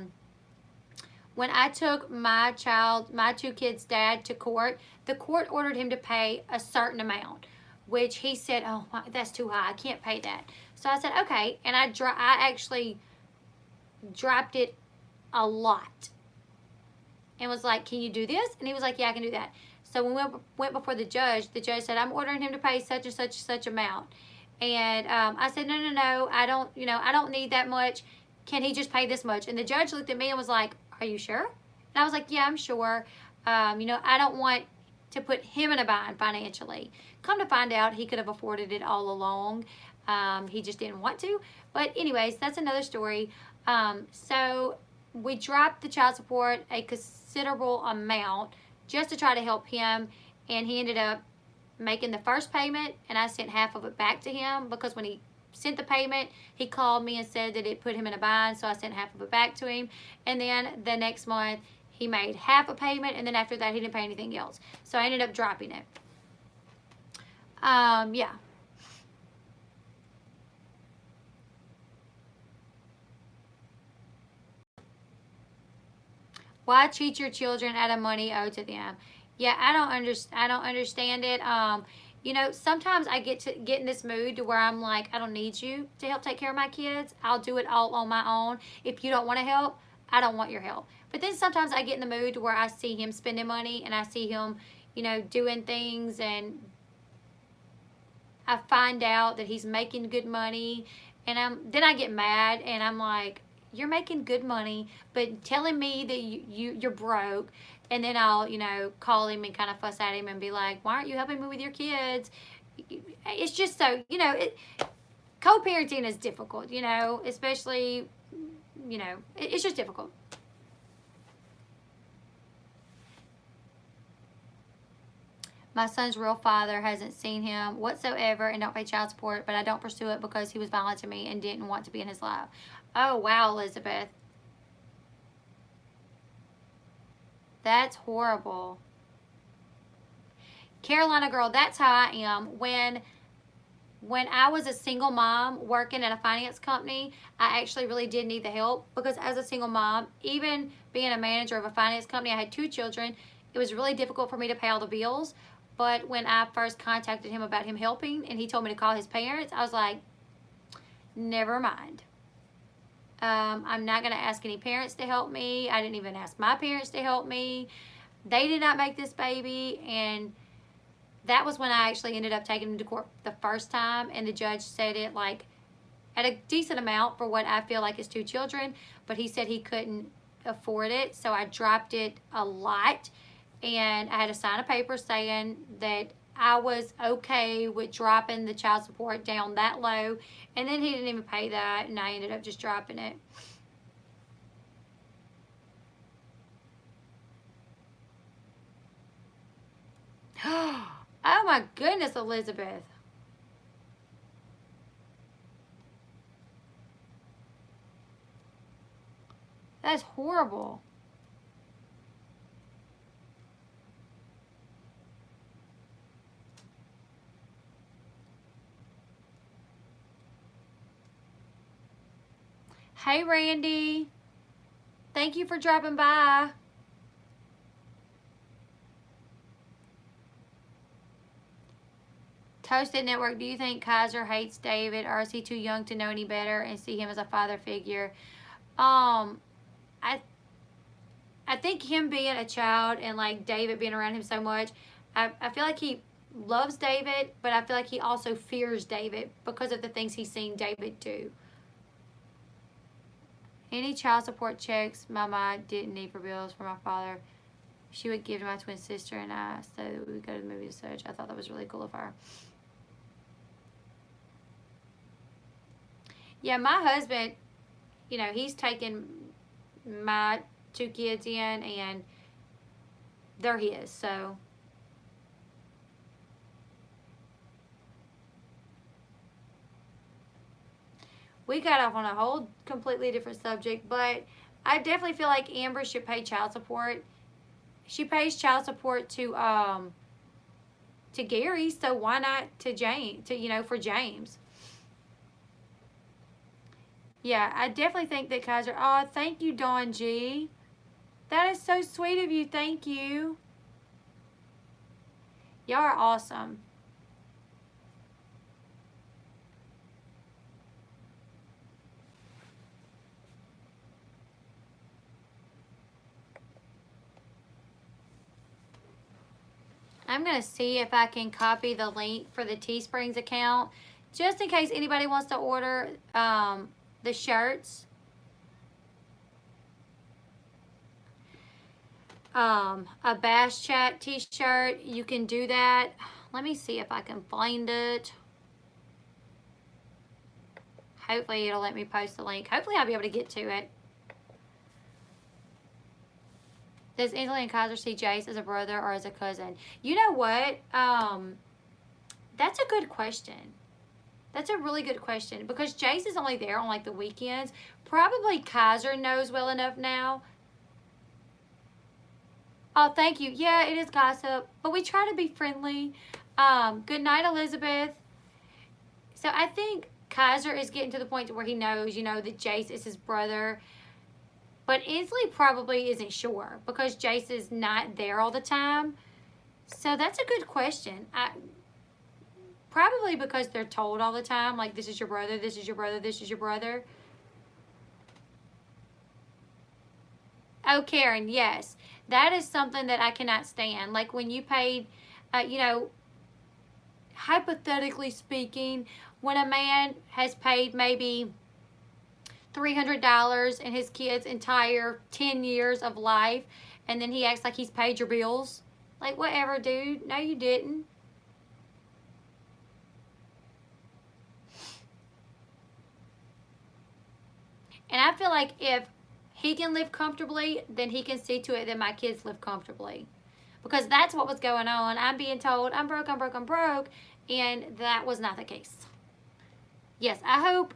my two kids' dad to court, the court ordered him to pay a certain amount, which he said, oh, that's too high. I can't pay that. So I said, okay. And I actually dropped it a lot and was like, can you do this? And he was like, yeah, I can do that. So when we went before the judge said, I'm ordering him to pay such and such amount. And I said, no, I don't need that much. Can he just pay this much? And the judge looked at me and was like, are you sure? And I was like, yeah, I'm sure. You know, I don't want to put him in a bind financially. Come to find out, he could have afforded it all along. He just didn't want to. But anyways, that's another story. So we dropped the child support a considerable amount just to try to help him, and he ended up making the first payment, and I sent half of it back to him because when he sent the payment, he called me and said that it put him in a bind, so I sent half of it back to him. And then the next month, he made half a payment, and then after that, he didn't pay anything else. So I ended up dropping it. Yeah. Why cheat your children out of money owed to them? Yeah, I don't understand it. You know, sometimes I get in this mood to where I'm like, I don't need you to help take care of my kids. I'll do it all on my own. If you don't want to help, I don't want your help. But then sometimes I get in the mood to where I see him spending money and I see him, you know, doing things, and I find out that he's making good money, and then I get mad and I'm like, you're making good money, but telling me that you're broke. And then I'll, you know, call him and kind of fuss at him and be like, why aren't you helping me with your kids? It's just so, you know, co-parenting is difficult, you know, especially, you know, it's just difficult. My son's real father hasn't seen him whatsoever and don't pay child support, but I don't pursue it because he was violent to me and didn't want to be in his life. Oh, wow, Elizabeth. That's horrible. Carolina girl, that's how I am. When I was a single mom working at a finance company, I actually really did need the help because as a single mom, even being a manager of a finance company, I had 2 children. It was really difficult for me to pay all the bills. But when I first contacted him about him helping and he told me to call his parents, I was like, never mind. I'm not going to ask any parents to help me. I didn't even ask my parents to help me. They did not make this baby. And that was when I actually ended up taking him to court the first time. And the judge said it like at a decent amount for what I feel like is 2 children. But he said he couldn't afford it. So I dropped it a lot. And I had to sign a paper saying that I was okay with dropping the child support down that low. And then he didn't even pay that, and I ended up just dropping it. Oh my goodness, Elizabeth. That's horrible. Hey, Randy. Thank you for dropping by. Toasted Network, do you think Kaiser hates David, or is he too young to know any better and see him as a father figure? I think him being a child and like David being around him so much, I feel like he loves David, but I feel like he also fears David because of the things he's seen David do. Any child support checks my mom didn't need for bills for my father, she would give to my twin sister and I, so that we would go to the movies and such. I thought that was really cool of her. Yeah, my husband, you know, he's taken my 2 kids in and they're his, so. We got off on a whole completely different subject, but I definitely feel like Amber should pay child support. She pays child support to Gary, so why not to James, for James. Yeah, I definitely think that Kaiser, oh, thank you, Dawn G. That is so sweet of you. Thank you. Y'all are awesome. I'm going to see if I can copy the link for the Teesprings account, just in case anybody wants to order the shirts. A Bash Chat t-shirt, you can do that. Let me see if I can find it. Hopefully it'll let me post the link. Hopefully I'll be able to get to it. Does Ainsley and Kaiser see Jace as a brother or as a cousin? You know what? That's a good question. That's a really good question, because Jace is only there on like the weekends. Probably Kaiser knows well enough now. Oh, thank you. Yeah, it is gossip, but we try to be friendly. Good night, Elizabeth. So I think Kaiser is getting to the point where he knows, that Jace is his brother. But Inslee probably isn't sure because Jace is not there all the time. So that's a good question. Probably because they're told all the time, like, this is your brother, this is your brother, this is your brother. Oh, Karen, yes. That is something that I cannot stand. Like when you paid, hypothetically speaking, when a man has paid maybe $300 in his kid's entire 10 years of life, and then he acts like he's paid your bills. Like, whatever, dude. No, you didn't. And I feel like if he can live comfortably, then he can see to it that my kids live comfortably. Because that's what was going on. I'm being told, I'm broke, I'm broke, I'm broke. And that was not the case. Yes, I hope,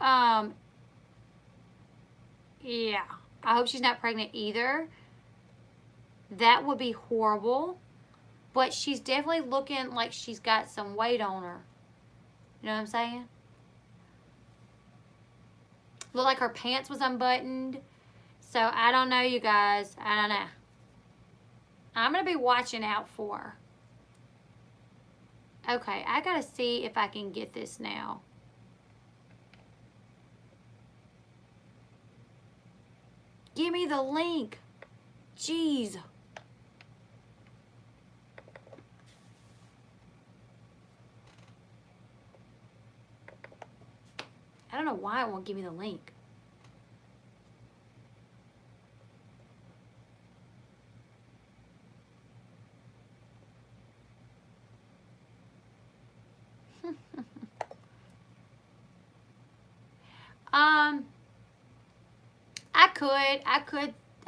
yeah, I hope she's not pregnant either. That would be horrible. But she's definitely looking like she's got some weight on her. You know what I'm saying? Looked like her pants was unbuttoned. So, I don't know, you guys. I don't know. I'm going to be watching out for her. Okay, I got to see if I can get this now. Give me the link. Jeez. I don't know why it won't give me the link.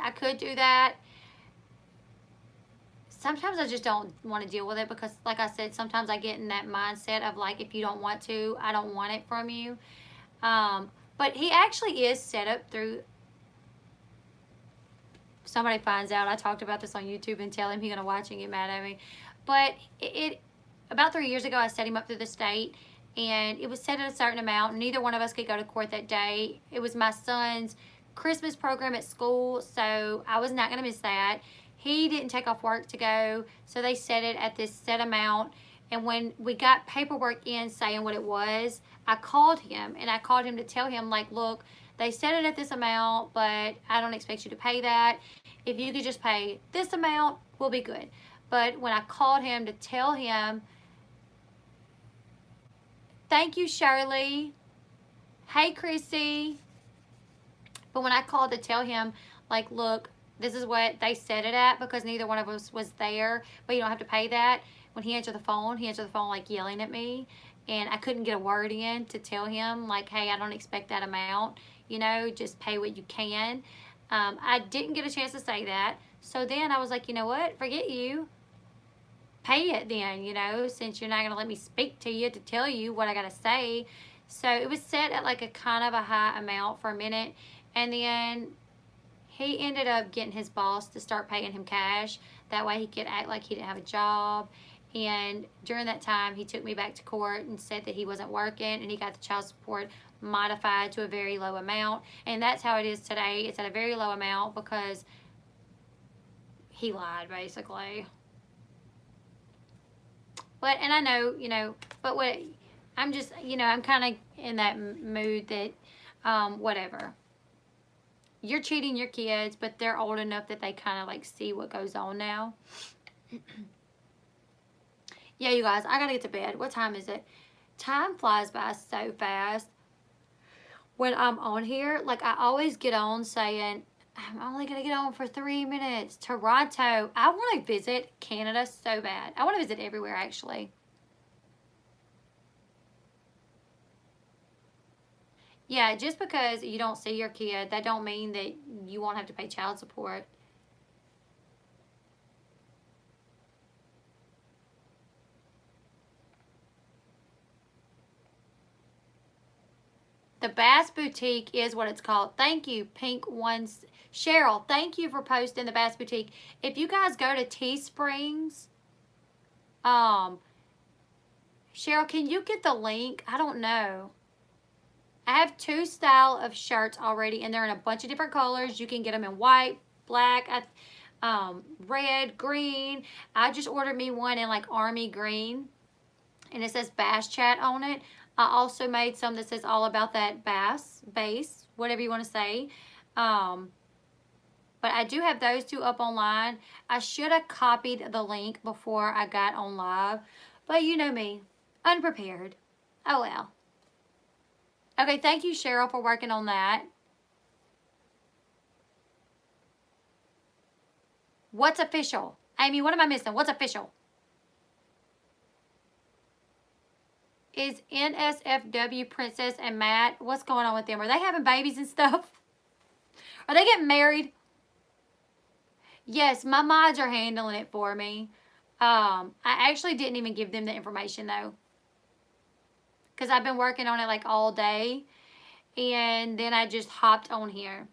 I could do that. sometimes I just don't want to deal with it because, like I said, sometimes I get in that mindset of like, if you don't want to, I don't want it from you. But he actually is set up through, somebody finds out I talked about this on YouTube and tell him he's going to watch and get mad at me. But about 3 years ago, I set him up through the state, and it was set at a certain amount. Neither one of us could go to court that day. It was my son's Christmas program at school, so I was not going to miss that. He didn't take off work to go, so they set it at this set amount. And when we got paperwork in saying what it was, I called him, and I called him to tell him, like, look, they set it at this amount, but I don't expect you to pay that. If you could just pay this amount, we'll be good. But when I called him to tell him, thank you, Shirley. Hey, Chrissy. But when I called to tell him, like, look, this is what they set it at because neither one of us was there, but you don't have to pay that. When he answered the phone like yelling at me, and I couldn't get a word in to tell him, like, hey, I don't expect that amount, you know, just pay what you can. I didn't get a chance to say that. So then I was like, you know what, forget you. Pay it then, you know, since you're not going to let me speak to you to tell you what I got to say. So it was set at like a kind of a high amount for a minute. And then he ended up getting his boss to start paying him cash. That way he could act like he didn't have a job. And during that time, he took me back to court and said that he wasn't working, and he got the child support modified to a very low amount. And that's how it is today. It's at a very low amount because he lied, basically. But, and I know, you know, but what, I'm just, you know, I'm kind of in that mood that, whatever. You're cheating your kids, but they're old enough that they kind of like see what goes on now. Yeah, you guys, I gotta get to bed. What time is it? Time flies by so fast. When I'm on here, like I always get on saying, I'm only gonna get on for 3 minutes. Toronto. I want to visit Canada so bad. I want to visit everywhere, actually. Yeah, just because you don't see your kid, that don't mean that you won't have to pay child support. The Bass Boutique is what it's called. Thank you, Pink Ones. Cheryl, thank you for posting the Bass Boutique. If you guys go to Teesprings, Cheryl, can you get the link? I don't know. I have 2 style of shirts already, and they're in a bunch of different colors. You can get them in white, black, red, green. I just ordered me one in like army green, and it says Bass Chat on it. I also made some that says all about that bass, whatever you want to say. But I do have those 2 up online. I should have copied the link before I got on live. But you know me, unprepared. Oh well. Okay, thank you, Cheryl, for working on that. What's official? Amy, what am I missing? What's official? Is NSFW Princess and Matt, what's going on with them? Are they having babies and stuff? Are they getting married? Yes, my mods are handling it for me. I actually didn't even give them the information, though. Because I've been working on it, like, all day. And then I just hopped on here.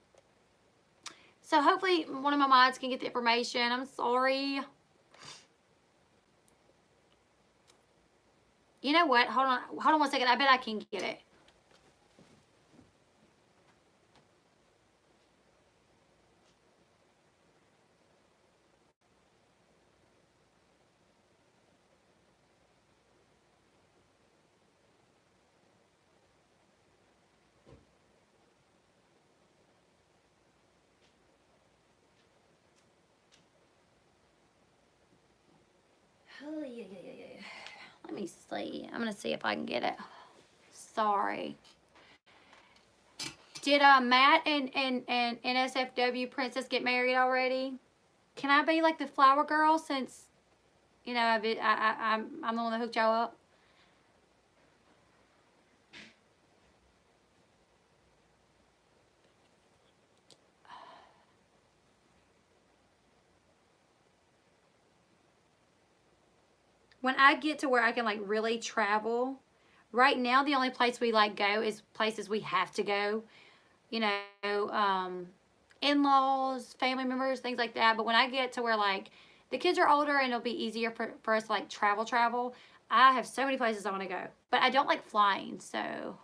So, hopefully, one of my mods can get the information. I'm sorry. You know what? Hold on 1 second. I bet I can get it. Oh, yeah. Let me see. I'm going to see if I can get it. Sorry. Did Matt and NSFW Princess get married already? Can I be like the flower girl since, you know, I'm the one that hooked y'all up? when I get to where I can like really travel, right now the only place we like go is places we have to go, you know, in-laws, family members, things like that. But when I get to where like the kids are older and it'll be easier for us to like travel, I have so many places I want to go. But I don't like flying, so.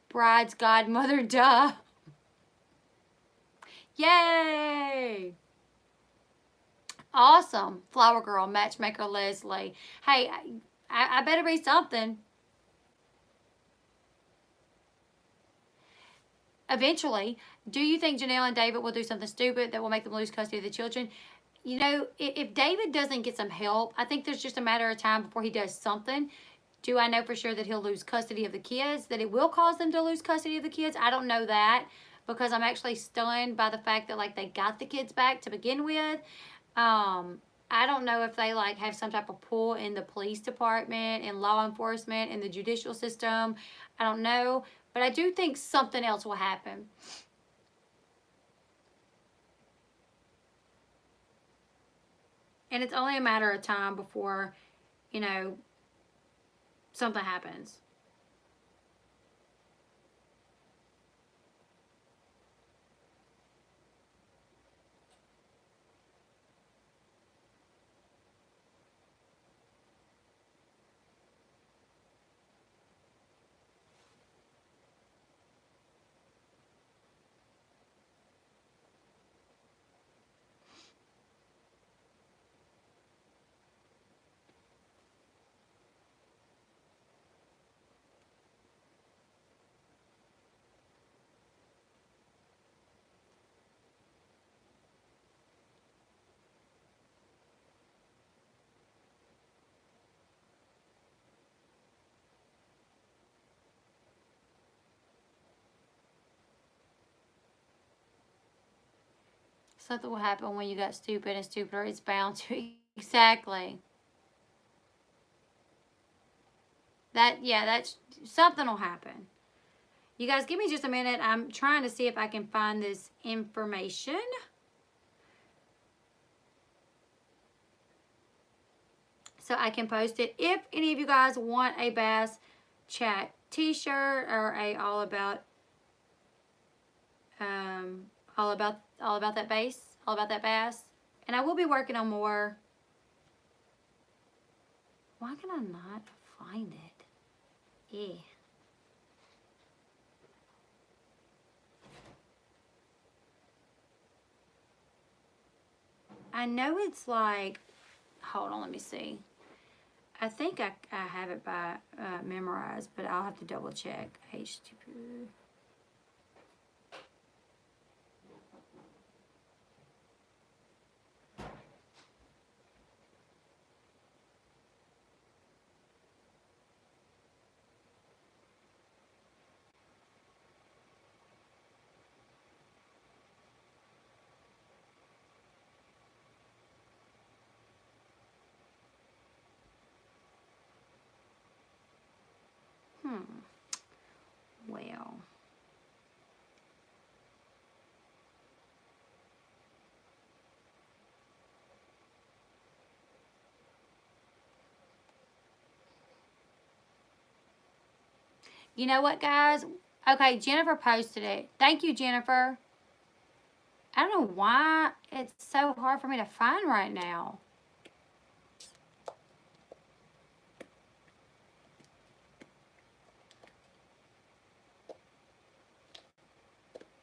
Bride's godmother, duh. Yay! Awesome. Flower girl, matchmaker Leslie. Hey, I better be something. Eventually, do you think Janelle and David will do something stupid that will make them lose custody of the children? You know, if David doesn't get some help, I think there's just a matter of time before he does something. Do I know for sure that he'll lose custody of the kids, that it will cause them to lose custody of the kids? I don't know that, because I'm actually stunned by the fact that like they got the kids back to begin with. I don't know if they like have some type of pull in the police department, in law enforcement, in the judicial system. I don't know, but I do think something else will happen. And it's only a matter of time before, you know, something happens. Something will happen when you got stupid, and stupider it's bound to. Exactly. That's something will happen. You guys, give me just a minute. I'm trying to see if I can find this information. So I can post it. If any of you guys want a Bass Chat t-shirt or a all about that bass, all about that bass. And I will be working on more. Why can I not find it? Yeah. I know it's like, hold on, let me see. I think I have it by memorized, but I'll have to double check. HTTP. Well. You know what, guys? Okay, Jennifer posted it. Thank you, Jennifer. I don't know why it's so hard for me to find right now.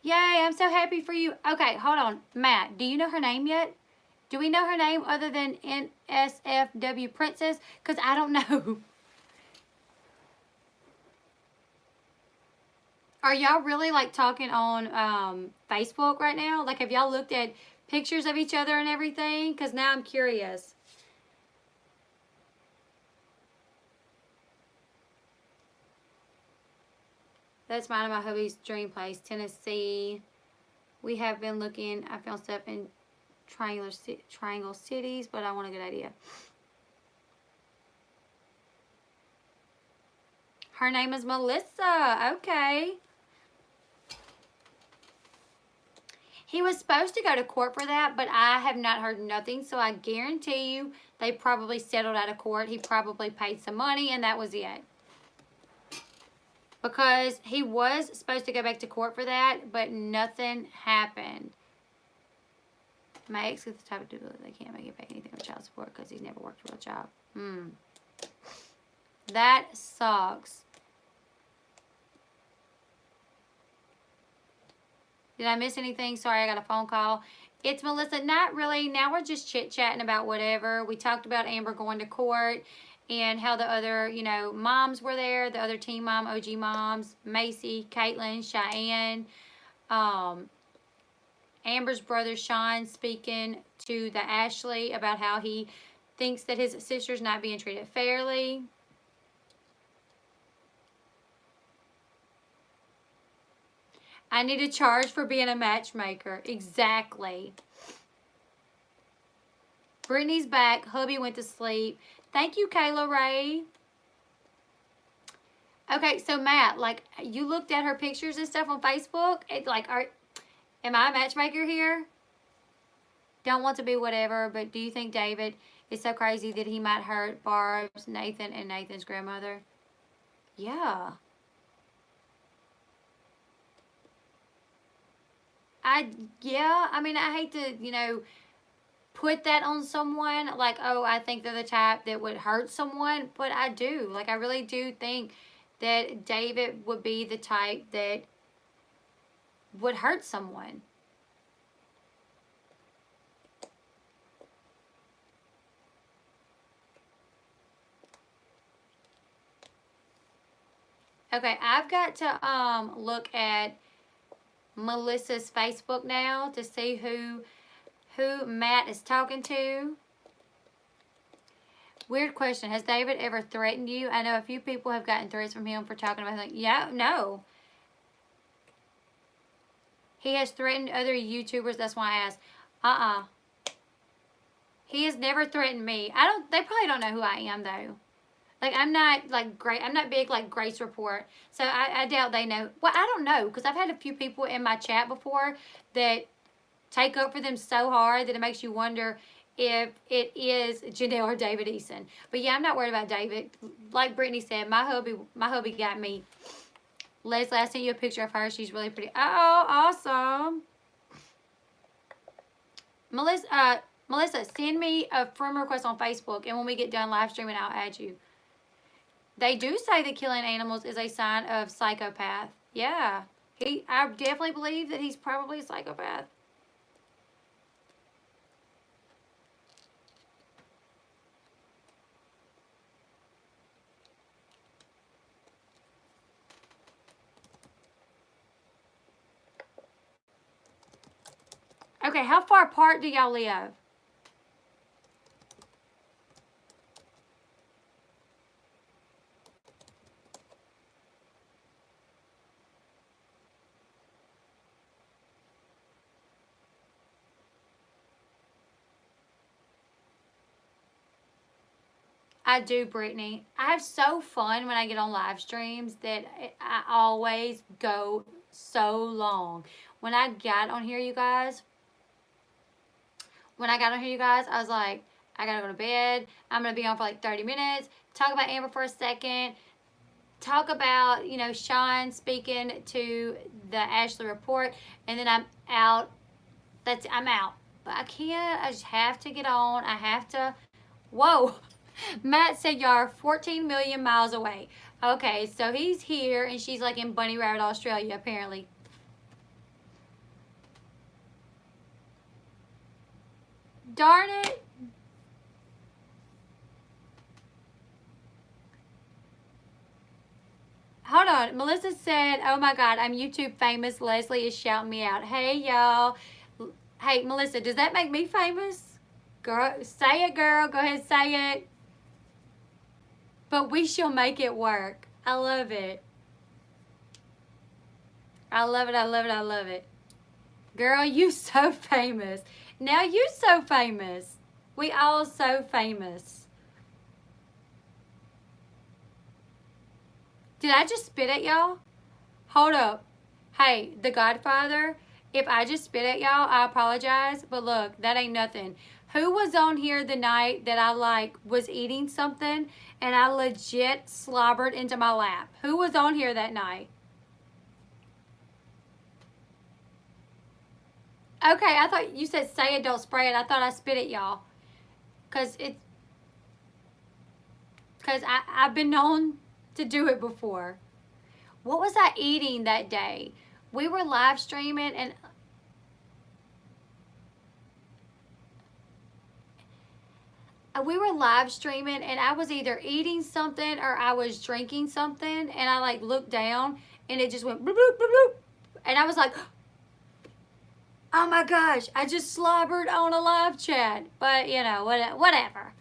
Yay, I'm so happy for you. Okay, hold on. Matt, do you know her name yet? Do we know her name other than NSFW Princess? Because I don't know. Are y'all really like talking on Facebook right now? Like, have y'all looked at pictures of each other and everything? Because now I'm curious. That's mine and my hubby's dream place, Tennessee. We have been looking. I found stuff in triangle cities, but I want a good idea. Her name is Melissa. Okay. He was supposed to go to court for that, but I have not heard nothing. So I guarantee you they probably settled out of court. He probably paid some money and that was it. Because he was supposed to go back to court for that, but nothing happened. My ex is the type of dude that they can't make it pay anything with child support because he's never worked a real job. That sucks. Did I miss anything? Sorry, I got a phone call. It's Melissa. Not really. Now we're just chit-chatting about whatever. We talked about Amber going to court and how the other, you know, moms were there. The other teen mom, OG moms. Macy, Caitlin, Cheyenne. Amber's brother, Shawn, speaking to the Ashley about how he thinks that his sister's not being treated fairly. I need to charge for being a matchmaker. Exactly. Brittany's back. Hubby went to sleep. Thank you, Kayla Ray. Okay, so Matt, like, you looked at her pictures and stuff on Facebook. Am I a matchmaker here? Don't want to be whatever, but do you think David is so crazy that he might hurt Barb's, Nathan, and Nathan's grandmother? Yeah. I mean, I hate to, you know, put that on someone. Like, oh, I think they're the type that would hurt someone. But I do. Like, I really do think that David would be the type that would hurt someone. Okay, I've got to look at Melissa's Facebook now to see who Matt is talking to. Weird question. Has David ever threatened you? I know a few people have gotten threats from him for talking about like, yeah, no. He has threatened other YouTubers. That's why I asked. He has never threatened me. They probably don't know who I am though. Like, I'm not, like, great. I'm not big, like, Grace Report. So, I doubt they know. Well, I don't know. Because I've had a few people in my chat before that take up for them so hard that it makes you wonder if it is Janelle or David Eason. But, yeah, I'm not worried about David. Like Brittany said, my hubby got me. Leslie, I sent you a picture of her. She's really pretty. Oh, awesome. Melissa, send me a friend request on Facebook. And when we get done live streaming, I'll add you. They do say that killing animals is a sign of psychopath. Yeah. I definitely believe that he's probably a psychopath. Okay, how far apart do y'all live? I do, Brittany. I have so fun when I get on live streams that I always go so long. When I got on here, you guys, I was like, I gotta go to bed. I'm gonna be on for like 30 minutes. Talk about Amber for a second. Talk about, you know, Shawn speaking to the Ashley report. And then I'm out. I'm out. But I can't. I just have to get on. I have to. Whoa. Matt said y'all are 14 million miles away. Okay, so he's here and she's like in Bunny Rabbit, Australia, apparently. Darn it. Hold on. Melissa said, oh my God, I'm YouTube famous. Leslie is shouting me out. Hey, y'all. Hey, Melissa, does that make me famous? Girl, say it, girl. Go ahead, say it. But we shall make it work. I love it. I love it. I love it. I love it. Girl, you so famous. Now you so famous. We all so famous. Did I just spit at y'all? Hold up. Hey, The Godfather, If I just spit at y'all, I apologize. But look, that ain't nothing. Who was on here the night that I like was eating something and I legit slobbered into my lap? Who was on here that night? Okay, I thought you said say it, don't spray it. I thought I spit at y'all. Because I've been known to do it before. What was I eating that day? We were live streaming and I was either eating something or I was drinking something, and I like looked down and it just went bloop, bloop, bloop, bloop. And I was like, oh my gosh, I just slobbered on a live chat. But you know, whatever.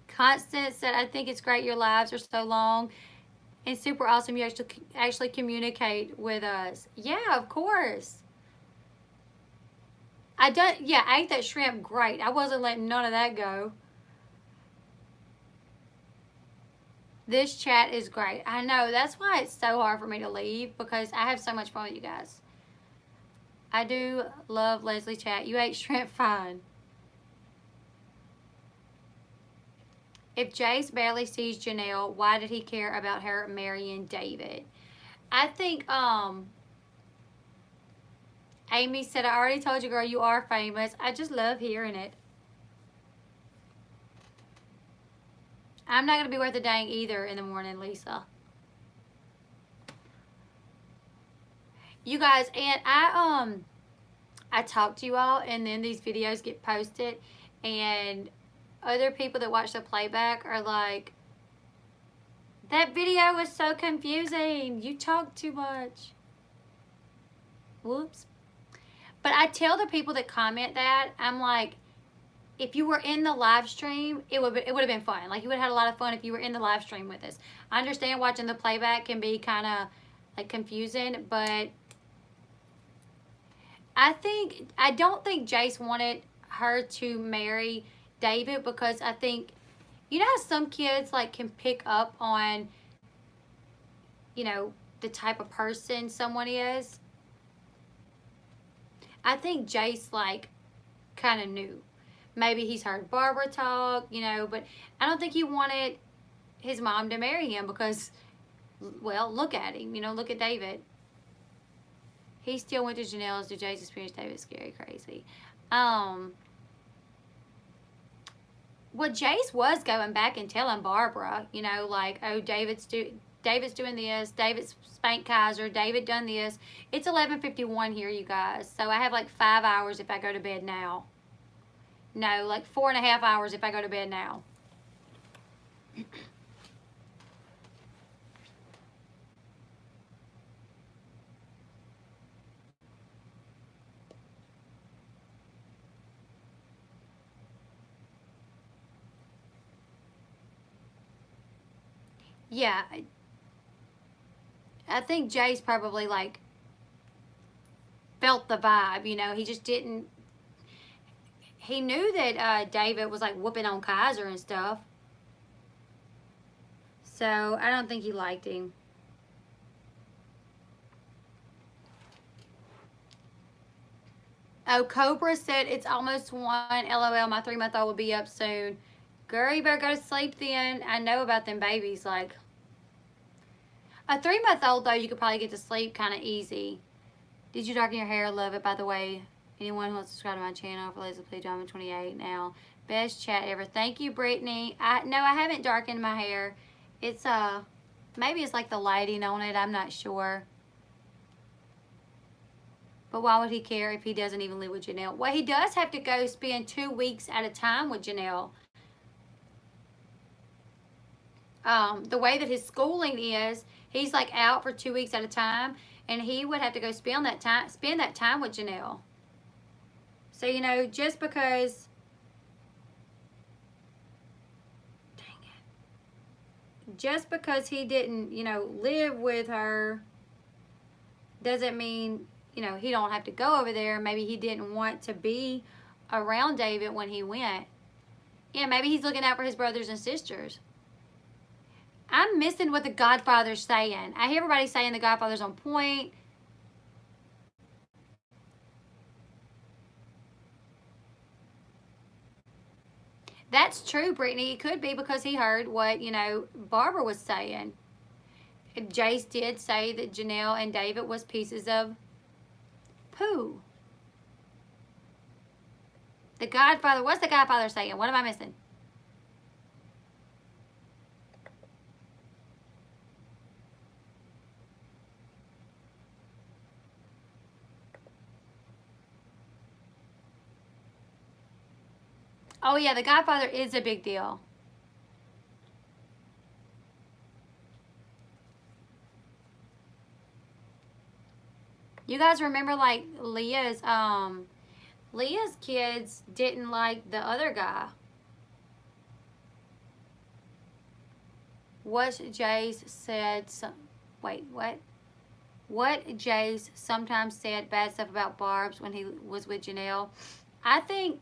Constance said, I think it's great your lives are so long and super awesome you actually communicate with us. Yeah, of course. I ate that shrimp great. I wasn't letting none of that go. This chat is great. I know, that's why it's so hard for me to leave, because I have so much fun with you guys. I do love Leslie chat. You ate shrimp fine. If Jace barely sees Janelle, why did he care about her marrying David? I think, Amy said, I already told you, girl, you are famous. I just love hearing it. I'm not going to be worth a dang either in the morning, Lisa. You guys, and I talk to you all, and then these videos get posted, and other people that watch the playback are like, that video was so confusing. You talk too much. Whoops. But I tell the people that comment that, I'm like, if you were in the live stream, it would have been fun. Like, you would have had a lot of fun if you were in the live stream with us. I understand watching the playback can be kind of like confusing, but I don't think Jace wanted her to marry David, because I think, you know how some kids like can pick up on, you know, the type of person someone is? I think Jace like kind of knew. Maybe he's heard Barbara talk, you know, but I don't think he wanted his mom to marry him because, well, look at him, you know, look at David. He still went to Janelle's. Did Jace experience David? Scary, crazy. Well, Jace was going back and telling Barbara, you know, like, oh, David's doing this, David's spanked Kaiser, David done this. It's 11:51 here, you guys. So I have like 5 hours if I go to bed now. No, like 4.5 hours if I go to bed now. Yeah, I think Jace probably like felt the vibe, you know. He just didn't. He knew that David was like whooping on Kaiser and stuff. So I don't think he liked him. Oh, Cobra said it's almost 1. LOL, my 3-month-old will be up soon. Girl, you better go to sleep then. I know about them babies. Like, a 3-month-old, though, you could probably get to sleep kind of easy. Did you darken your hair? Love it, by the way. Anyone who wants to subscribe to my channel, for Leslie, please, I'm 28 now. Best chat ever. Thank you, Brittany. No, I haven't darkened my hair. It's, maybe it's like the lighting on it. I'm not sure. But why would he care if he doesn't even live with Janelle? Well, he does have to go spend 2 weeks at a time with Janelle. The way that his schooling is, he's like out for 2 weeks at a time, and he would have to go spend that time with Janelle. So, you know, just because, just because he didn't, you know, live with her doesn't mean, you know, he don't have to go over there. Maybe he didn't want to be around David when he went. Yeah, maybe he's looking out for his brothers and sisters. I'm missing what the Godfather's saying. I hear everybody saying the Godfather's on point. That's true, Brittany. It could be because he heard what, Barbara was saying. Jace did say that Janelle and David was pieces of poo. The Godfather, what's the Godfather saying? What am I missing? Oh, yeah, the Godfather is a big deal. You guys remember, like, Leah's kids didn't like the other guy. What Jace said, wait, what? What Jace sometimes said bad stuff about Barb's when he was with Janelle. I think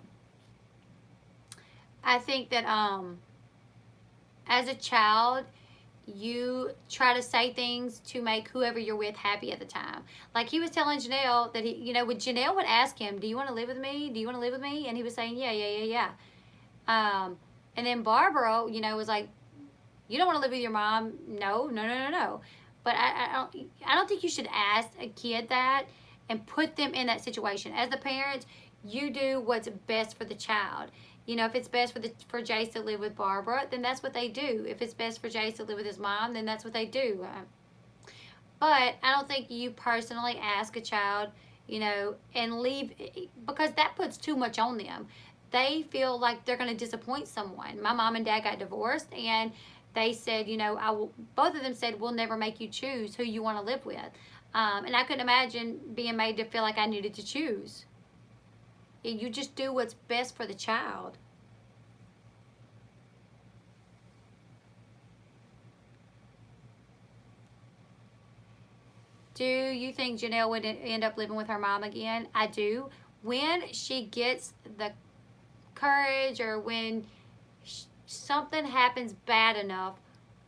that as a child, you try to say things to make whoever you're with happy at the time. Like he was telling Janelle that when Janelle would ask him, "Do you want to live with me? Do you want to live with me?" And he was saying, "Yeah." And then Barbara, was like, "You don't want to live with your mom? No. But I don't think you should ask a kid that and put them in that situation. As the parents, you do what's best for the child. If it's best for Jace to live with Barbara, then that's what they do. If it's best for Jace to live with his mom, then that's what they do. But I don't think you personally ask a child, and leave, because that puts too much on them. They feel like they're going to disappoint someone. My mom and dad got divorced, and they said, both of them said, we'll never make you choose who you want to live with. And I couldn't imagine being made to feel like I needed to choose. You just do what's best for the child. Do you think Janelle would end up living with her mom again? I do. When she gets the courage, or when something happens bad enough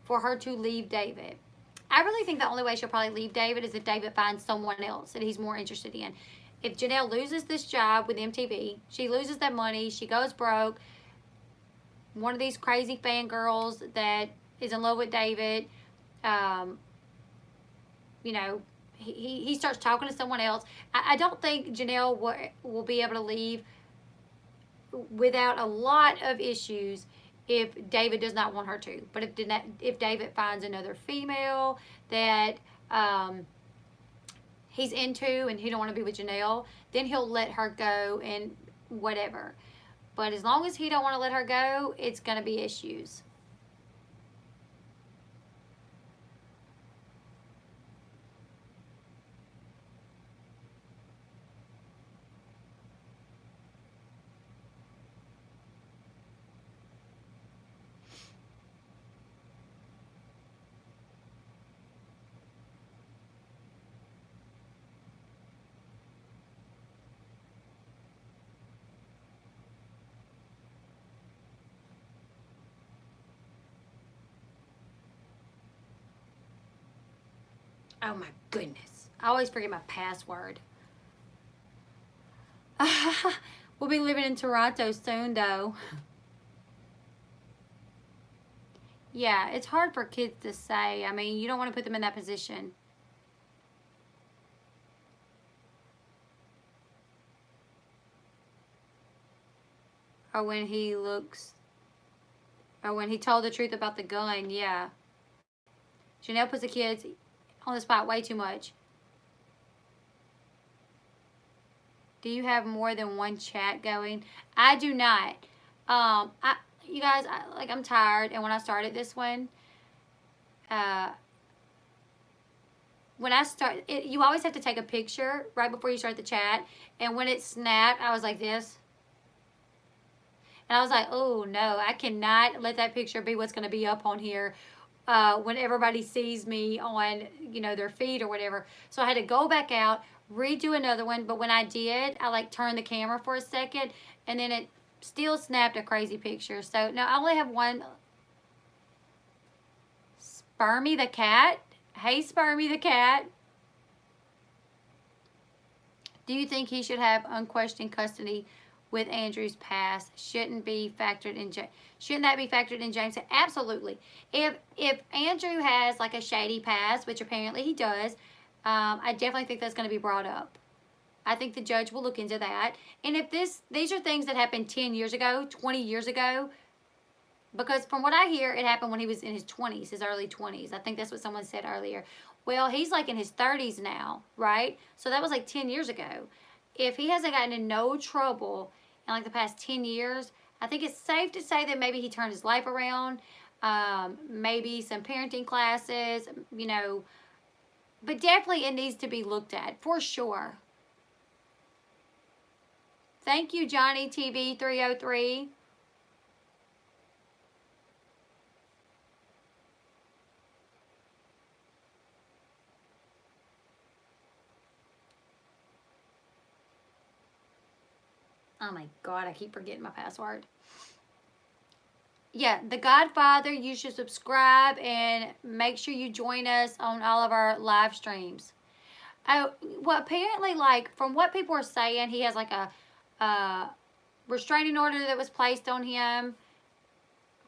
for her to leave David. I really think the only way she'll probably leave David is if David finds someone else that he's more interested in. If Janelle loses this job with MTV, she loses that money, she goes broke, one of these crazy fangirls that is in love with David, he starts talking to someone else. I don't think Janelle will be able to leave without a lot of issues if David does not want her to. But if David finds another female that he's into and he don't want to be with Janelle, then he'll let her go and whatever. But as long as he don't want to let her go, it's going to be issues. Oh my goodness. I always forget my password. We'll be living in Toronto soon, though. Yeah, it's hard for kids to say. I mean, you don't want to put them in that position. Or when he told the truth about the gun, yeah. Janelle puts the kids on the spot way too much. Do you have more than one chat going? I do not. You guys, I'm tired, and when I started this one, when I start, you always have to take a picture right before you start the chat, and when it snapped, I was like this. And I was like, oh no, I cannot let that picture be what's going to be up on here when everybody sees me on, their feed or whatever. So I had to go back out, redo another one. But when I did, I turned the camera for a second, and then it still snapped a crazy picture. So no, I only have one. Spermy the cat. Hey, Spermy the cat. Do you think he should have unquestioned custody with Andrew's past shouldn't be factored in. Shouldn't that be factored in? James said, absolutely. If Andrew has like a shady past, which apparently he does, I definitely think that's going to be brought up. I think the judge will look into that. And if these are things that happened 10 years ago, 20 years ago, because from what I hear, it happened when he was in his 20s, his early 20s. I think that's what someone said earlier. Well, he's like in his 30s now, right? So that was like 10 years ago. If he hasn't gotten in no trouble in like the past 10 years, I think it's safe to say that maybe he turned his life around. Maybe some parenting classes, you know. But definitely it needs to be looked at, for sure. Thank you, Johnny TV 303. Oh my God, I keep forgetting my password. Yeah, The Godfather, you should subscribe and make sure you join us on all of our live streams. Oh, well, apparently, like, from what people are saying, he has like a restraining order that was placed on him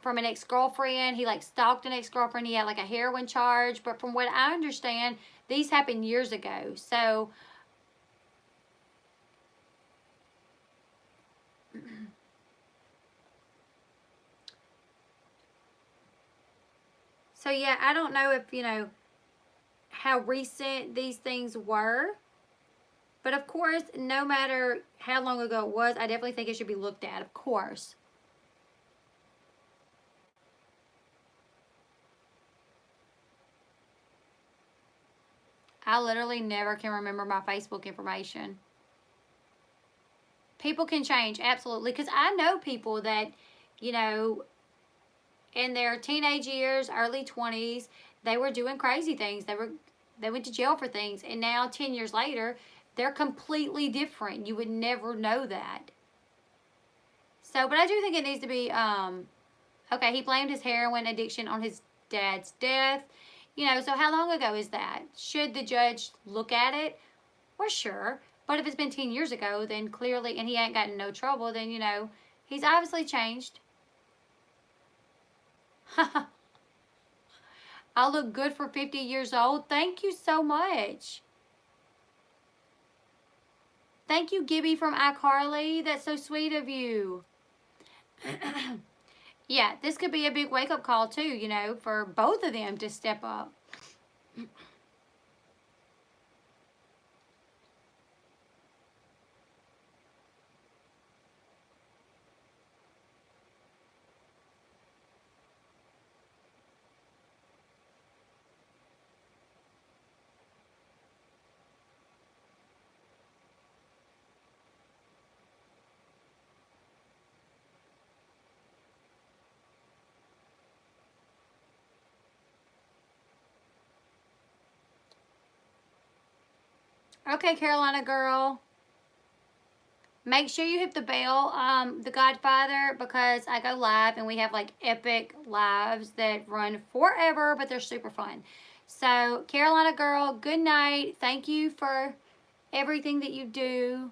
from an ex-girlfriend. He like stalked an ex-girlfriend. He had like a heroin charge. But from what I understand, these happened years ago. So yeah, I don't know if, you know, how recent these things were. But of course, no matter how long ago it was, I definitely think it should be looked at, of course. I literally never can remember my Facebook information. People can change, absolutely. Because I know people that, you know, in their teenage years, early 20s, they were doing crazy things. They went to jail for things. And now, 10 years later, they're completely different. You would never know that. So, but I do think it needs to be, okay, he blamed his heroin addiction on his dad's death. You know, so how long ago is that? Should the judge look at it? Well, sure. But if it's been 10 years ago, then clearly, and he ain't gotten no trouble, then, you know, he's obviously changed. I'll look good for 50 years old. Thank you so much. Thank you, Gibby from iCarly. That's so sweet of you. Yeah, this could be a big wake-up call, too, you know, for both of them to step up. Okay, Carolina girl. Make sure you hit the bell, The Godfather, because I go live and we have like epic lives that run forever, but they're super fun. So, Carolina girl, good night. Thank you for everything that you do.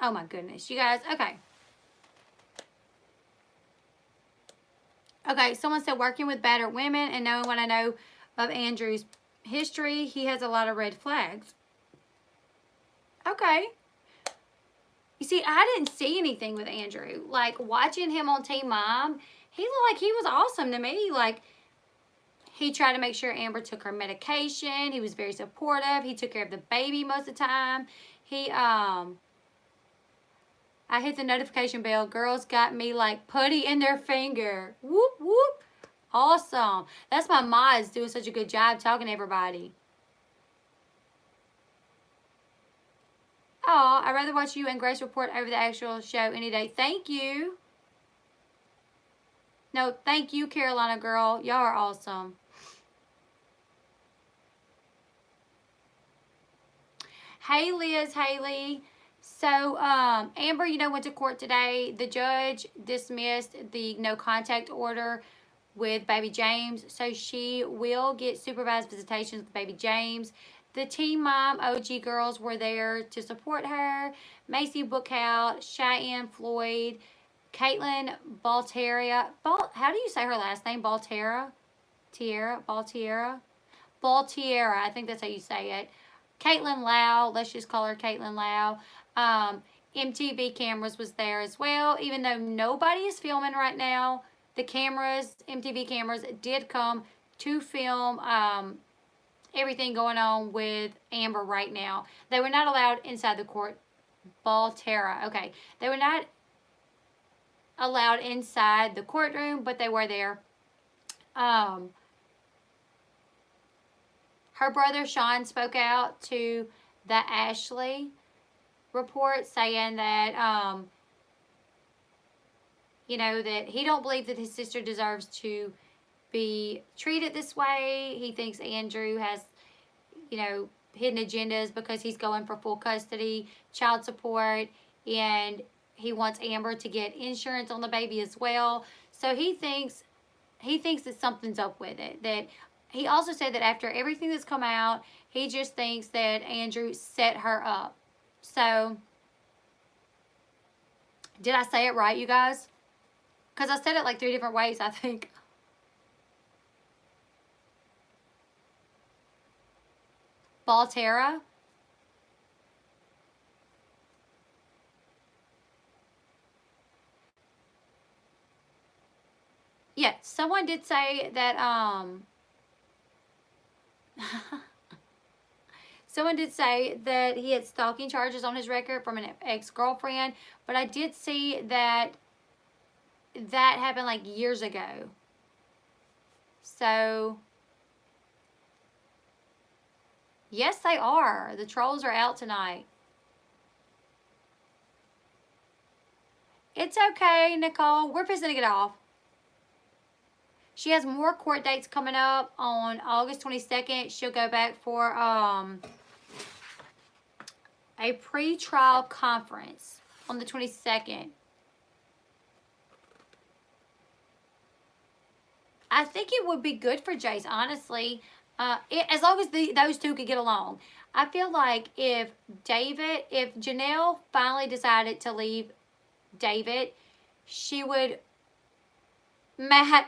Oh my goodness, you guys. Okay. Okay, someone said working with battered women and knowing what I know of Andrew's history, he has a lot of red flags. Okay. You see, I didn't see anything with Andrew. Like, watching him on Teen Mom, he looked like he was awesome to me. Like, he tried to make sure Amber took her medication. He was very supportive. He took care of the baby most of the time. I hit the notification bell. Girls got me like putty in their finger. Whoop, whoop. Awesome. That's my mods doing such a good job talking to everybody. Oh, I'd rather watch you and Grace report over the actual show any day. Thank you. No, thank you, Carolina girl. Y'all are awesome. Hey, Liz, Haley. So, Amber, went to court today. The judge dismissed the no contact order with baby James. So she will get supervised visitations with baby James. The Teen Mom OG girls were there to support her. Macy Bookout, Cheyenne Floyd, Caitlin Balteria. How do you say her last name? Baltera? Baltiera? Baltiera. I think that's how you say it. Caitlin Lau. Let's just call her Caitlin Lau. MTV cameras was there as well. Even though nobody is filming right now, the cameras, MTV cameras, did come to film everything going on with Amber right now. They were not allowed inside the court. Baltera. Okay. They were not allowed inside the courtroom, but they were there. Her brother Shawn spoke out to the Ashley report, saying that that he don't believe that his sister deserves to be treated this way. He thinks Andrew has hidden agendas because he's going for full custody, child support, and he wants Amber to get insurance on the baby as well. So he thinks that something's up with it. That he also said that after everything that's come out, he just thinks that Andrew set her up. So, did I say it right, you guys? Because I said it like 3 different ways, I think. Baltera. Yeah, someone did say that, someone did say that he had stalking charges on his record from an ex-girlfriend, but I did see that happened like years ago. So, yes, they are. The trolls are out tonight. It's okay, Nicole. We're fixing to get off. She has more court dates coming up on August 22nd. She'll go back for a pre-trial conference on the 22nd. I think it would be good for Jace, honestly, as long as those two could get along. I feel like if Janelle finally decided to leave David, she would, Matt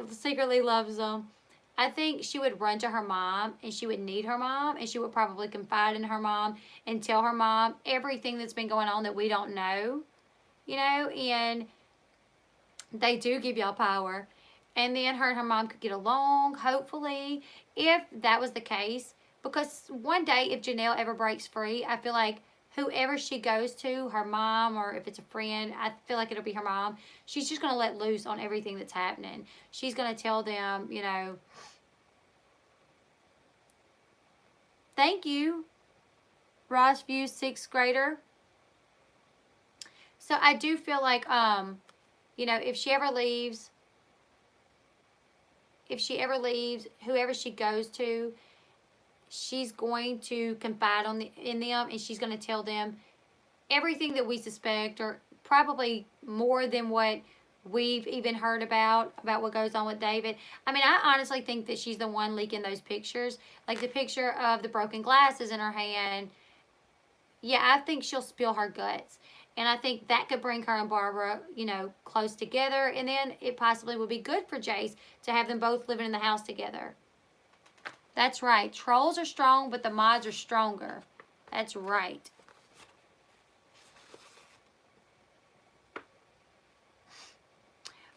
secretly loves them. I think she would run to her mom, and she would need her mom, and she would probably confide in her mom and tell her mom everything that's been going on that we don't know, and they do give y'all power. And then her and her mom could get along, hopefully, if that was the case. Because one day, if Janelle ever breaks free, I feel like whoever she goes to, her mom, or if it's a friend, I feel like it'll be her mom. She's just going to let loose on everything that's happening. She's going to tell them, thank you, Ross View 6th grader. So I do feel like, if she ever leaves, whoever she goes to, she's going to confide in them, and she's going to tell them everything that we suspect, or probably more than what we've even heard about what goes on with David. I mean, I honestly think that she's the one leaking those pictures. Like the picture of the broken glasses in her hand. Yeah, I think she'll spill her guts. And I think that could bring her and Barbara, close together. And then it possibly would be good for Jace to have them both living in the house together. That's right. Trolls are strong, but the mods are stronger. That's right.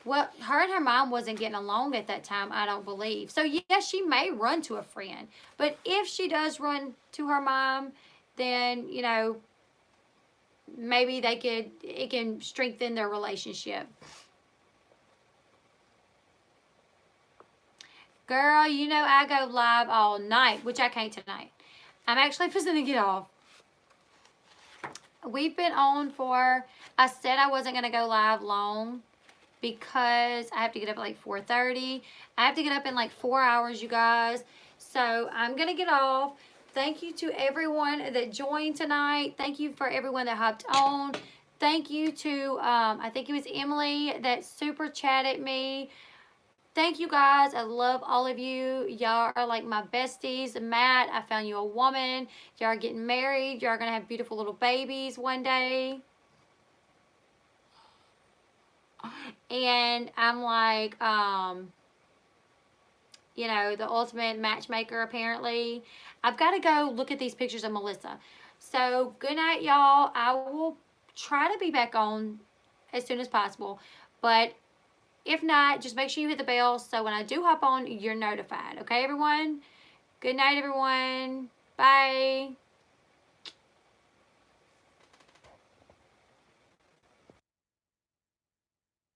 Well, her and her mom wasn't getting along at that time, I don't believe. So, yes, she may run to a friend. But if she does run to her mom, then, maybe it can strengthen their relationship. Girl, I go live all night, which I can't tonight. I'm actually fixing to get off. We've been on I said I wasn't going to go live long because I have to get up at like 4:30. I have to get up in like 4 hours, you guys. So I'm going to get off. Thank you to everyone that joined tonight. Thank you for everyone that hopped on. Thank you to, I think it was Emily that super chatted me. Thank you guys. I love all of you. Y'all are like my besties. Matt, I found you a woman. Y'all are getting married. Y'all are going to have beautiful little babies one day. And I'm like, you know, the ultimate matchmaker apparently. I've got to go look at these pictures of Melissa. So good night, y'all. I will try to be back on as soon as possible. But if not, just make sure you hit the bell so when I do hop on, you're notified. Okay, everyone? Good night, everyone. Bye.